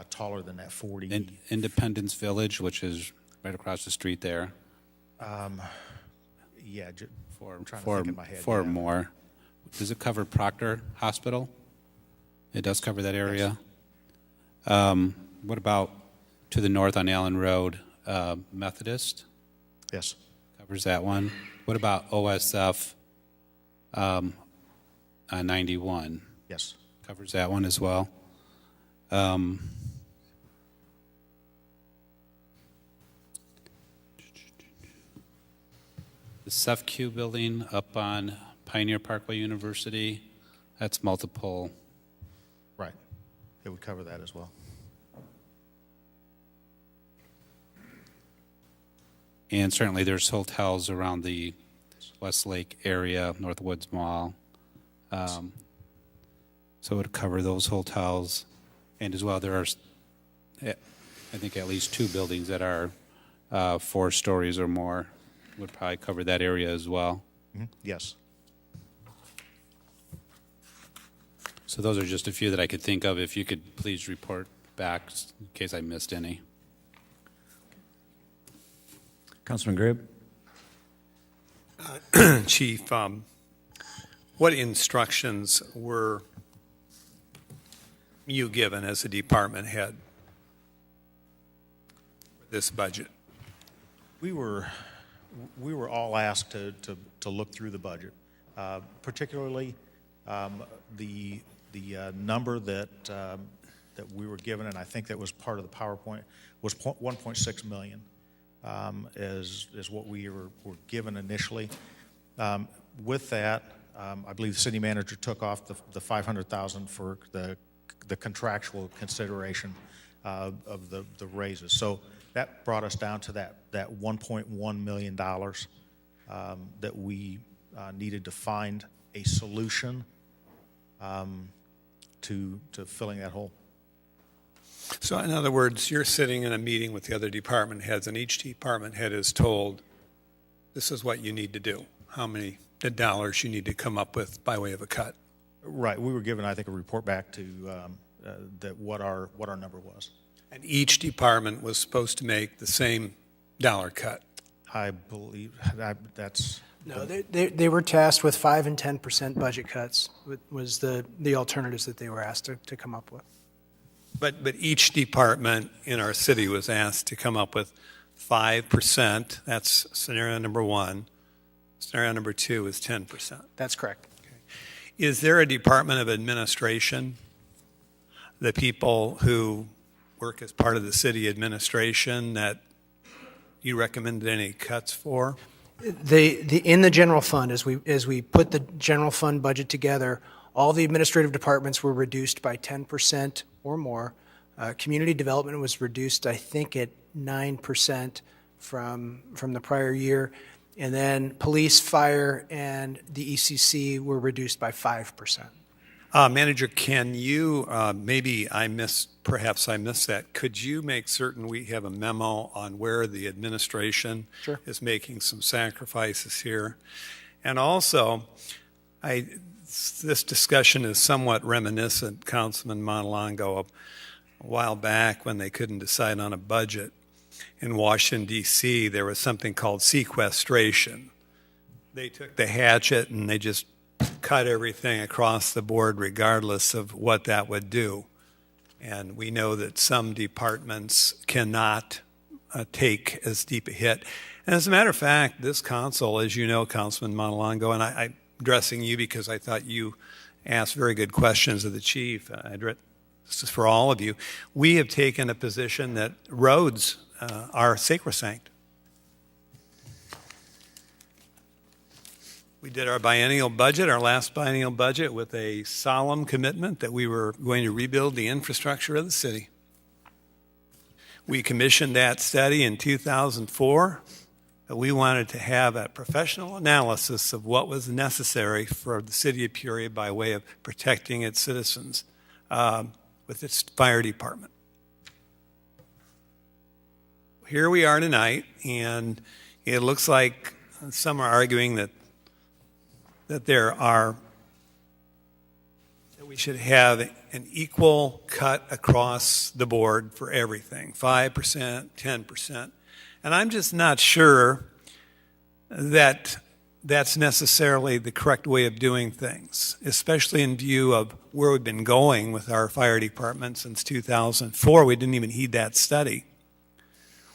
taller than that 40. Independence Village, which is right across the street there. Yeah, I'm trying to think in my head. Four more. Does it cover Proctor Hospital? It does cover that area. Yes. What about to the north on Allen Road, Methodist? Yes. Covers that one. What about OSF on 91? Yes. Covers that one as well. The SEFQ building up on Pioneer Parkway University. That's multiple. Right. It would cover that as well. And certainly there's hotels around the Westlake area, Northwoods Mall. So it would cover those hotels. And as well, there are, I think, at least 2 buildings that are 4 stories or more. Would probably cover that area as well. Yes. So those are just a few that I could think of. If you could please report back in case I missed any. Councilman Grabe? Chief, what instructions were you given as a department head for this budget? We were all asked to look through the budget, particularly the number that we were given, and I think that was part of the PowerPoint, was 1.6 million. Is what we were given initially. With that, I believe the city manager took off the 500,000 for the contractual consideration of the raises. So that brought us down to that $1.1 million that we needed to find a solution to filling that hole. So in other words, you're sitting in a meeting with the other department heads, and each department head is told, this is what you need to do, how many dollars you need to come up with by way of a cut. Right. We were given, I think, a report back to that what our number was. And each department was supposed to make the same dollar cut. I believe that's... No, they were tasked with 5 and 10% budget cuts, was the alternatives that they were asked to come up with. But each department in our city was asked to come up with 5%. That's scenario number 1. Scenario number 2 is 10%. That's correct. Okay. Is there a Department of Administration, the people who work as part of the city administration, that you recommended any cuts for? In the general fund, as we put the general fund budget together, all the administrative departments were reduced by 10% or more. Community development was reduced, I think, at 9% from the prior year. And then police, fire, and the ECC were reduced by 5%. Manager, can you, perhaps I missed that. Could you make certain we have a memo on where the administration is making some sacrifices here? And also, this discussion is somewhat reminiscent, Councilman Montalongo, a while back when they couldn't decide on a budget. In Washington, D.C., there was something called sequestration. They took the hatchet and they just cut everything across the board regardless of what that would do. And we know that some departments cannot take as deep a hit. And as a matter of fact, this council, as you know, Councilman Montalongo, and I'm addressing you because I thought you asked very good questions of the chief. This is for all of you. We have taken a position that roads are sacrosanct. We did our biennial budget, our last biennial budget, with a solemn commitment that we were going to rebuild the infrastructure of the city. We commissioned that study in 2004. We wanted to have a professional analysis of what was necessary for the city of Peoria by way of protecting its citizens with its fire department. Here we are tonight, and it looks like some are arguing that we should have an equal cut across the board for everything, 5%, 10%. And I'm just not sure that that's necessarily the correct way of doing things, especially in view of where we've been going with our fire department since 2004. We didn't even heed that study.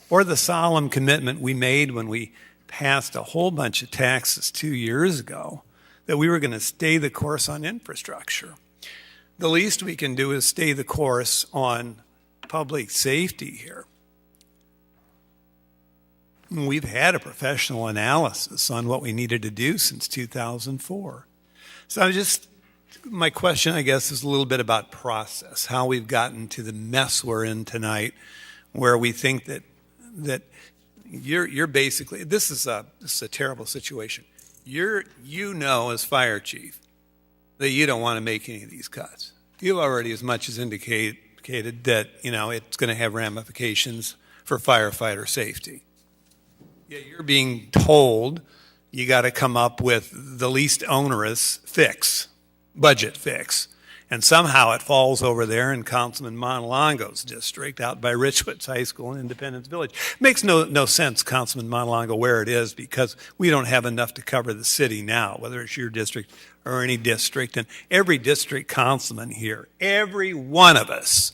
Or the solemn commitment we made when we passed a whole bunch of taxes 2 years ago that we were going to stay the course on infrastructure. The least we can do is stay the course on public safety here. We've had a professional analysis on what we needed to do since 2004. So my question, I guess, is a little bit about process, how we've gotten to the mess we're in tonight, where we think that you're basically, this is a terrible situation. You know, as fire chief, that you don't want to make any of these cuts. You've already as much as indicated that, it's going to have ramifications for firefighter safety. Yeah, you're being told you got to come up with the least onerous budget fix. And somehow it falls over there in Councilman Montalongo's district out by Richwoods High School in Independence Village. Makes no sense, Councilman Montalongo, where it is, because we don't have enough to cover the city now, whether it's your district or any district. And every district councilman here, every one of us,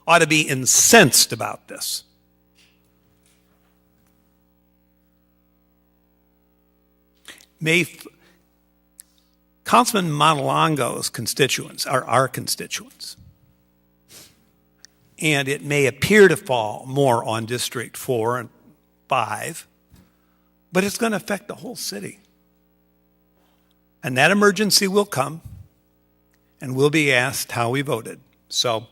ought to be incensed about this. Councilman Montalongo's constituents are our constituents. And it may appear to fall more on District 4 and 5, but it's going to affect the whole city. And that emergency will come, and we'll be asked how we voted. So,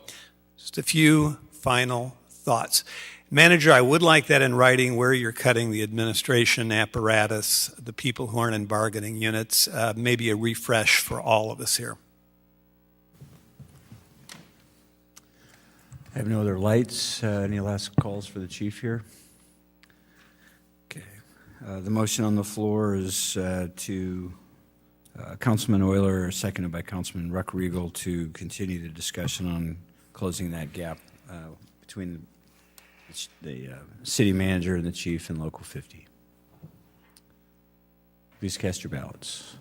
just a few final thoughts. Manager, I would like that in writing where you're cutting the administration apparatus, the people who aren't in bargaining units, maybe a refresh for all of us here. I have no other lights. Any last calls for the chief here? Okay. The motion on the floor is to Councilman Euler, seconded by Councilman Ruckriegel, to continue the discussion on closing that gap between the city manager and the chief in Local 50. Please cast your ballots.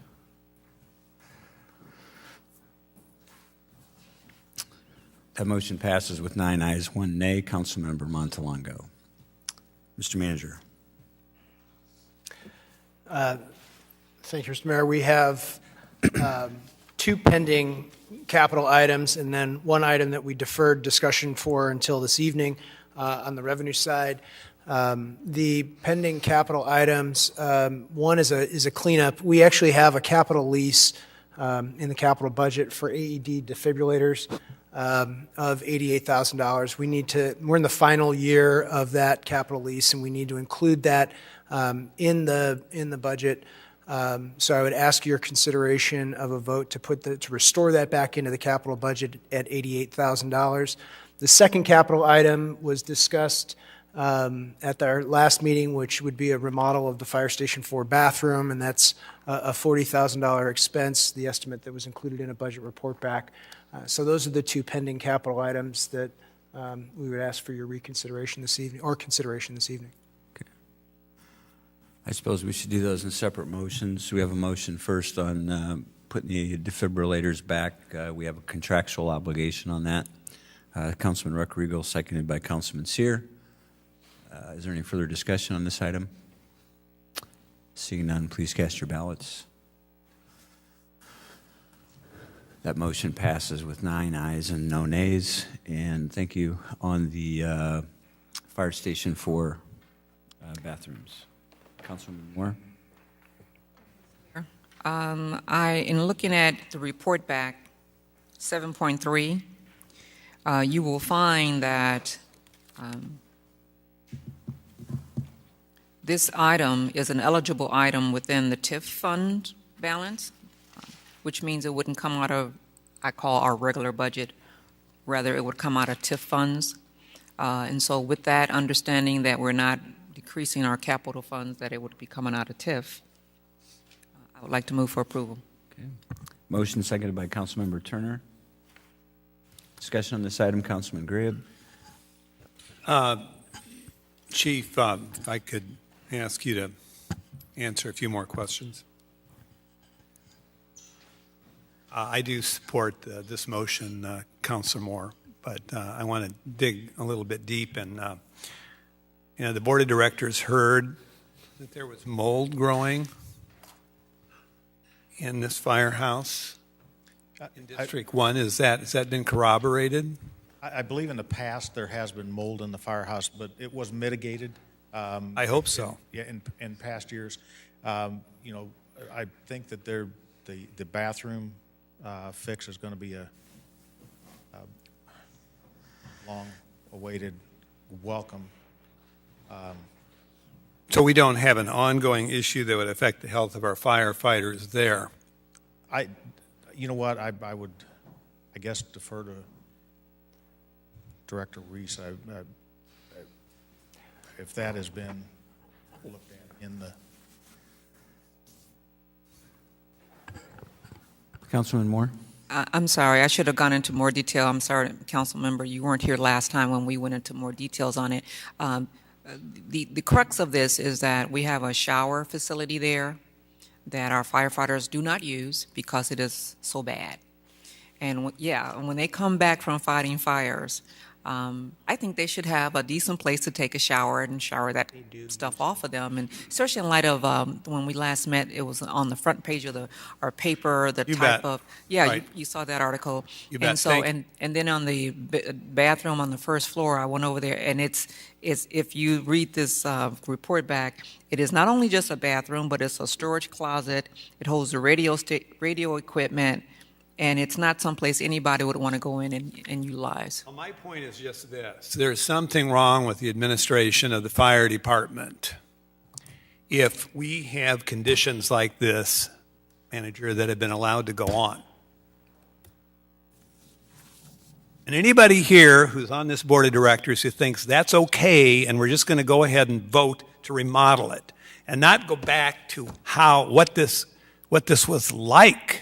That motion passes with 9 ayes, 1 nay. Councilmember Montalongo. Mr. Manager. Thank you, Mr. Mayor. We have 2 pending capital items and then 1 item that we deferred discussion for until this evening. On the revenue side, the pending capital items, one is a cleanup. We actually have a capital lease in the capital budget for AED defibrillators of $88,000. We're in the final year of that capital lease, and we need to include that in the budget. So I would ask your consideration of a vote to restore that back into the capital budget at $88,000. The second capital item was discussed at our last meeting, which would be a remodel of the Fire Station 4 bathroom, and that's a $40,000 expense, the estimate that was included in a budget report back. So those are the 2 pending capital items that we would ask for your reconsideration this evening, or consideration this evening. Okay. I suppose we should do those in separate motions. We have a motion first on putting the defibrillators back. We have a contractual obligation on that. Councilman Ruckriegel, seconded by Councilman Sear. Is there any further discussion on this item? Seeing none, please cast your ballots. That motion passes with 9 ayes and no nays. And thank you. On the Fire Station 4 bathrooms. Councilman Moore? In looking at the report back, 7.3, you will find that this item is an eligible item within the TIF fund balance, which means it wouldn't come out of, I call our regular budget, rather it would come out of TIF funds. And so with that understanding that we're not decreasing our capital funds, that it would be coming out of TIF, I would like to move for approval. Okay. Motion seconded by Councilmember Turner. Discussion on this item, Councilman Grabe. Chief, if I could ask you to answer a few more questions. I do support this motion, Councilor Moore, but I want to dig a little bit deep. And the board of directors heard that there was mold growing in this firehouse in District 1. Has that been corroborated? I believe in the past there has been mold in the firehouse, but it was mitigated. I hope so. In past years. I think that the bathroom fix is going to be a long-awaited welcome. So we don't have an ongoing issue that would affect the health of our firefighters there. You know what, I would, I guess, defer to Director Reese. If that has been looked at in the... Councilman Moore? I'm sorry, I should have gone into more detail. I'm sorry, council member, you weren't here last time when we went into more details on it. The crux of this is that we have a shower facility there that our firefighters do not use because it is so bad. And when they come back from fighting fires, I think they should have a decent place to take a shower and shower that stuff off of them. And especially in light of when we last met, it was on the front page of our paper, the You type bet. of, Right. you saw that article. You bet. And so, and then on the bathroom on the first floor, I went over there, and it's if you read this report back, it is not only just a bathroom, but it's a storage closet. It holds the radio equipment, and it's not someplace anybody would want to go in and utilize. Well, my point is just this. There's something wrong with the administration of the fire department. If we have conditions like this, manager, that have been allowed to go on. And anybody here who's on this board of directors who thinks that's okay and we're just going to go ahead and vote to remodel it and not go back to what this was like,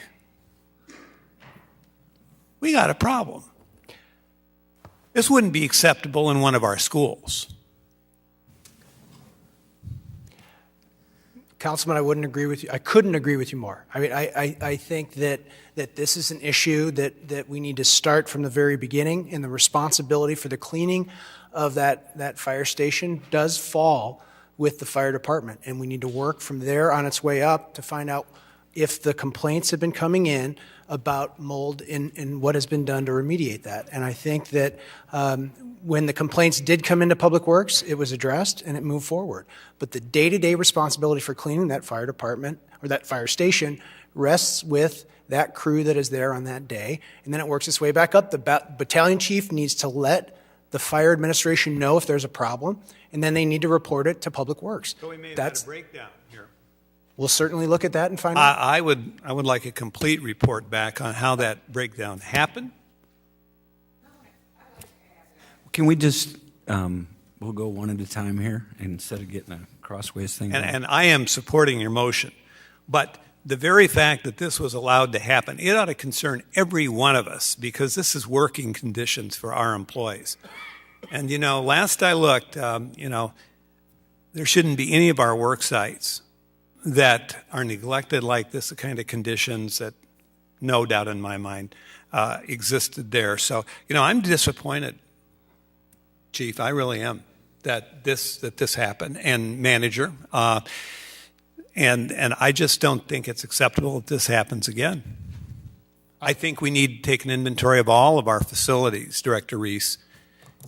we got a problem. This wouldn't be acceptable in one of our schools. Councilman, I wouldn't agree with you. I couldn't agree with you more. I mean, I think that this is an issue that we need to start from the very beginning, and the responsibility for the cleaning of that fire station does fall with the fire department, and we need to work from there on its way up to find out if the complaints have been coming in about mold and what has been done to remediate that. And I think that when the complaints did come into Public Works, it was addressed and it moved forward. But the day-to-day responsibility for cleaning that fire department or that fire station rests with that crew that is there on that day, and then it works its way back up. The battalion chief needs to let the fire administration know if there's a problem, and then they need to report it to Public Works. So we may have had a breakdown here. We'll certainly look at that and find out. I would like a complete report back on how that breakdown happened. Can we just, we'll go one at a time here instead of getting a crossways thing. And I am supporting your motion. But the very fact that this was allowed to happen, it ought to concern every one of us because this is working conditions for our employees. And, last I looked, there shouldn't be any of our work sites that are neglected like this, the kind of conditions that, no doubt in my mind, existed there. So, I'm disappointed, Chief. I really am that this happened, and manager, and I just don't think it's acceptable that this happens again. I think we need to take an inventory of all of our facilities, Director Reese,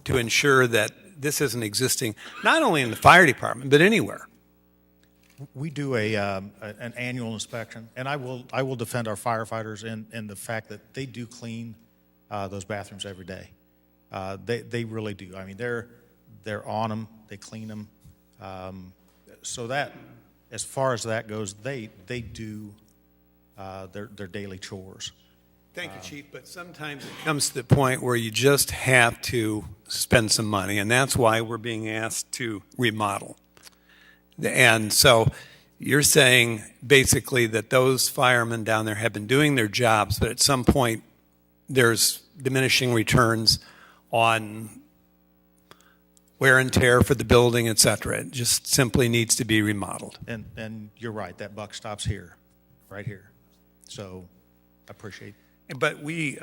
to ensure that this isn't existing not only in the fire department but anywhere. We do an annual inspection, and I will defend our firefighters in the fact that they do clean those bathrooms every day. They really do. I mean, they're on them. They clean them. So that, as far as that goes, they do their daily chores. Thank you, Chief. But sometimes it comes to the point where you just have to spend some money, and that's why we're being asked to remodel. And so you're saying basically that those firemen down there have been doing their jobs, but at some point there's diminishing returns on wear and tear for the building, et cetera. It just simply needs to be remodeled. And you're right, that buck stops here, right here. So I appreciate. But we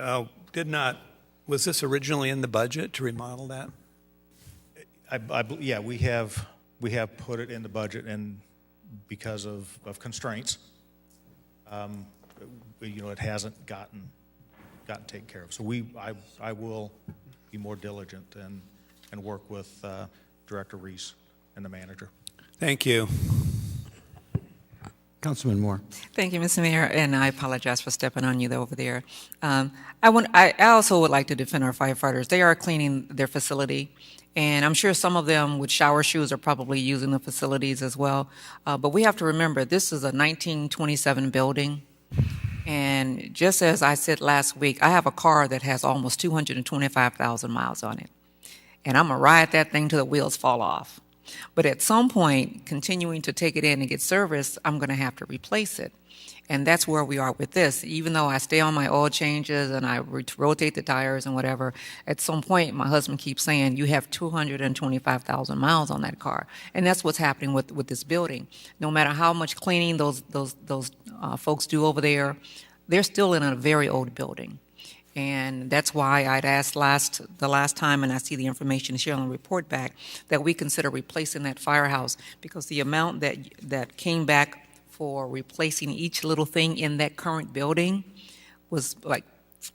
did not, was this originally in the budget to remodel that? Yeah, we have put it in the budget, and because of constraints, it hasn't gotten taken care of. So I will be more diligent and work with Director Reese and the manager. Thank you. Councilman Moore. Thank you, Mr. Mayor, and I apologize for stepping on you over there. I also would like to defend our firefighters. They are cleaning their facility, and I'm sure some of them with shower shoes are probably using the facilities as well. But we have to remember, this is a 1927 building, and just as I said last week, I have a car that has almost 225,000 miles on it, and I'm going to ride that thing till the wheels fall off. But at some point, continuing to take it in and get service, I'm going to have to replace it. And that's where we are with this. Even though I stay on my oil changes and I rotate the tires and whatever, at some point, my husband keeps saying, you have 225,000 miles on that car. And that's what's happening with this building. No matter how much cleaning those folks do over there, they're still in a very old building. And that's why I'd asked the last time, and I see the information here on the report back, that we consider replacing that firehouse, because the amount that came back for replacing each little thing in that current building was like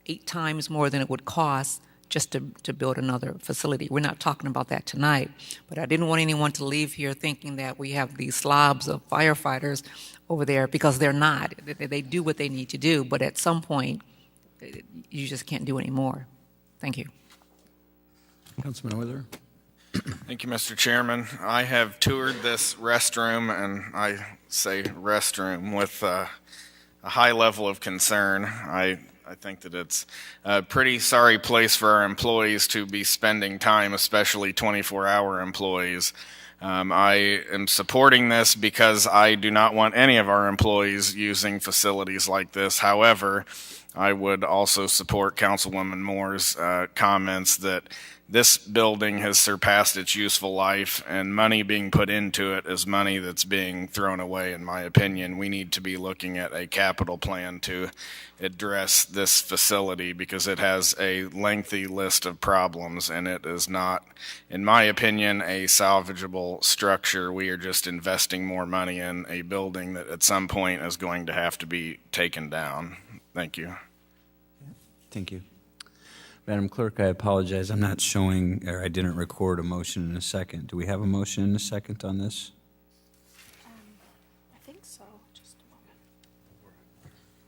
8 times more than it would cost just to build another facility. We're not talking about that tonight, but I didn't want anyone to leave here thinking that we have these slobs of firefighters over there, because they're not. They do what they need to do, but at some point, you just can't do any more. Thank you. Councilman Euler. Thank you, Mr. Chairman. I have toured this restroom, and I say restroom with a high level of concern. I think that it's a pretty sorry place for our employees to be spending time, especially 24-hour employees. I am supporting this because I do not want any of our employees using facilities like this. However, I would also support Councilwoman Moore's comments that this building has surpassed its useful life, and money being put into it is money that's being thrown away, in my opinion. We need to be looking at a capital plan to address this facility, because it has a lengthy list of problems, and it is not, in my opinion, a salvageable structure. We are just investing more money in a building that at some point is going to have to be taken down. Thank you. Thank you. Madam Clerk, I apologize. I'm not showing, or I didn't record a motion in a second. Do we have a motion in a second on this? I think so. Just a moment.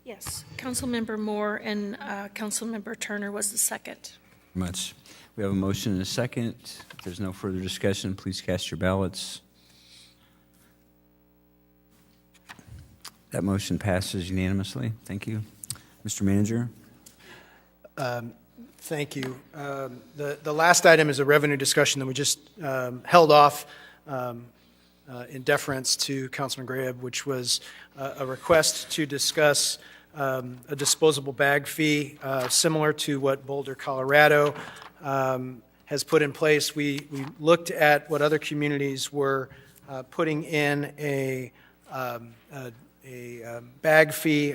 Yes, Councilmember Moore and Councilmember Turner was the second. Much. We have a motion and a second. If there's no further discussion, please cast your ballots. That motion passes unanimously. Thank you. Mr. Manager? Thank you. The last item is a revenue discussion that we just held off in deference to Councilman Graham, which was a request to discuss a disposable bag fee similar to what Boulder, Colorado has put in place. We looked at what other communities were putting in a bag fee.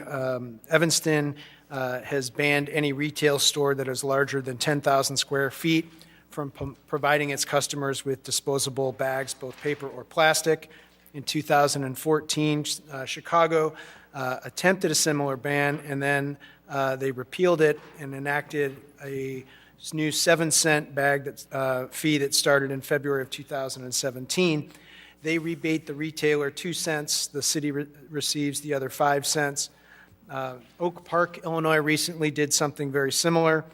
Evanston has banned any retail store that is larger than 10,000 square feet from providing its customers with disposable bags, both paper or plastic. In 2014, Chicago attempted a similar ban, and then they repealed it and enacted a new 7-cent bag fee that started in February of 2017. They rebate the retailer 2 cents. The city receives the other 5 cents. Oak Park, Illinois recently did something very similar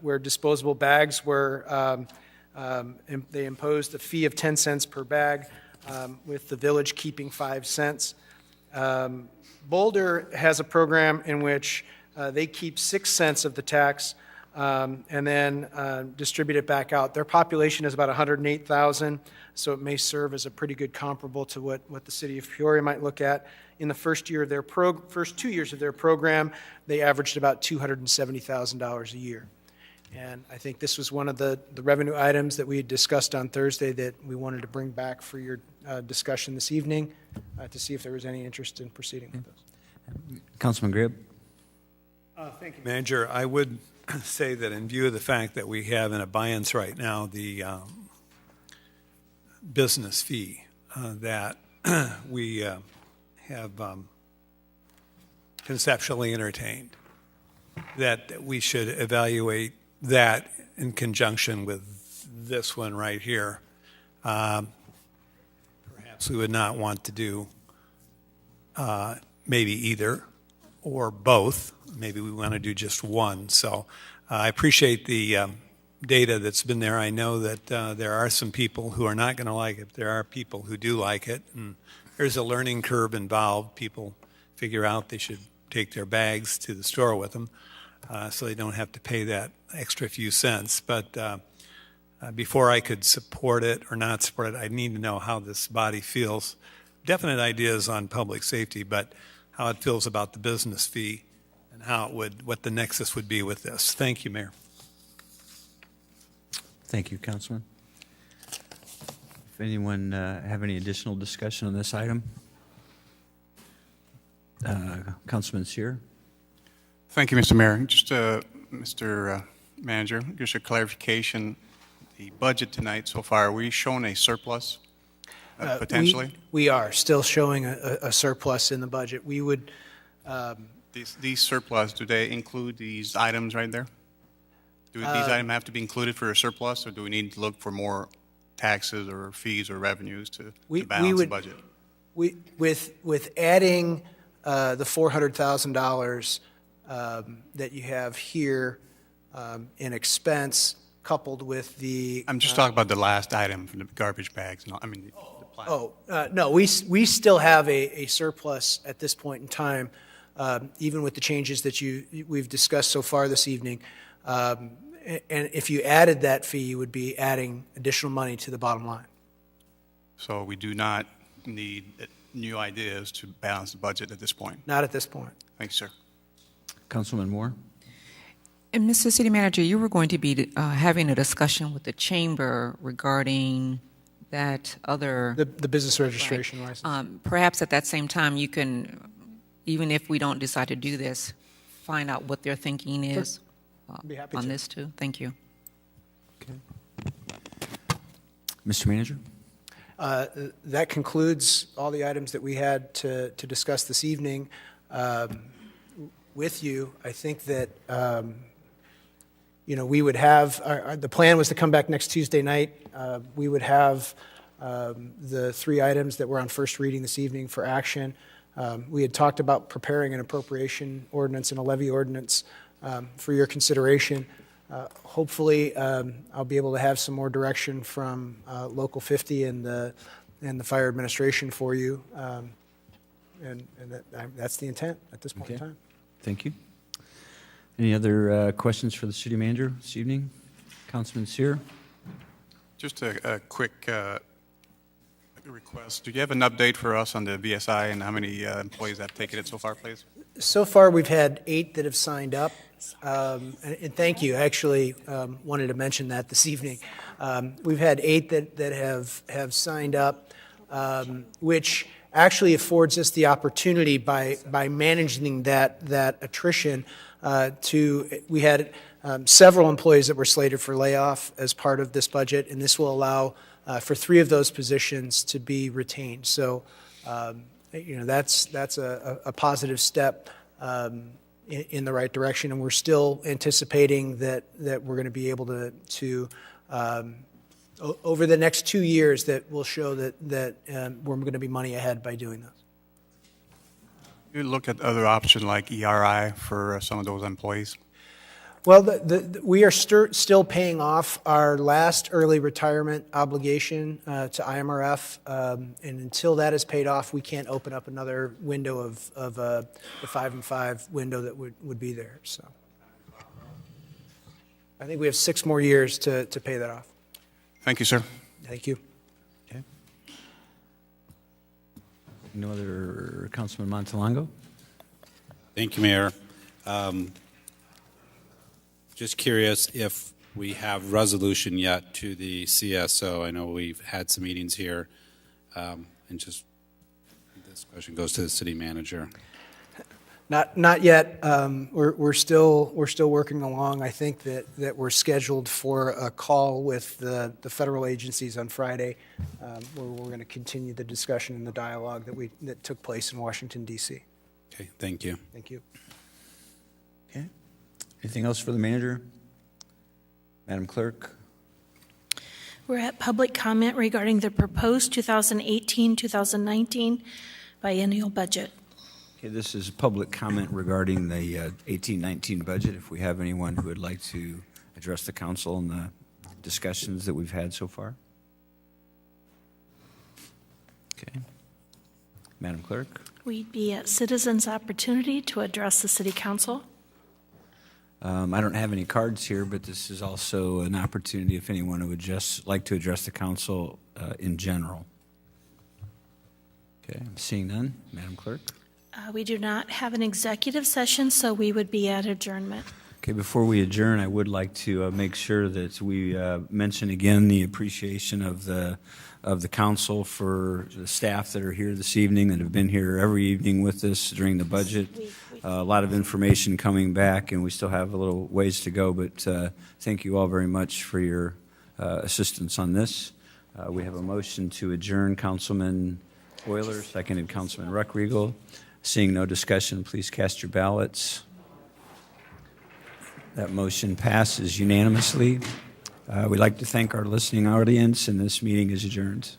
where disposable bags were, they imposed a fee of 10 cents per bag with the village keeping 5 cents. Boulder has a program in which they keep 6 cents of the tax and then distribute it back out. Their population is about 108,000, so it may serve as a pretty good comparable to what the city of Peoria might look at. In the first 2 years of their program, they averaged about $270,000 a year. And I think this was one of the revenue items that we had discussed on Thursday that we wanted to bring back for your discussion this evening to see if there was any interest in proceeding with this. Councilman Grib? Thank you, Manager. I would say that in view of the fact that we have in abeyance right now the business fee that we have conceptually entertained, that we should evaluate that in conjunction with this one right here. Perhaps we would not want to do maybe either or both. Maybe we want to do just one. So I appreciate the data that's been there. I know that there are some people who are not going to like it. There are people who do like it. And there's a learning curve involved. People figure out they should take their bags to the store with them so they don't have to pay that extra few cents. But before I could support it or not support it, I need to know how this body feels. Definite ideas on public safety, but how it feels about the business fee and how it would, what the nexus would be with this. Thank you, Mayor. Thank you, Councilman. If anyone have any additional discussion on this item? Councilman Sear. Thank you, Mr. Mayor. Just, Mr. Manager, just a clarification. The budget tonight so far, are we showing a surplus potentially? We are still showing a surplus in the budget. We would. These surplus, do they include these items right there? Do these items have to be included for a surplus, or do we need to look for more taxes or fees or revenues to balance the budget? With adding the $400,000 that you have here in expense, coupled with the. I'm just talking about the last item from the garbage bags. I mean, the plastic. No, we still have a surplus at this point in time, even with the changes that we've discussed so far this evening. And if you added that fee, you would be adding additional money to the bottom line. So we do not need new ideas to balance the budget at this point? Not at this point. Thank you, sir. Councilman Moore. And Mr. City Manager, you were going to be having a discussion with the chamber regarding that other... The business registration license. Perhaps at that same time, you can, even if we don't decide to do this, find out what their thinking is on this too. Thank you. Okay. Mr. Manager? That concludes all the items that we had to discuss this evening with you. I think that we would have, the plan was to come back next Tuesday night. We would have the 3 items that were on first reading this evening for action. We had talked about preparing an appropriation ordinance and a levy ordinance for your consideration. Hopefully, I'll be able to have some more direction from Local 50 and the fire administration for you. And that's the intent at this point in time. Thank you. Any other questions for the city manager this evening? Councilman Sear? Just a quick request. Do you have an update for us on the VSI and how many employees have taken it so far, please? So far, we've had 8 that have signed up. And thank you. I actually wanted to mention that this evening. We've had 8 that have signed up, which actually affords us the opportunity by managing that attrition we had several employees that were slated for layoff as part of this budget, and this will allow for 3 of those positions to be retained. So, that's a positive step in the right direction, and we're still anticipating that we're going to be able to over the next 2 years that will show that we're going to be money ahead by doing this. You look at other options like ERI for some of those employees? Well, we are still paying off our last early retirement obligation to IMRF, and until that is paid off, we can't open up another window of the 5 and 5 window that would be there. So, I think we have 6 more years to pay that off. Thank you, sir. Thank you. Okay. No other, Councilman Montalongo? Thank you, Mayor. Just curious if we have resolution yet to the CSO. I know we've had some meetings here, and just this question goes to the city manager. Not yet. We're still working along. I think that we're scheduled for a call with the federal agencies on Friday, where we're going to continue the discussion and the dialogue that took place in Washington, D.C. Okay, thank you. Thank you. Okay. Anything else for the manager? Madam Clerk? We're at public comment regarding the proposed 2018-2019 biennial budget. Okay, this is public comment regarding the 18-19 budget. If we have anyone who would like to address the council on the discussions that we've had so far. Okay. Madam Clerk? We'd be at citizens' opportunity to address the city council. I don't have any cards here, but this is also an opportunity if anyone would just like to address the council in general. Okay, I'm seeing none. Madam Clerk? We do not have an executive session, so we would be at adjournment. Okay, before we adjourn, I would like to make sure that we mention again the appreciation of the council for the staff that are here this evening, that have been here every evening with us during the budget. A lot of information coming back, and we still have a little ways to go, but thank you all very much for your assistance on this. We have a motion to adjourn. Councilman Euler, seconded Councilman Ruckriegel. Seeing no discussion, please cast your ballots. That motion passes unanimously. We'd like to thank our listening audience, and this meeting is adjourned.